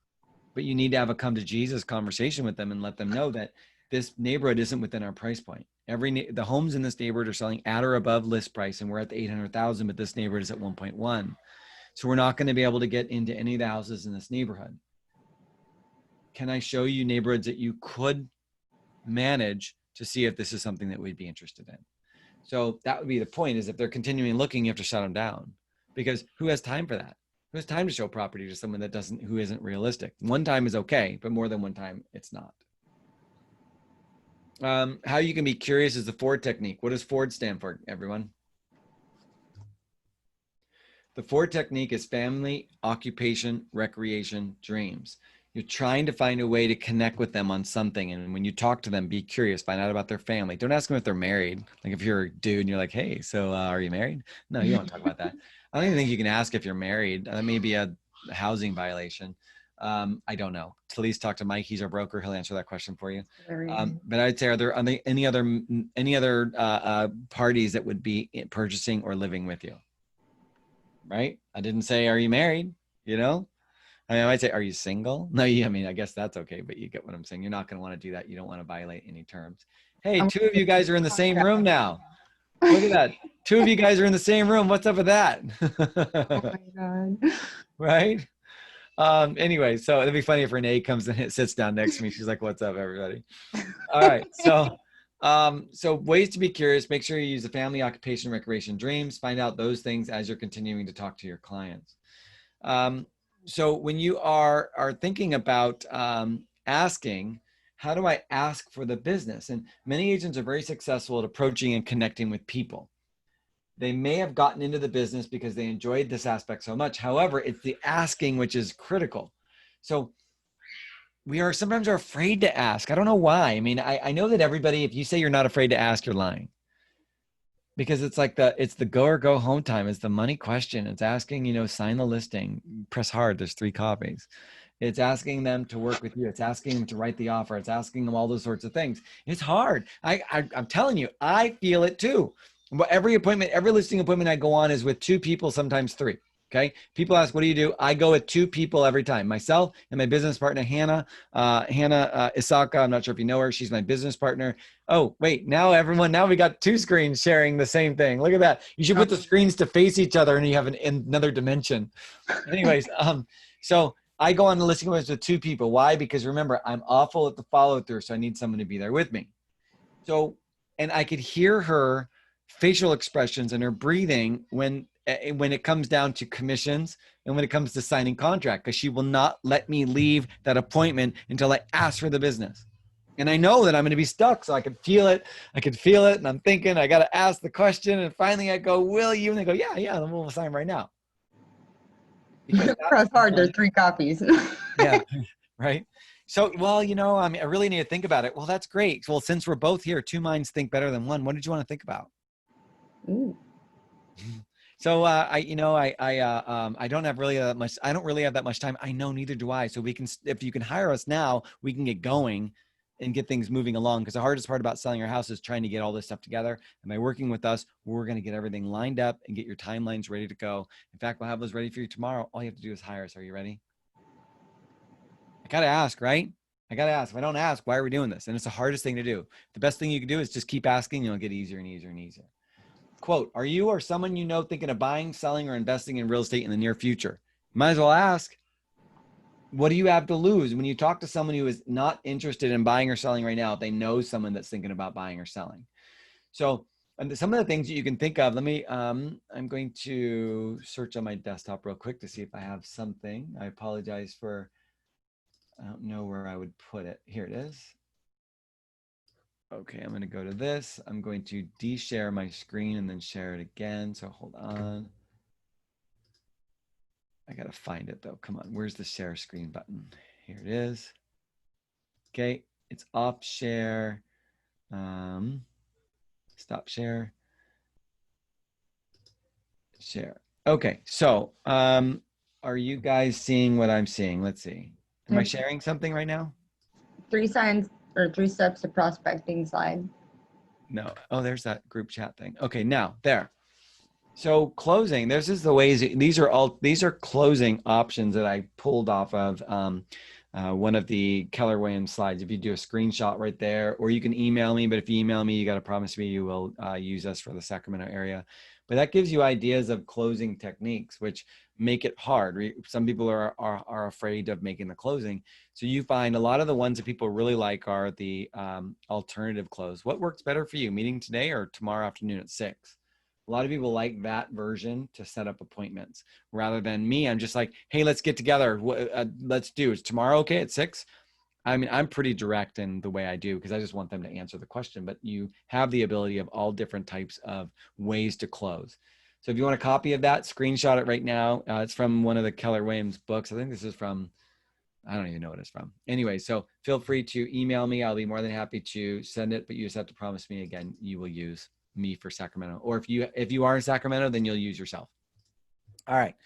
but you need to have a come to Jesus conversation with them and let them know that this neighborhood isn't within our price point. The homes in this neighborhood are selling at or above list price, and we're at the 800,000, but this neighborhood is at 1.1. So we're not going to be able to get into any of the houses in this neighborhood. Can I show you neighborhoods that you could manage to see if this is something that we'd be interested in? So that would be the point, is if they're continuing looking, you have to shut them down, because who has time for that? Who has time to show property to someone who isn't realistic? One time is okay, but more than one time, it's not. How you can be curious is the Ford technique. What does Ford stand for, everyone? The Ford technique is family, occupation, recreation, dreams. You're trying to find a way to connect with them on something. And when you talk to them, be curious, find out about their family. Don't ask them if they're married. Like if you're a dude and you're like, hey, so are you married? No, you don't talk about that. I don't even think you can ask if you're married. That may be a housing violation. I don't know. Please talk to Mike. He's our broker. He'll answer that question for you. But I'd say, are there any other parties that would be purchasing or living with you? Right? I didn't say, are you married? You know? I mean, I might say, are you single? No, I mean, I guess that's okay, but you get what I'm saying. You're not going to want to do that. You don't want to violate any terms. Hey, two of you guys are in the same room now. Look at that. Two of you guys are in the same room. What's up with that? Oh my God. Right? Anyway, so it'd be funny if Renee comes and sits down next to me. She's like, what's up, everybody? All right. So ways to be curious, make sure you use the family, occupation, recreation, dreams, find out those things as you're continuing to talk to your clients. So when you are thinking about asking, how do I ask for the business? And many agents are very successful at approaching and connecting with people. They may have gotten into the business because they enjoyed this aspect so much. However, it's the asking which is critical. So we are sometimes afraid to ask. I don't know why. I mean, I know that everybody, if you say you're not afraid to ask, you're lying. Because it's like it's the go or go home time. It's the money question. It's asking, sign the listing, press hard. There's 3 copies. It's asking them to work with you. It's asking them to write the offer. It's asking them all those sorts of things. It's hard. I'm telling you, I feel it too. Every listing appointment I go on is with 2 people, sometimes 3. Okay. People ask, what do you do? I go with 2 people every time, myself and my business partner, Hannah Isaka. I'm not sure if you know her. She's my business partner. Oh, wait, now we got 2 screens sharing the same thing. Look at that. You should put the screens to face each other and you have another dimension. Anyways, so I go on the listing appointments with 2 people. Why? Because remember, I'm awful at the follow through. So I need someone to be there with me. So, and I could hear her facial expressions and her breathing when it comes down to commissions and when it comes to signing contract, because she will not let me leave that appointment until I ask for the business. And I know that I'm going to be stuck. So I could feel it. And I'm thinking, I got to ask the question. And finally I go, will you? And they go, yeah, then we'll sign right now. Press hard. There's 3 copies. Yeah. Right. So, well, I really need to think about it. Well, that's great. Well, since we're both here, 2 minds think better than one. What did you want to think about? Ooh. So I don't have really that much. I don't really have that much time. I know, neither do I. So we can, if you can hire us now, we can get going and get things moving along. Because the hardest part about selling your house is trying to get all this stuff together. And by working with us, we're going to get everything lined up and get your timelines ready to go. In fact, we'll have those ready for you tomorrow. All you have to do is hire us. Are you ready? I gotta ask, right? I gotta ask. If I don't ask, why are we doing this? And it's the hardest thing to do. The best thing you can do is just keep asking. You'll get easier and easier and easier. Quote, are you or someone you know thinking of buying, selling, or investing in real estate in the near future? Might as well ask, what do you have to lose? When you talk to someone who is not interested in buying or selling right now, if they know someone that's thinking about buying or selling. So and some of the things that you can think of, let me, I'm going to search on my desktop real quick to see if I have something. I apologize for, I don't know where I would put it. Here it is. Okay, I'm going to go to this. I'm going to de-share my screen and then share it again. So hold on. I got to find it though. Come on. Where's the share screen button? Here it is. Okay, it's off share. Stop share. Share. Okay, so are you guys seeing what I'm seeing? Let's see. Am I sharing something right now? 3 signs or 3 steps to prospecting slide. No. Oh, there's that group chat thing. Okay, now there. So closing, this is the ways, these are closing options that I pulled off of one of the Keller Williams slides. If you do a screenshot right there, or you can email me, but if you email me, you got to promise me you will use us for the Sacramento area. But that gives you ideas of closing techniques, which make it hard. Some people are afraid of making the closing. So you find a lot of the ones that people really like are the alternative close. What works better for you, meeting today or tomorrow afternoon at 6? A lot of people like that version to set up appointments rather than me. I'm just like, hey, let's get together. Let's do. Is tomorrow okay at 6? I mean, I'm pretty direct in the way I do because I just want them to answer the question, but you have the ability of all different types of ways to close. So if you want a copy of that, screenshot it right now. It's from one of the Keller Williams books. I think this is from, I don't even know what it's from. Anyway, so feel free to email me. I'll be more than happy to send it, but you just have to promise me again, you will use me for Sacramento. Or if you are in Sacramento, then you'll use yourself. All right.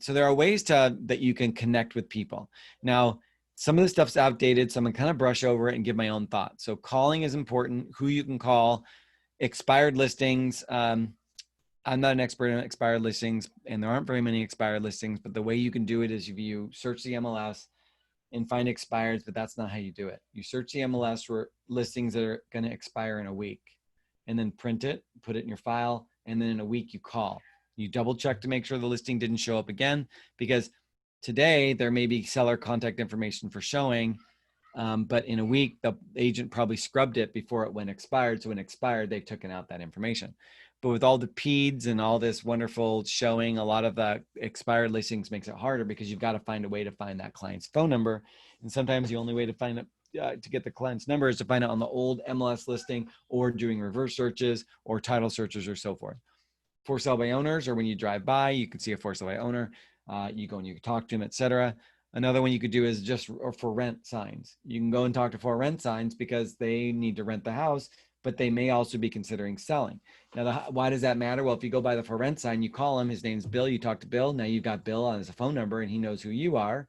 So there are ways that you can connect with people. Now, some of the stuff's outdated, so I'm gonna kind of brush over it and give my own thoughts. So calling is important, who you can call, expired listings. I'm not an expert in expired listings, and there aren't very many expired listings, but the way you can do it is if you search the MLS and find expireds, but that's not how you do it. You search the MLS for listings that are gonna expire in a week, and then print it, put it in your file, and then in a week you call. You double check to make sure the listing didn't show up again, because today there may be seller contact information for showing, but in a week the agent probably scrubbed it before it went expired. So when it expired, they've taken out that information. But with all the PEDs and all this wonderful showing, a lot of the expired listings makes it harder because you've got to find a way to find that client's phone number. And sometimes the only way to find it to get the client's number is to find it on the old MLS listing or doing reverse searches or title searches or so forth. For sale by owners, or when you drive by, you can see a for sale by owner. You go and you can talk to them, etc. Another one you could do is just for rent signs. You can go and talk to for rent signs because they need to rent the house, but they may also be considering selling. Now, why does that matter? Well, if you go by the for rent sign, you call him, his name's Bill, you talk to Bill. Now you've got Bill on his phone number and he knows who you are.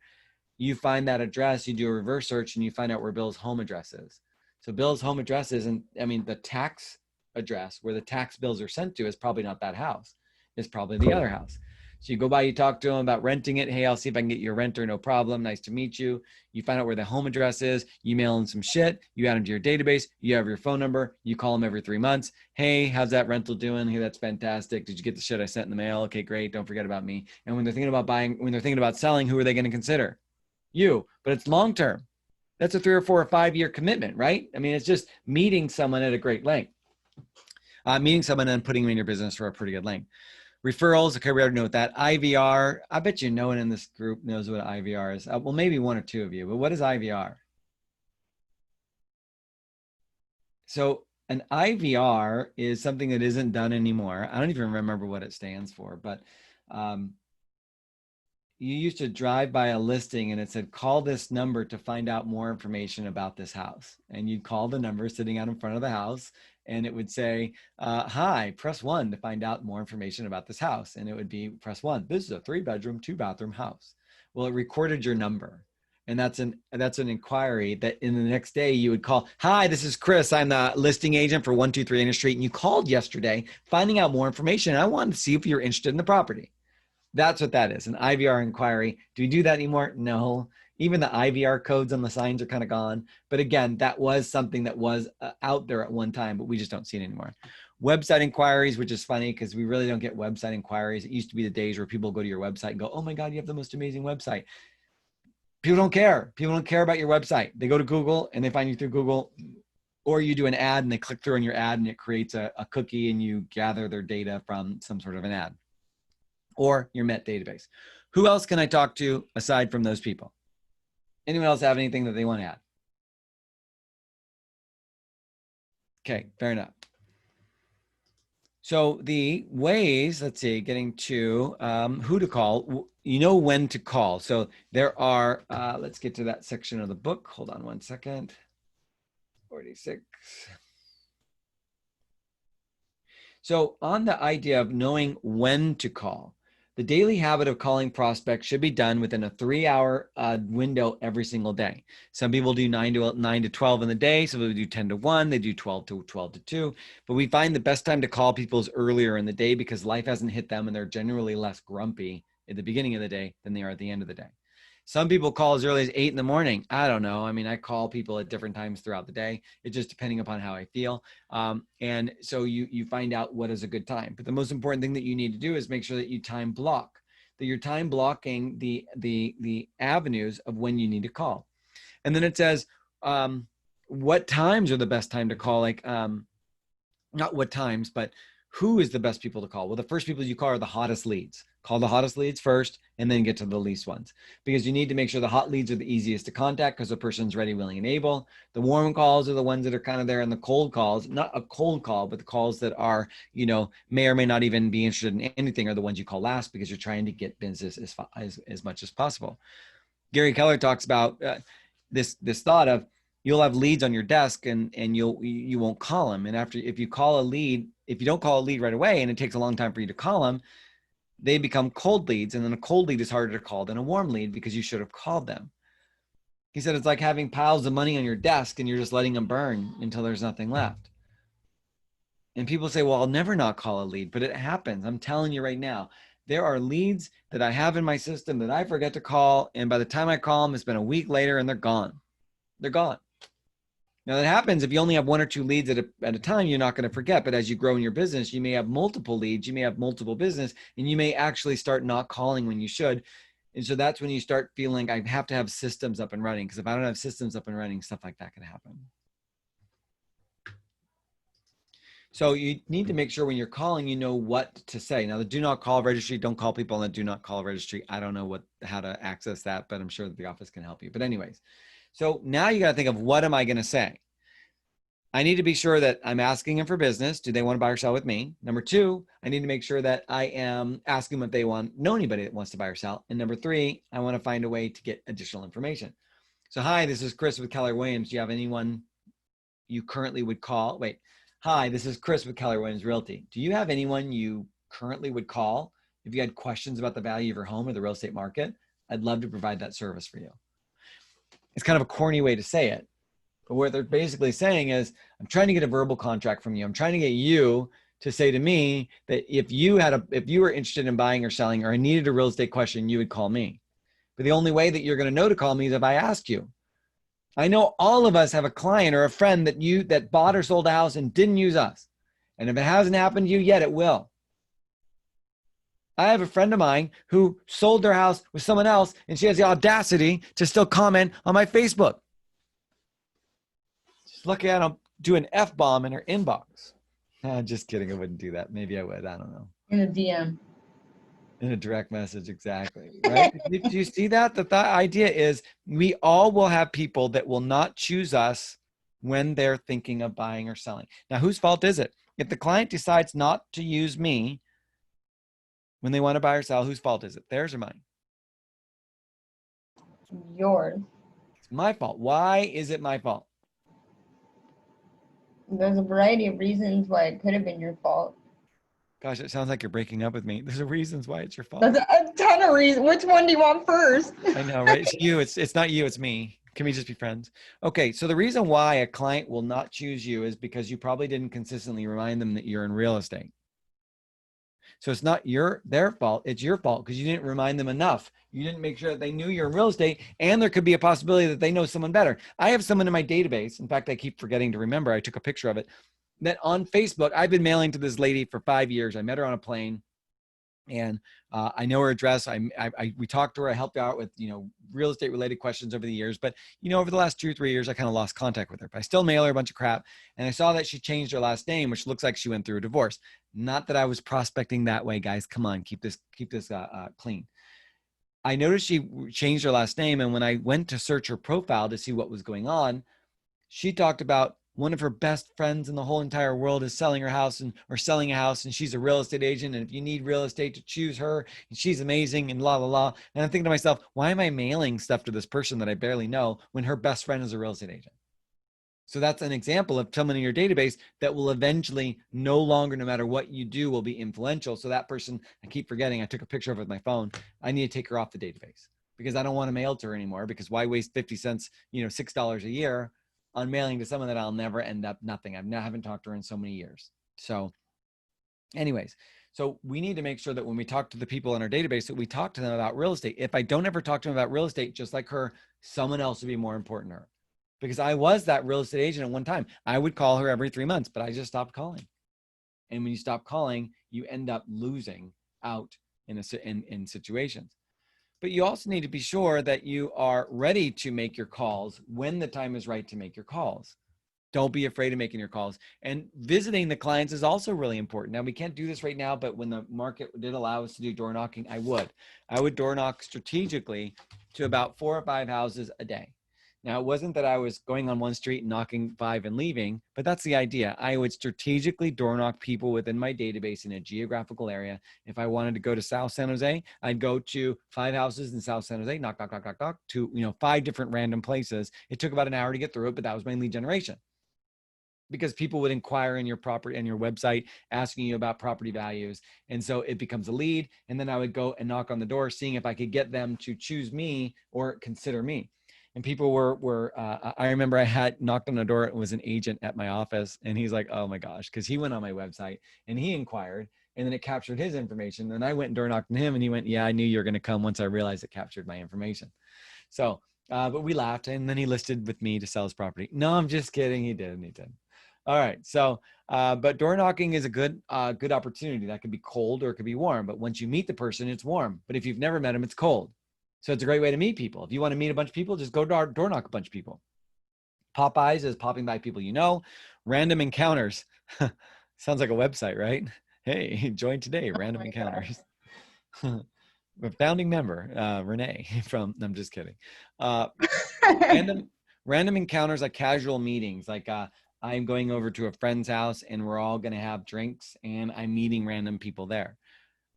You find that address, you do a reverse search, and you find out where Bill's home address is. So Bill's home address isn't, I mean, the tax address where the tax bills are sent to is probably not that house. It's probably the other house. So you go by, you talk to him about renting it. Hey, I'll see if I can get you a renter. No problem. Nice to meet you. You find out where the home address is. You mail him some shit. You add him to your database. You have your phone number. You call him every 3 months. Hey, how's that rental doing? Hey, that's fantastic. Did you get the shit I sent in the mail? Okay, great. Don't forget about me. And when they're thinking about buying, when they're thinking about selling, who are they going to consider? You. But it's long-term. That's a 3 or 4 or 5 year commitment, right? I mean, it's just meeting someone at a great length. Meeting someone and putting them in your business for a pretty good length. Referrals, okay, we already know what that. IVR, I bet you no one in this group knows what IVR is. Well, maybe 1 or 2 of you, but what is IVR? So an IVR is something that isn't done anymore. I don't even remember what it stands for, but you used to drive by a listing and it said, call this number to find out more information about this house. And you'd call the number sitting out in front of the house and it would say, hi, press 1 to find out more information about this house. And it would be press 1. This is a 3-bedroom, 2-bathroom house. Well, it recorded your number. And that's an inquiry that in the next day you would call, hi, this is Chris. I'm the listing agent for 123 Inner Street. And you called yesterday finding out more information. I wanted to see if you're interested in the property. That's what that is, an IVR inquiry. Do we do that anymore? No. Even the IVR codes on the signs are kind of gone. But again, that was something that was out there at one time, but we just don't see it anymore. Website inquiries, which is funny because we really don't get website inquiries. It used to be the days where people go to your website and go, oh my God, you have the most amazing website. People don't care. People don't care about your website. They go to Google and they find you through Google, or you do an ad and they click through on your ad and it creates a cookie and you gather their data from some sort of an ad. Or your Met database. Who else can I talk to aside from those people? Anyone else have anything that they want to add? Okay, fair enough. So the ways, let's see, getting to who to call, you know when to call. So there are, let's get to that section of the book. Hold on one second. 46. So on the idea of knowing when to call, the daily habit of calling prospects should be done within a 3-hour window every single day. Some people do 9 to 12 in the day. Some people do 10 to 1. They do 12 to 2. But we find the best time to call people is earlier in the day because life hasn't hit them and they're generally less grumpy at the beginning of the day than they are at the end of the day. Some people call as early as 8 in the morning. I don't know. I mean, I call people at different times throughout the day. It's just depending upon how I feel. And so you find out what is a good time. But the most important thing that you need to do is make sure that you time block, that you're time blocking the avenues of when you need to call. And then it says, what times are the best time to call? Like, not what times, but who is the best people to call? Well, the first people you call are the hottest leads. Call the hottest leads first and then get to the least ones, because you need to make sure the hot leads are the easiest to contact because the person's ready, willing, and able. The warm calls are the ones that are kind of there, and the cold calls, not a cold call, but the calls that are, you know, may or may not even be interested in anything are the ones you call last because you're trying to get business as much as possible. Gary Keller talks about this thought of you'll have leads on your desk and you won't call them. And if you call a lead, if you don't call a lead right away and it takes a long time for you to call them, they become cold leads. And then a cold lead is harder to call than a warm lead because you should have called them. He said, it's like having piles of money on your desk and you're just letting them burn until there's nothing left. And people say, well, I'll never not call a lead, but it happens. I'm telling you right now, there are leads that I have in my system that I forget to call. And by the time I call them, it's been a week later and they're gone. They're gone. Now that happens if you only have 1 or 2 leads at a time, you're not going to forget. But as you grow in your business, you may have multiple leads, you may have multiple business, and you may actually start not calling when you should. And so that's when you start feeling I have to have systems up and running, because if I don't have systems up and running, stuff like that can happen. So you need to make sure when you're calling, you know what to say. Now the do not call registry, don't call people on the do not call registry. I don't know how to access that, but I'm sure that the office can help you. But anyways, so now you got to think of what am I going to say? I need to be sure that I'm asking them for business. Do they want to buy or sell with me? Number 2, I need to make sure that I am asking them if they know anybody that wants to buy or sell. And number 3, I want to find a way to get additional information. So, hi, this is Chris with Keller Williams. Do you have anyone you currently would call? Wait, hi, this is Chris with Keller Williams Realty. Do you have anyone you currently would call if you had questions about the value of your home or the real estate market? I'd love to provide that service for you. It's kind of a corny way to say it. But what they're basically saying is, I'm trying to get a verbal contract from you. I'm trying to get you to say to me that if you were interested in buying or selling, or I needed a real estate question, you would call me. But the only way that you're going to know to call me is if I ask you. I know all of us have a client or a friend that bought or sold a house and didn't use us. And if it hasn't happened to you yet, it will. I have a friend of mine who sold their house with someone else, and she has the audacity to still comment on my Facebook. Just looking at them do an F-bomb in her inbox. Just kidding. I wouldn't do that. Maybe I would. I don't know. In a DM. In a direct message. Exactly. Right. Do you see that? The idea is we all will have people that will not choose us when they're thinking of buying or selling. Now, whose fault is it? If the client decides not to use me when they want to buy or sell, whose fault is it? Theirs or mine? Yours. It's my fault. Why is it my fault? There's a variety of reasons why it could have been your fault. Gosh, it sounds like you're breaking up with me. There's a reasons why it's your fault. There's a ton of reasons. Which one do you want first? I know, right? It's you. It's not you. It's me. Can we just be friends? Okay. So the reason why a client will not choose you is because you probably didn't consistently remind them that you're in real estate. So it's not their fault. It's your fault because you didn't remind them enough. You didn't make sure that they knew you're in real estate, and there could be a possibility that they know someone better. I have someone in my database. In fact, I keep forgetting to remember. I took a picture of it. That on Facebook, I've been mailing to this lady for 5 years. I met her on a plane, and I know her address. We talked to her. I helped her out with, real estate related questions over the years. But, over the last 2 or 3 years, I kind of lost contact with her. But I still mail her a bunch of crap. And I saw that she changed her last name, which looks like she went through a divorce. Not that I was prospecting that way, guys. Come on, keep this clean. I noticed she changed her last name. And when I went to search her profile to see what was going on, she talked about one of her best friends in the whole entire world is selling her house or selling a house, and she's a real estate agent. And if you need real estate, to choose her, and she's amazing, and la la la. And I'm thinking to myself, why am I mailing stuff to this person that I barely know when her best friend is a real estate agent? So that's an example of someone in your database that will eventually no longer, no matter what you do, will be influential. So that person, I keep forgetting, I took a picture of her with my phone. I need to take her off the database because I don't want to mail to her anymore, because why waste 50 cents, $6 a year on mailing to someone that I'll never end up nothing. I haven't talked to her in so many years. So anyways, so we need to make sure that when we talk to the people in our database, that we talk to them about real estate. If I don't ever talk to them about real estate, just like her, someone else would be more important to her. Because I was that real estate agent at one time. I would call her every 3 months, but I just stopped calling. And when you stop calling, you end up losing out in situations. But you also need to be sure that you are ready to make your calls when the time is right to make your calls. Don't be afraid of making your calls. And visiting the clients is also really important. Now, we can't do this right now, but when the market did allow us to do door knocking, I would door knock strategically to about 4 or 5 houses a day. Now, it wasn't that I was going on one street and knocking 5 and leaving, but that's the idea. I would strategically door knock people within my database in a geographical area. If I wanted to go to South San Jose, I'd go to 5 houses in South San Jose, knock, knock, knock, knock, knock, to 5 different random places. It took about an hour to get through it, but that was my lead generation. Because people would inquire in your property and your website, asking you about property values. And so it becomes a lead. And then I would go and knock on the door, seeing if I could get them to choose me or consider me. And people I remember I had knocked on the door. It was an agent at my office. And he's like, oh my gosh, because he went on my website and he inquired, and then it captured his information. And I went and door knocked on him, and he went, yeah, I knew you were going to come once I realized it captured my information. So, but we laughed, and then he listed with me to sell his property. No, I'm just kidding. He did. All right. So, but door knocking is a good opportunity. That could be cold or it could be warm. But once you meet the person, it's warm. But if you've never met them, it's cold. So it's a great way to meet people. If you want to meet a bunch of people, just go door knock a bunch of people. Popeyes is popping by people you know. Random encounters. Sounds like a website, right? Hey, join today, Random Encounters. A founding member, Renee from, I'm just kidding. Random encounters, like casual meetings, like I'm going over to a friend's house and we're all going to have drinks and I'm meeting random people there.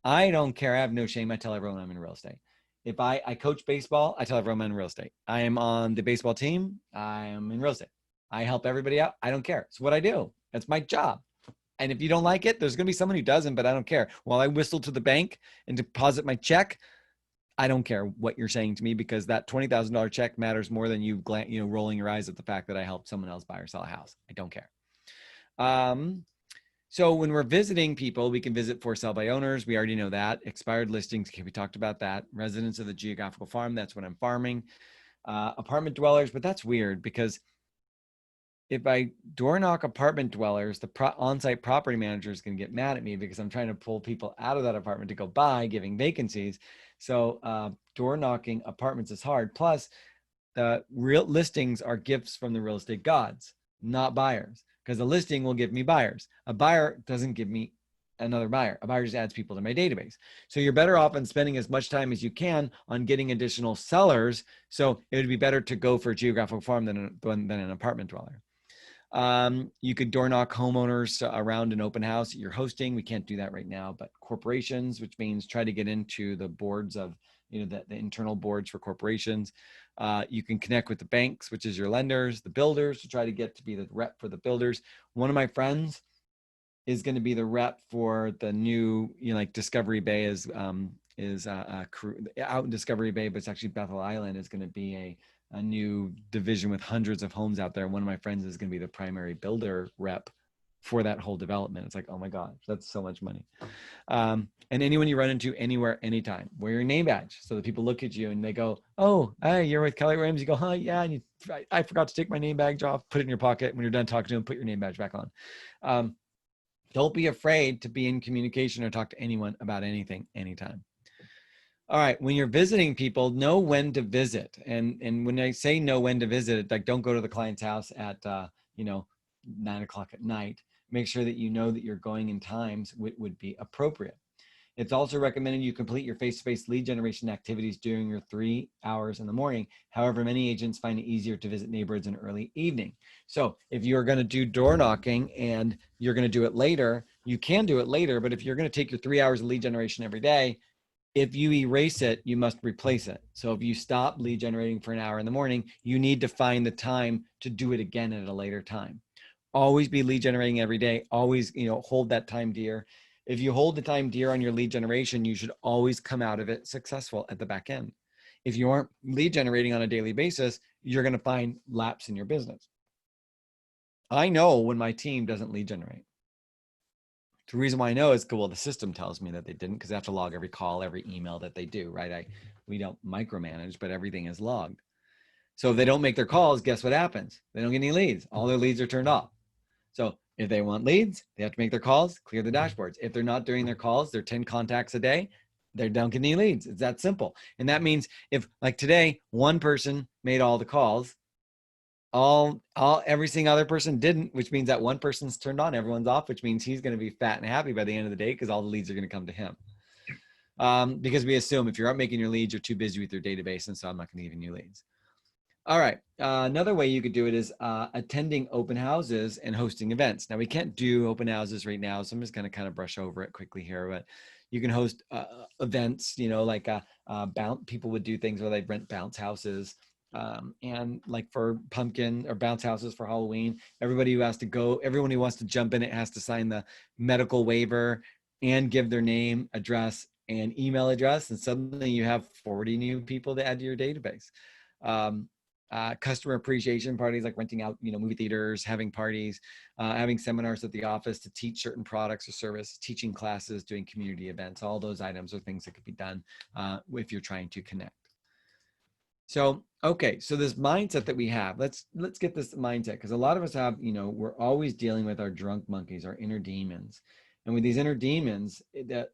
I don't care. I have no shame. I tell everyone I'm in real estate. If I coach baseball, I tell everyone I'm in real estate. I am on the baseball team. I am in real estate. I help everybody out. I don't care. It's what I do. That's my job. And if you don't like it, there's going to be someone who doesn't, but I don't care. While I whistle to the bank and deposit my check, I don't care what you're saying to me, because that $20,000 check matters more than you rolling your eyes at the fact that I helped someone else buy or sell a house. I don't care. So when we're visiting people, we can visit for sale by owners. We already know that. Expired listings, we talked about that. Residents of the geographical farm, that's what I'm farming. Apartment dwellers, but that's weird, because if I door knock apartment dwellers, the on-site property manager is going to get mad at me because I'm trying to pull people out of that apartment to go buy, giving vacancies. So door knocking apartments is hard. Plus, the real listings are gifts from the real estate gods, not buyers. Because a listing will give me buyers. A buyer doesn't give me another buyer. A buyer just adds people to my database. So you're better off on spending as much time as you can on getting additional sellers. So it would be better to go for a geographical farm than an apartment dweller. You could door knock homeowners around an open house that you're hosting. We can't do that right now, but corporations, which means try to get into the boards of, the internal boards for corporations. You can connect with the banks, which is your lenders, the builders, to try to get to be the rep for the builders. One of my friends is going to be the rep for the new, like Discovery Bay is out in Discovery Bay, but it's actually Bethel Island is going to be a new division with hundreds of homes out there. One of my friends is going to be the primary builder rep for that whole development. It's like, oh my God, that's so much money. And anyone you run into anywhere, anytime, wear your name badge so that people look at you and they go, oh, hey, you're with Keller Williams. You go, huh, yeah. And I forgot to take my name badge off, put it in your pocket. When you're done talking to them, put your name badge back on. Don't be afraid to be in communication or talk to anyone about anything, anytime. All right, when you're visiting people, know when to visit. And when I say know when to visit, like don't go to the client's house at 9 o'clock at night. Make sure that you know that you're going in times would be appropriate. It's also recommended you complete your face-to-face lead generation activities during your 3 hours in the morning. However, many agents find it easier to visit neighborhoods in early evening. So if you're going to do door knocking and you're going to do it later, you can do it later. But if you're going to take your 3 hours of lead generation every day, if you erase it, you must replace it. So if you stop lead generating for an hour in the morning, you need to find the time to do it again at a later time. Always be lead generating every day. Always, hold that time dear. If you hold the time dear on your lead generation, you should always come out of it successful at the back end. If you aren't lead generating on a daily basis, you're going to find lapse in your business. I know when my team doesn't lead generate. The reason why I know is, well, the system tells me that they didn't, because I have to log every call, every email that they do, right? We don't micromanage, but everything is logged. So if they don't make their calls, guess what happens? They don't get any leads. All their leads are turned off. So if they want leads, they have to make their calls, clear the dashboards. If they're not doing their calls, they're 10 contacts a day, they don't get any leads. It's that simple. And that means if, like today, one person made all the calls, every single other person didn't, which means that one person's turned on, everyone's off, which means he's going to be fat and happy by the end of the day because all the leads are going to come to him. Because we assume if you're not making your leads, you're too busy with your database, and so I'm not going to give you new leads. All right. Another way you could do it is attending open houses and hosting events. Now, we can't do open houses right now, so I'm just going to kind of brush over it quickly here, but you can host events, like people would do things where they rent bounce houses. And like for pumpkin or bounce houses for Halloween, everyone who wants to jump in it has to sign the medical waiver and give their name, address, and email address. And suddenly you have 40 new people to add to your database. Customer appreciation parties, like renting out, movie theaters, having parties, having seminars at the office to teach certain products or services, teaching classes, doing community events. All those items are things that could be done if you're trying to connect. So, okay, so this mindset that we have, let's get this mindset, because a lot of us have, we're always dealing with our drunk monkeys, our inner demons. And with these inner demons, the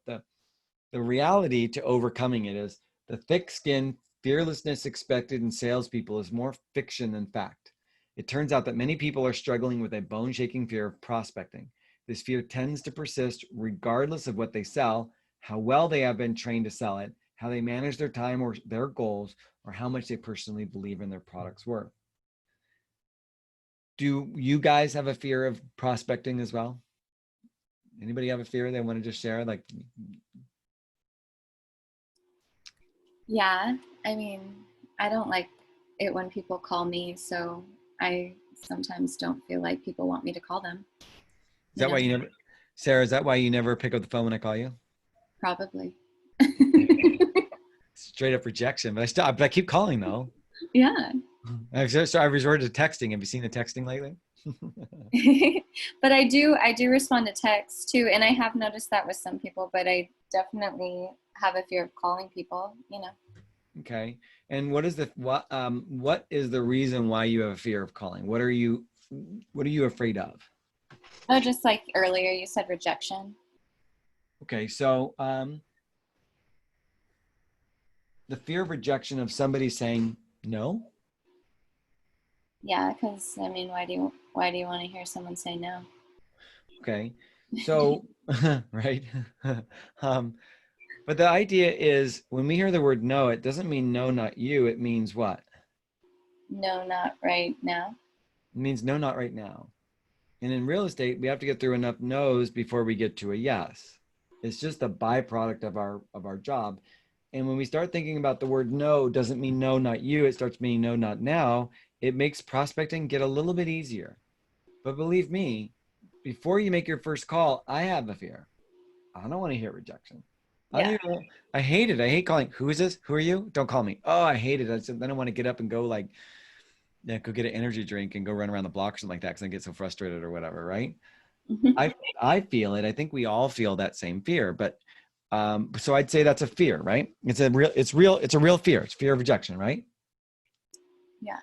reality to overcoming it is the thick skin, fearlessness expected in salespeople is more fiction than fact. It turns out that many people are struggling with a bone-shaking fear of prospecting. This fear tends to persist regardless of what they sell, how well they have been trained to sell it, how they manage their time or their goals, or how much they personally believe in their product's worth. Do you guys have a fear of prospecting as well? Anybody have a fear they want to just share? Like, yeah, I mean, I don't like it when people call me, so I sometimes don't feel like people want me to call them. Is that why you never, Sarah, is that why you never pick up the phone when I call you? Probably. Straight up rejection, but I keep calling though. Yeah. I've resorted to texting. Have you seen the texting lately? But I do respond to text too, and I have noticed that with some people, but I definitely have a fear of calling people, Okay. And what is the reason why you have a fear of calling? What are you afraid of? Oh, just like earlier you said, rejection. Okay, so the fear of rejection of somebody saying no? Yeah, because I mean, why do you want to hear someone say no? Okay, so right. But the idea is when we hear the word no, it doesn't mean no, not you. It means what? No, not right now. It means no, not right now. And in real estate, we have to get through enough no's before we get to a yes. It's just a byproduct of our job. And when we start thinking about the word no, doesn't mean no, not you. It starts meaning no, not now. It makes prospecting get a little bit easier. But believe me, before you make your first call, I have a fear. I don't want to hear rejection. Yeah. I hate it. I hate calling. Who is this? Who are you? Don't call me. Oh, I hate it. Then I want to get up and go like, yeah, go get an energy drink and go run around the block or something like that because I get so frustrated or whatever, right? I feel it. I think we all feel that same fear, but so I'd say that's a fear, right? It's a real fear. It's fear of rejection, right? Yeah.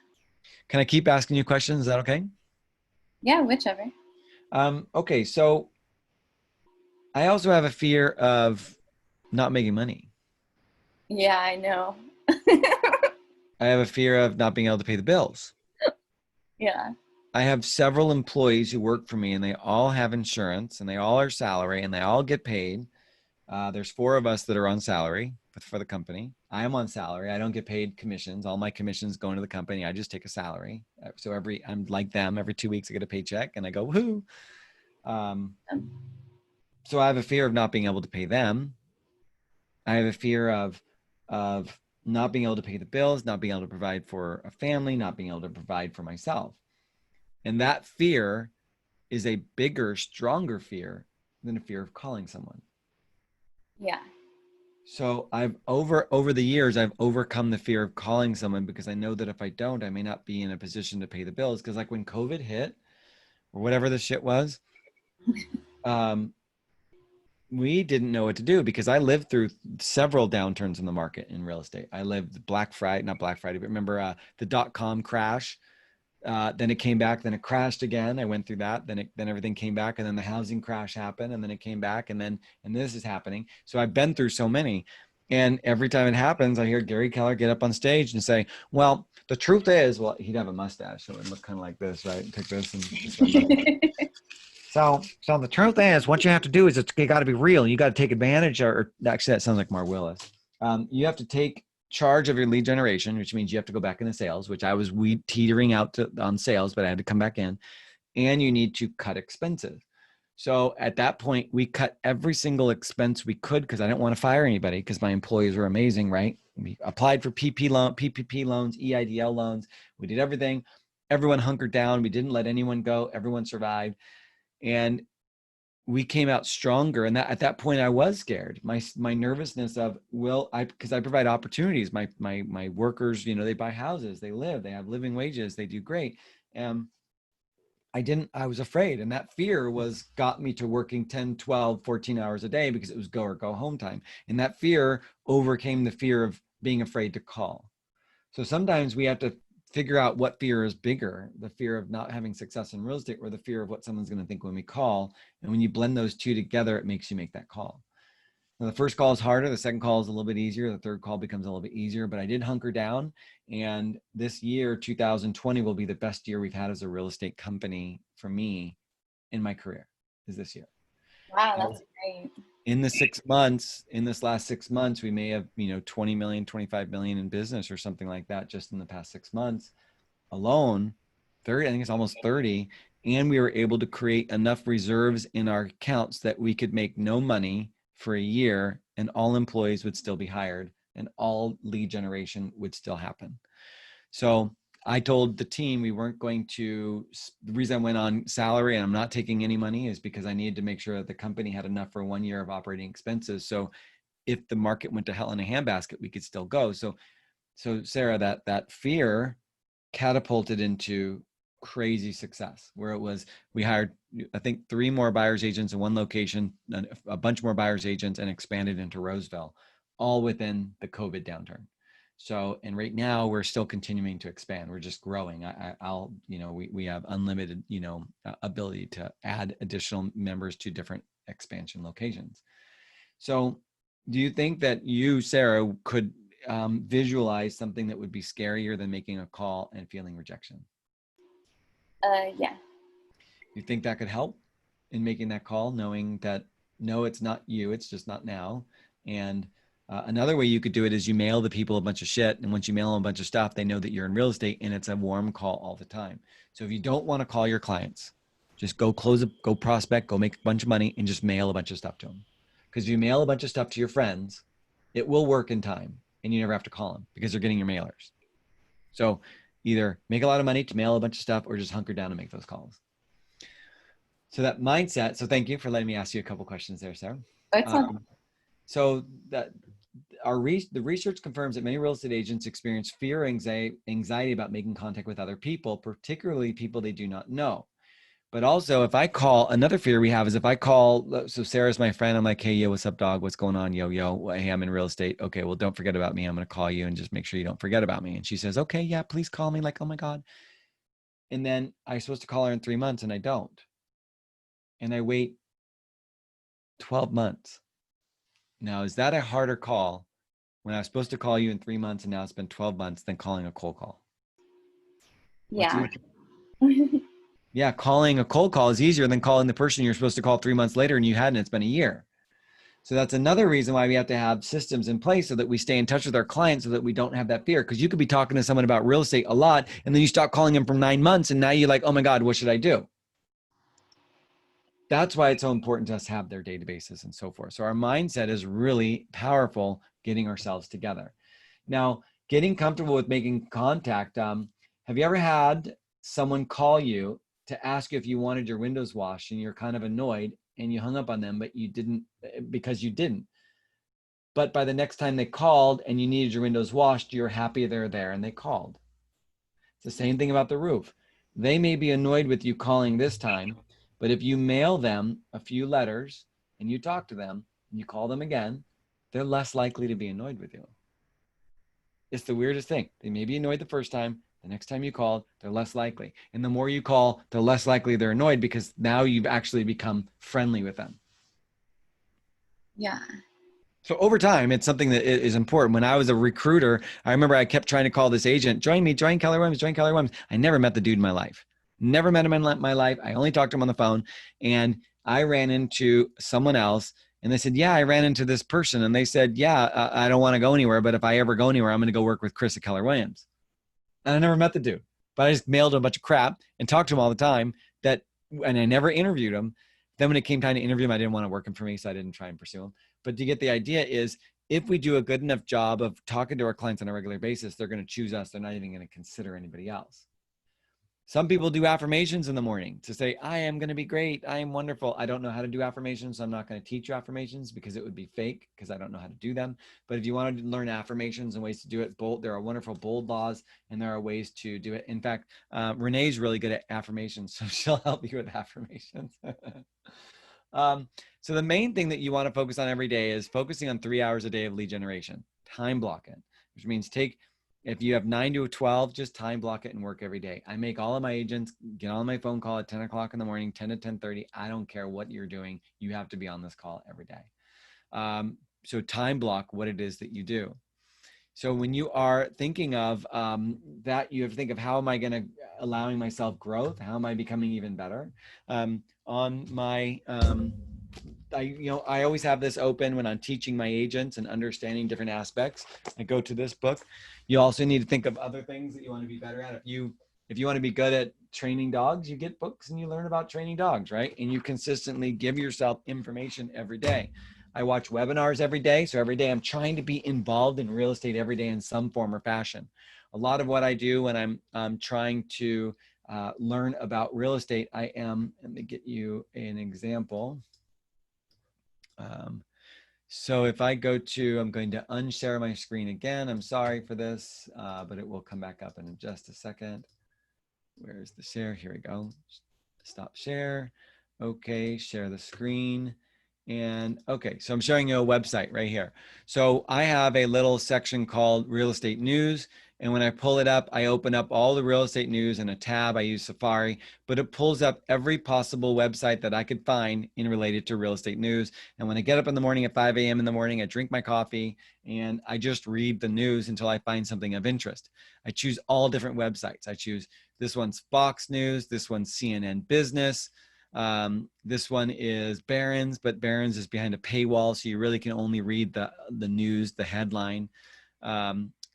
Can I keep asking you questions? Is that okay? Yeah, whichever. Okay, so I also have a fear of not making money. Yeah, I know. I have a fear of not being able to pay the bills. Yeah. I have several employees who work for me and they all have insurance and they all are salary and they all get paid. There's 4 of us that are on salary for the company. I am on salary. I don't get paid commissions. All my commissions go into the company. I just take a salary. So I'm like them. Every 2 weeks I get a paycheck and I go, woohoo. So I have a fear of not being able to pay them. I have a fear of not being able to pay the bills, not being able to provide for a family, not being able to provide for myself. And that fear is a bigger, stronger fear than a fear of calling someone. Yeah. So I've over the years, I've overcome the fear of calling someone because I know that if I don't, I may not be in a position to pay the bills. Because like when COVID hit or whatever the shit was, we didn't know what to do because I lived through several downturns in the market in real estate. I lived Black Friday, not Black Friday, but remember the .com crash. Then it came back, then it crashed again. I went through that. Then everything came back, and then the housing crash happened, and then it came back, and this is happening. So I've been through so many, and every time it happens, I hear Gary Keller get up on stage and say, "Well, the truth is," well, he'd have a mustache, so it would look kind of like this, right? Take this and. So the truth is, what you have to do is you got to be real. You got to take advantage, or actually, that sounds like Mar Willis. You have to take charge of your lead generation, which means you have to go back into sales, which I was teetering out on sales, but I had to come back in, and you need to cut expenses. So at that point, we cut every single expense we could because I didn't want to fire anybody because my employees were amazing, right? We applied for PPP loans, EIDL loans. We did everything. Everyone hunkered down. We didn't let anyone go. Everyone survived. And we came out stronger. And at that point I was scared. My nervousness of, because I provide opportunities. My workers, they buy houses, they live, they have living wages, they do great. I was afraid. And that fear got me to working 10, 12, 14 hours a day because it was go or go home time. And that fear overcame the fear of being afraid to call. So sometimes we have to figure out what fear is bigger, the fear of not having success in real estate or the fear of what someone's going to think when we call. And when you blend those two together, it makes you make that call. Now, the first call is harder. The second call is a little bit easier. The third call becomes a little bit easier, but I did hunker down. And this year, 2020, will be the best year we've had as a real estate company for me in my career, is this year. Wow, that's great. In this last 6 months, we may have, 20 million, 25 million in business or something like that just in the past 6 months alone, 30, I think it's almost 30. And we were able to create enough reserves in our accounts that we could make no money for a year and all employees would still be hired and all lead generation would still happen. So I told the team we weren't going to, the reason I went on salary and I'm not taking any money is because I needed to make sure that the company had enough for 1 year of operating expenses. So if the market went to hell in a handbasket, we could still go. So Sarah, that fear catapulted into crazy success where we hired, I think 3 more buyer's agents in one location, a bunch more buyer's agents and expanded into Roseville, all within the COVID downturn. So, and right now we're still continuing to expand. We're just growing. We have unlimited, ability to add additional members to different expansion locations. So do you think that you, Sarah, could visualize something that would be scarier than making a call and feeling rejection? Yeah. You think that could help in making that call, knowing that, no, it's not you, it's just not now. And another way you could do it is you mail the people a bunch of shit. And once you mail them a bunch of stuff, they know that you're in real estate and it's a warm call all the time. So if you don't want to call your clients, Just go go prospect, go make a bunch of money, and just mail a bunch of stuff to them. Because if you mail a bunch of stuff to your friends, it will work in time, and you never have to call them because they're getting your mailers. So either make a lot of money to mail a bunch of stuff or just hunker down and make those calls. So that mindset, so thank you for letting me ask you a couple questions there, Sarah. So that the research confirms that many real estate agents experience fear or anxiety about making contact with other people, particularly people they do not know. But also, if I call, another fear we have is if I call, so Sarah's my friend, I'm like, hey, yo, what's up, dog? What's going on? Yo, hey, I'm in real estate. Okay, well, don't forget about me. I'm going to call you and just make sure you don't forget about me. And she says, okay, yeah, please call me. Like, oh my God. And then I'm supposed to call her in 3 months and I don't. And I wait 12 months. Now, is that a harder call when I was supposed to call you in 3 months and now it's been 12 months than calling a cold call? Yeah. Yeah, calling a cold call is easier than calling the person you're supposed to call 3 months later and you hadn't. It's been a year. So that's another reason why we have to have systems in place so that we stay in touch with our clients so that we don't have that fear. Because you could be talking to someone about real estate a lot and then you stop calling them for 9 months and now you're like, oh my God, what should I do? That's why it's so important to us to have their databases and so forth. So our mindset is really powerful, getting ourselves together. Now, getting comfortable with making contact. Have you ever had someone call you to ask you if you wanted your windows washed and you're kind of annoyed and you hung up on them, but you didn't because you didn't. But by the next time they called and you needed your windows washed, you're happy they're there and they called. It's the same thing about the roof. They may be annoyed with you calling this time, but if you mail them a few letters and you talk to them and you call them again, they're less likely to be annoyed with you. It's the weirdest thing. They may be annoyed the first time. The next time you called, they're less likely. And the more you call, the less likely they're annoyed because now you've actually become friendly with them. Yeah. So over time, it's something that is important. When I was a recruiter, I remember I kept trying to call this agent, join me, join Keller Williams, join Keller Williams. I never met the dude in my life. Never met him in my life. I only talked to him on the phone. And I ran into someone else and they said, yeah, I ran into this person. And they said, yeah, I don't want to go anywhere. But if I ever go anywhere, I'm going to go work with Chris at Keller Williams. And I never met the dude, but I just mailed him a bunch of crap and talked to him all the time and I never interviewed him. Then when it came time to interview him, I didn't want to work him for me. So I didn't try and pursue him. But to get the idea is if we do a good enough job of talking to our clients on a regular basis, they're going to choose us. They're not even going to consider anybody else. Some people do affirmations in the morning to say, I am going to be great. I am wonderful. I don't know how to do affirmations. So I'm not going to teach you affirmations because it would be fake because I don't know how to do them. But if you want to learn affirmations and ways to do it, there are wonderful bold laws and there are ways to do it. In fact, Renee's really good at affirmations. So she'll help you with affirmations. So the main thing that you want to focus on every day is focusing on 3 hours a day of lead generation, time block it, which means if you have 9 to 12, just time block it and work every day. I make all of my agents get on my phone call at 10 o'clock in the morning, 10 to 10:30. I don't care what you're doing. You have to be on this call every day. So time block what it is that you do. So when you are thinking of that, you have to think of how am I going to allowing myself growth? How am I becoming even better? On my, I always have this open when I'm teaching my agents and understanding different aspects. I go to this book. You also need to think of other things that you want to be better at. If you want to be good at training dogs, you get books and you learn about training dogs, right? And you consistently give yourself information every day. I watch webinars every day. So every day I'm trying to be involved in real estate every day in some form or fashion. A lot of what I do when I'm trying to learn about real estate, let me get you an example. So if I I'm going to unshare my screen again. I'm sorry for this, but it will come back up in just a second. Where's the share? Here we go. Stop share. Okay, share the screen. And okay, so I'm showing you a website right here. So I have a little section called Real Estate News. And when I pull it up, I open up all the real estate news in a tab. I use Safari, but it pulls up every possible website that I could find related to real estate news. And when I get up in the morning at 5 a.m. in the morning, I drink my coffee and I just read the news until I find something of interest. I choose all different websites. I choose this one's Fox News, this one's CNN Business. This one is Barron's, but Barron's is behind a paywall, so you really can only read the news, the headline.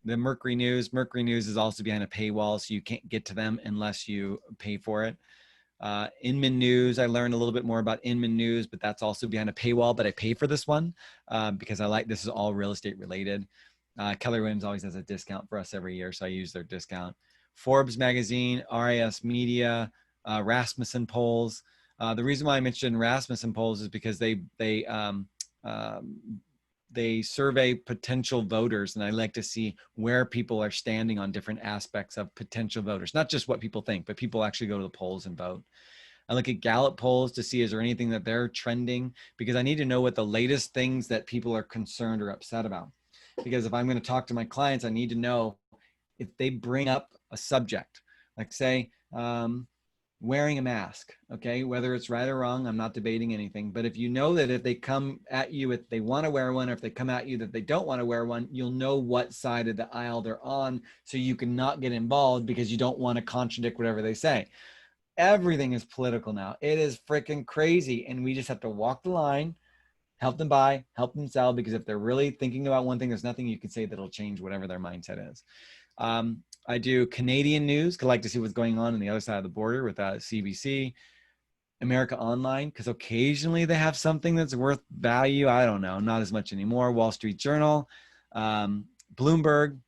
The Mercury News is also behind a paywall, so you can't get to them unless you pay for it. Inman News, I learned a little bit more about Inman News, but that's also behind a paywall, but I pay for this one because this is all real estate related. Keller Williams always has a discount for us every year, so I use their discount. Forbes magazine, RIS Media, Rasmussen polls. The reason why I mentioned Rasmussen polls is because they survey potential voters, and I like to see where people are standing on different aspects of potential voters, not just what people think, but people actually go to the polls and vote. I look at Gallup polls to see is there anything that they're trending, because I need to know what the latest things that people are concerned or upset about. Because if I'm going to talk to my clients, I need to know if they bring up a subject, like say, wearing a mask, okay? Whether it's right or wrong, I'm not debating anything. But if you know that if they come at you, if they want to wear one, or if they come at you that they don't want to wear one, you'll know what side of the aisle they're on, so you can not get involved because you don't want to contradict whatever they say. Everything is political now. It is freaking crazy. And we just have to walk the line, help them buy, help them sell, because if they're really thinking about one thing, there's nothing you can say that'll change whatever their mindset is. I do Canadian news, because I like to see what's going on the other side of the border with CBC, America Online, because occasionally they have something that's worth value. I don't know, not as much anymore. Wall Street Journal, Bloomberg.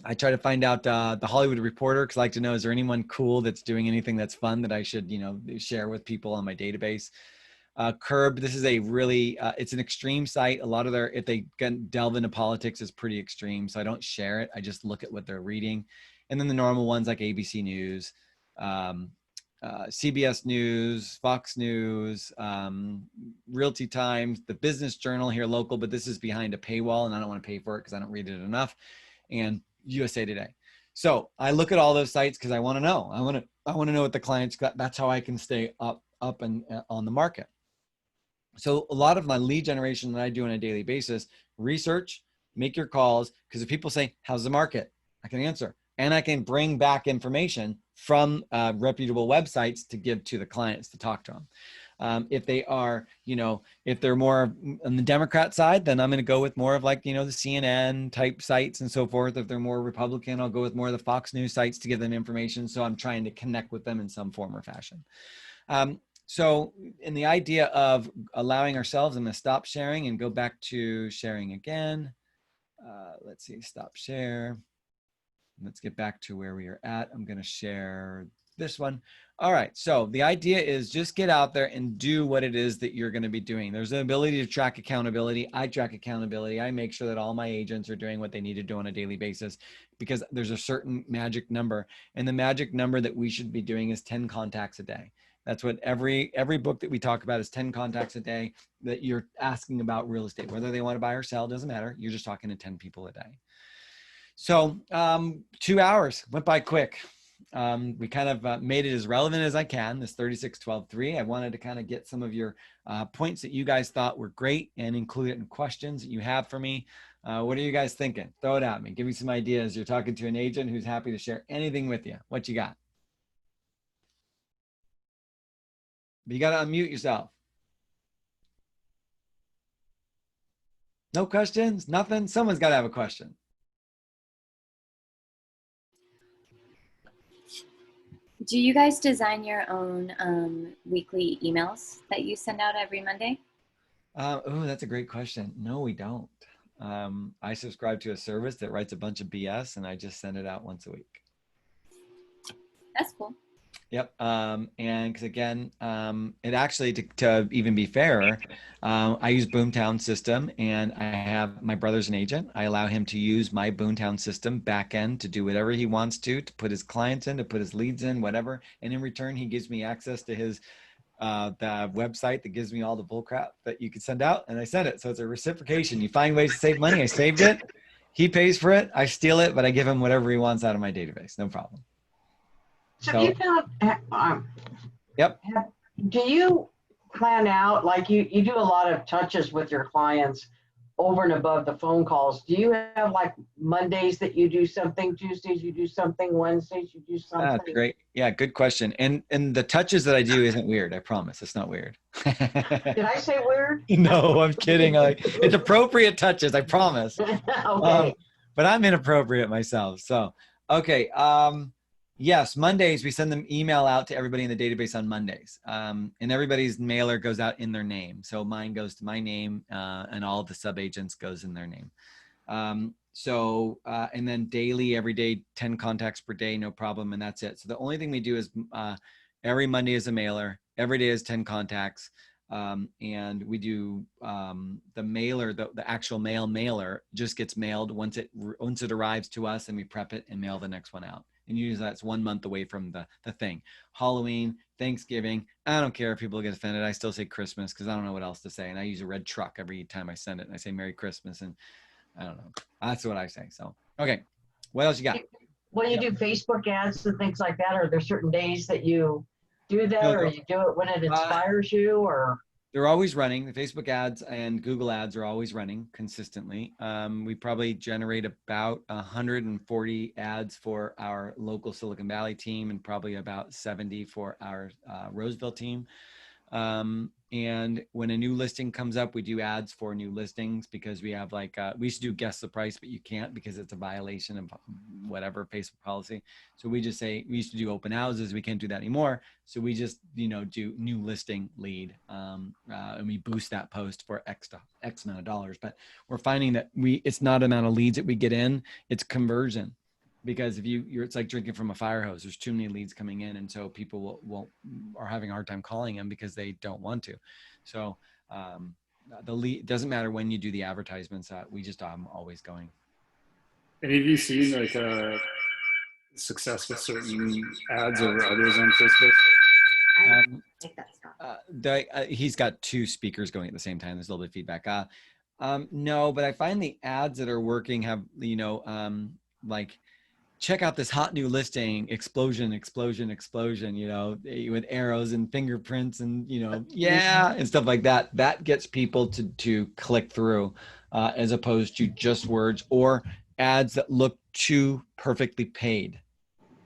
I try to find out the Hollywood Reporter, because I like to know, is there anyone cool that's doing anything that's fun that I should, share with people on my database. Curb, this is a really, it's an extreme site. A lot of if they delve into politics, is pretty extreme. So I don't share it. I just look at what they're reading. And then the normal ones like ABC News, CBS News, Fox News, Realty Times, the Business Journal here local, but this is behind a paywall and I don't want to pay for it because I don't read it enough, and USA Today. So I look at all those sites because I want to know. I want to know what the clients got. That's how I can stay up and on the market. So a lot of my lead generation that I do on a daily basis, research, make your calls, because if people say, how's the market? I can answer. And I can bring back information from reputable websites to give to the clients to talk to them. If they are, if they're more on the Democrat side, then I'm going to go with more of like, the CNN type sites and so forth. If they're more Republican, I'll go with more of the Fox News sites to give them information. So I'm trying to connect with them in some form or fashion. So in the idea of allowing ourselves, I'm going to stop sharing and go back to sharing again. Let's see, stop share. Let's get back to where we are at. I'm going to share this one. All right. So the idea is just get out there and do what it is that you're going to be doing. There's an ability to track accountability. I track accountability. I make sure that all my agents are doing what they need to do on a daily basis, because there's a certain magic number, and the magic number that we should be doing is 10 contacts a day. That's what every book that we talk about is 10 contacts a day that you're asking about real estate, whether they want to buy or sell, doesn't matter. You're just talking to 10 people a day. So 2 hours went by quick. We kind of made it as relevant as I can, this 36-12-3. I wanted to kind of get some of your points that you guys thought were great and include it in questions that you have for me. What are you guys thinking? Throw it at me. Give me some ideas. You're talking to an agent who's happy to share anything with you. What you got? But you got to unmute yourself. No questions? Nothing? Someone's got to have a question. Do you guys design your own weekly emails that you send out every Monday? Oh, that's a great question. No, we don't. I subscribe to a service that writes a bunch of BS, and I just send it out once a week. That's cool. Yep. And because again, it actually, to even be fairer, I use Boomtown system, and I have my brother's an agent. I allow him to use my Boomtown system back end to do whatever he wants to put his clients in, to put his leads in, whatever. And in return, he gives me access to his the website that gives me all the bull crap that you can send out, and I send it. So it's a reciprocation. You find ways to save money. I saved it. He pays for it. I steal it, but I give him whatever he wants out of my database. No problem. So you found, Yep. do you plan out, like you do a lot of touches with your clients over and above the phone calls? Do you have like Mondays that you do something, Tuesdays you do something, Wednesdays you do something? That's great. Yeah, good question. And the touches that I do isn't weird. I promise. It's not weird. Did I say weird? No, I'm kidding. It's appropriate touches. I promise. Okay. But I'm inappropriate myself. So, okay. Yes, Mondays, we send them email out to everybody in the database on Mondays. And everybody's mailer goes out in their name. So mine goes to my name, and all the sub-agents goes in their name. And then daily, every day, 10 contacts per day, no problem. And that's it. So the only thing we do is every Monday is a mailer. Every day is 10 contacts. And we do the mailer, the actual mailer just gets mailed once it arrives to us, and we prep it and mail the next one out. And usually that's 1 month away from the thing. Halloween, Thanksgiving, I don't care if people get offended. I still say Christmas because I don't know what else to say. And I use a red truck every time I send it. And I say Merry Christmas. And I don't know. That's what I say. So, okay. What else you got? When you do Facebook ads and things like that, are there certain days that you do that, or you do it when it inspires you, or? They're always running. The Facebook ads and Google ads are always running consistently. We probably generate about 140 ads for our local Silicon Valley team and probably about 70 for our Roseville team. And when a new listing comes up, we do ads for new listings because we have like, we used to do guess the price, but you can't because it's a violation of whatever Facebook policy. So we just say, we used to do open houses. We can't do that anymore. So we just, do new listing lead, and we boost that post for X amount of dollars. But we're finding that it's not amount of leads that we get in, it's conversion. Because if it's like drinking from a fire hose. There's too many leads coming in, and so people are having a hard time calling them because they don't want to. So the lead doesn't matter when you do the advertisements. We just always going. And have you seen like success with certain ads over others on Facebook? He's got two speakers going at the same time. There's a little bit of feedback. No, but I find the ads that are working have like, check out this hot new listing, explosion, with arrows and fingerprints and, and stuff like that. That gets people to click through as opposed to just words, or ads that look too perfectly paid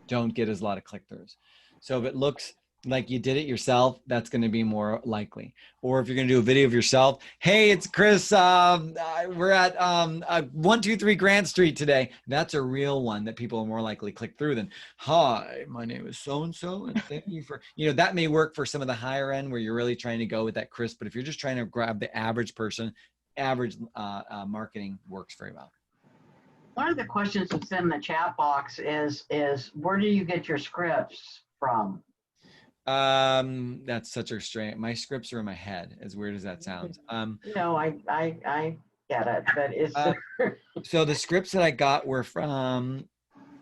don't get as a lot of click-throughs. So if it looks like you did it yourself, that's going to be more likely. Or if you're going to do a video of yourself, hey, it's Chris. We're at 123 Grant Street today. That's a real one that people are more likely to click through than, hi, my name is so-and-so, and thank you for, that may work for some of the higher end where you're really trying to go with that Chris. But if you're just trying to grab the average person, average marketing works very well. One of the questions that's in the chat box is where do you get your scripts from? That's such a strange. My scripts are in my head. As weird as that sounds. I get it, but it's so the scripts that I got were from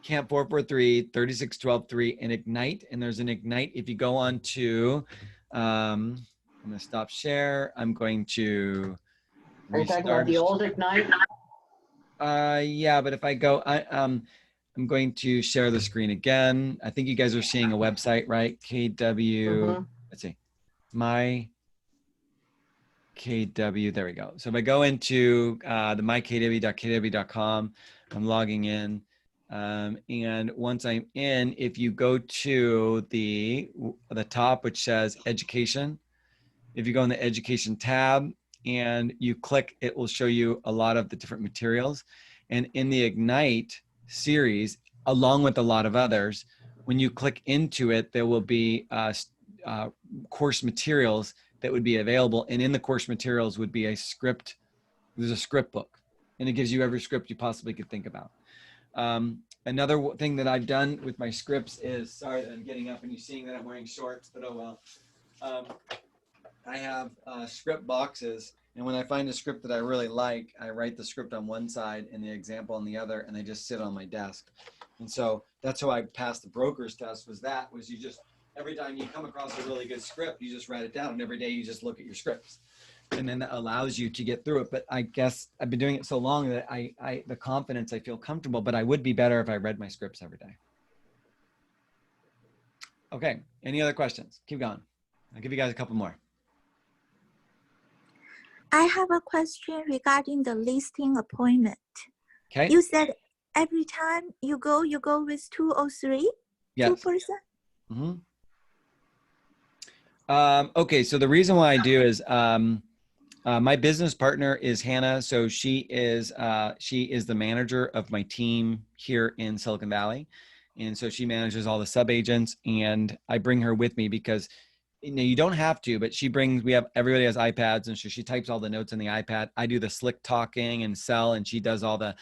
Camp 443, 3612.3, and Ignite. And there's an Ignite. If you go on to, I'm gonna stop share. I'm going to Are you talking about the old Ignite? Yeah, but if I go, I'm going to share the screen again. I think you guys are seeing a website, right? KW, let's see, my KW, there we go. So if I go into the mykw.kw.com, I'm logging in. And once I'm in, if you go to the top, which says education, if you go in the education tab and you click, it will show you a lot of the different materials. And in the Ignite series, along with a lot of others, when you click into it, there will be course materials that would be available. And in the course materials would be a script. There's a script book, and it gives you every script you possibly could think about. Another thing that I've done with my scripts is, sorry that I'm getting up and you're seeing that I'm wearing shorts, but oh well. I have script boxes, and when I find a script that I really like, I write the script on one side and the example on the other, and they just sit on my desk. And so that's how I passed the broker's test, was you just, every time you come across a really good script, you just write it down, and every day you just look at your scripts. And then that allows you to get through it. But I guess I've been doing it so long that the confidence, I feel comfortable, but I would be better if I read my scripts every day. Okay, any other questions? Keep going. I'll give you guys a couple more. I have a question regarding the listing appointment. Okay. You said every time you go with 2 or 3? Yes. 2 person? Mm-hmm. Okay, so the reason why I do is my business partner is Hannah. So she is the manager of my team here in Silicon Valley. And so she manages all the sub agents, and I bring her with me because you don't have to, but everybody has iPads, and so she types all the notes on the iPad. I do the slick talking and sell, and she does all the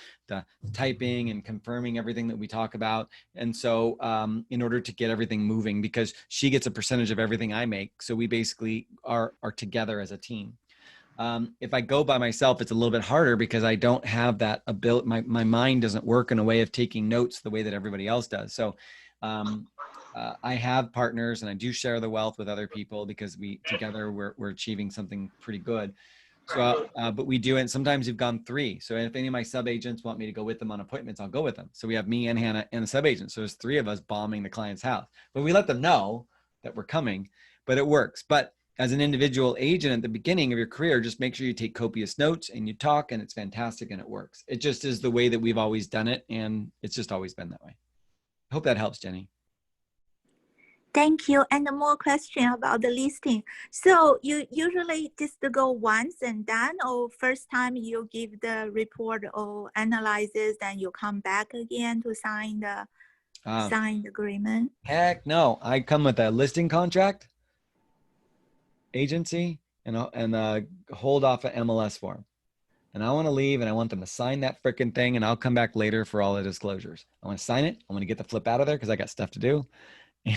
typing and confirming everything that we talk about. And so in order to get everything moving, because she gets a percentage of everything I make, so we basically are together as a team. If I go by myself, it's a little bit harder because I don't have that ability. My mind doesn't work in a way of taking notes the way that everybody else does. So I have partners, and I do share the wealth with other people because together we're achieving something pretty good. So, but we do it. Sometimes we've gone 3. So if any of my sub agents want me to go with them on appointments, I'll go with them. So we have me and Hannah and the sub agent. So there's 3 of us bombing the client's house, but we let them know that we're coming, but it works. But as an individual agent at the beginning of your career, just make sure you take copious notes and you talk, and it's fantastic and it works. It just is the way that we've always done it. And it's just always been that way. I hope that helps, Jenny. Thank you. And more question about the listing. So you usually just go once and done, or first time you give the report or analysis, then you come back again to sign the agreement? Heck no. I come with a listing contract, agency, and hold off an MLS form. And I want to leave, and I want them to sign that freaking thing, and I'll come back later for all the disclosures. I want to sign it. I want to get the flip out of there because I got stuff to do.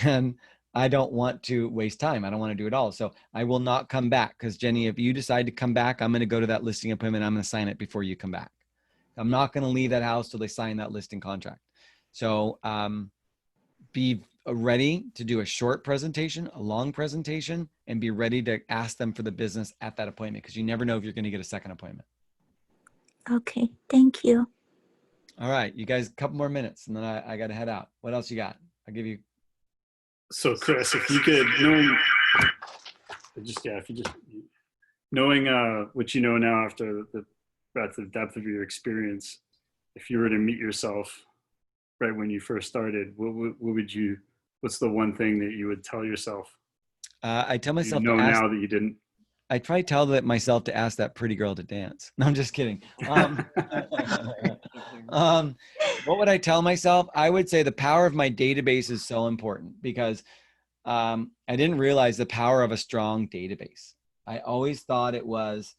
And I don't want to waste time. I don't want to do it all. So I will not come back because, Jenny, if you decide to come back, I'm going to go to that listing appointment. I'm going to sign it before you come back. I'm not going to leave that house till they sign that listing contract. So be ready to do a short presentation, a long presentation, and be ready to ask them for the business at that appointment because you never know if you're going to get a second appointment. Okay, thank you. All right, you guys, a couple more minutes, and then I got to head out. What else you got? I'll give you. So Chris, if you could, knowing what you know now after the breadth of depth of your experience, if you were to meet yourself right when you first started, what's the one thing that you would tell yourself? I tell myself now that you didn't. I try to tell myself to ask that pretty girl to dance. No, I'm just kidding. What would I tell myself? I would say the power of my database is so important because I didn't realize the power of a strong database. I always thought it was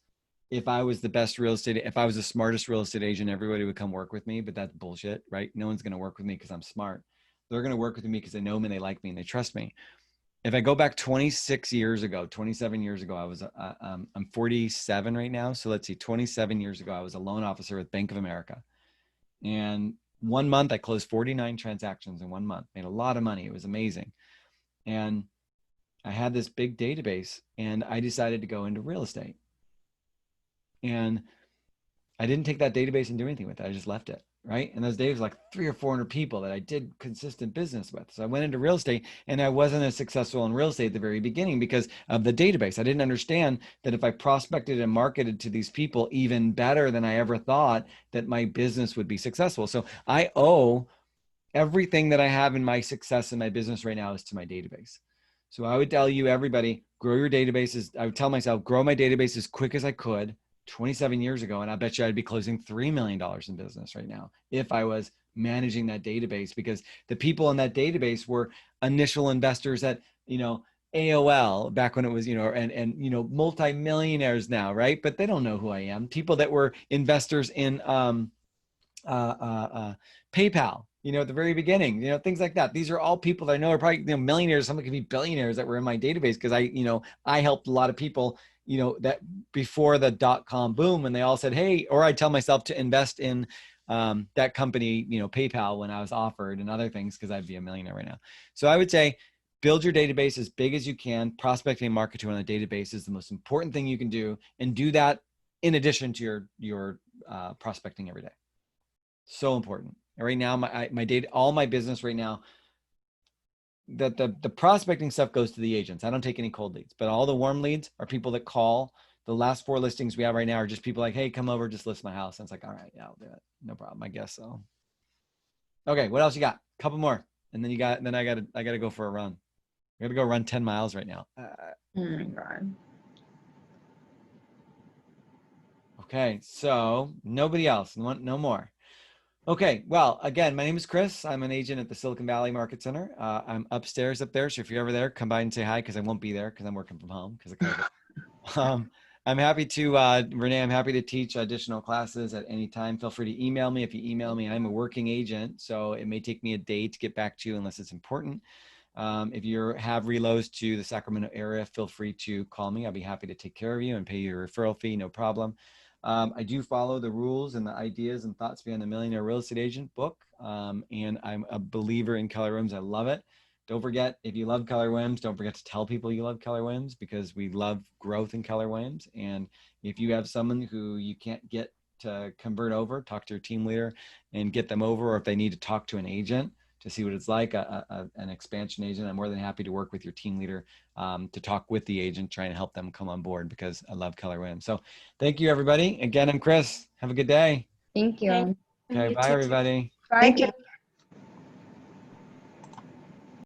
if I was the best if I was the smartest real estate agent, everybody would come work with me, but that's bullshit, right? No one's going to work with me because I'm smart. They're going to work with me because they know me, they like me, and they trust me. If I go back 27 years ago, I'm 47 right now. So let's see, 27 years ago, I was a loan officer with Bank of America. And 1 month, I closed 49 transactions in 1 month, made a lot of money. It was amazing. And I had this big database, and I decided to go into real estate. And I didn't take that database and do anything with it. I just left it, right? And those days, like 300 or 400 people that I did consistent business with. So I went into real estate, and I wasn't as successful in real estate at the very beginning because of the database. I didn't understand that if I prospected and marketed to these people even better than I ever thought, that my business would be successful. So I owe everything that I have in my success in my business right now is to my database. So I would tell you, everybody, grow your databases. I would tell myself, grow my database as quick as I could 27 years ago. And I bet you I'd be closing $3 million in business right now if I was managing that database, because the people in that database were initial investors at, AOL back when it was, and multi-millionaires now, right? But they don't know who I am. People that were investors in PayPal, at the very beginning, things like that. These are all people that I know are probably millionaires. Some could be billionaires that were in my database because I helped a lot of people, that before the .com boom, when they all said, hey, or I tell myself to invest in that company, PayPal, when I was offered, and other things, because I'd be a millionaire right now. So I would say, build your database as big as you can. Prospecting and marketing on a database is the most important thing you can do, and do that in addition to your prospecting every day. So important. And right now, all my business right now, the prospecting stuff goes to the agents. I don't take any cold leads, but all the warm leads are people that call. The last 4 listings we have right now are just people like, hey, come over, just list my house. And it's like, all right, yeah, I'll do it. No problem. I guess so. Okay. What else you got? A couple more. And then I gotta go for a run. I gotta go run 10 miles right now. Oh my God. Okay. So nobody else. No more. Okay, well, again, my name is Chris. I'm an agent at the Silicon Valley Market Center. I'm upstairs up there, so if you're ever there, come by and say hi, because I won't be there because I'm working from home because of COVID. I'm happy to, Renee, I'm happy to teach additional classes at any time. Feel free to email me. If you email me, I'm a working agent, so it may take me a day to get back to you unless it's important. If you have reloads to the Sacramento area, feel free to call me. I'll be happy to take care of you and pay you a referral fee, no problem. I do follow the rules and the ideas and thoughts behind the Millionaire Real Estate Agent book. And I'm a believer in Keller Williams. I love it. Don't forget, if you love Keller Williams, don't forget to tell people you love Keller Williams, because we love growth in Keller Williams. And if you have someone who you can't get to convert over, talk to your team leader and get them over, or if they need to talk to an agent to see what it's like, an expansion agent, I'm more than happy to work with your team leader to talk with the agent, trying to help them come on board, because I love Keller Williams. So thank you, everybody. Again, I'm Chris. Have a good day. Thank you. Thank Okay, you bye, too. everybody. Bye. Thank you.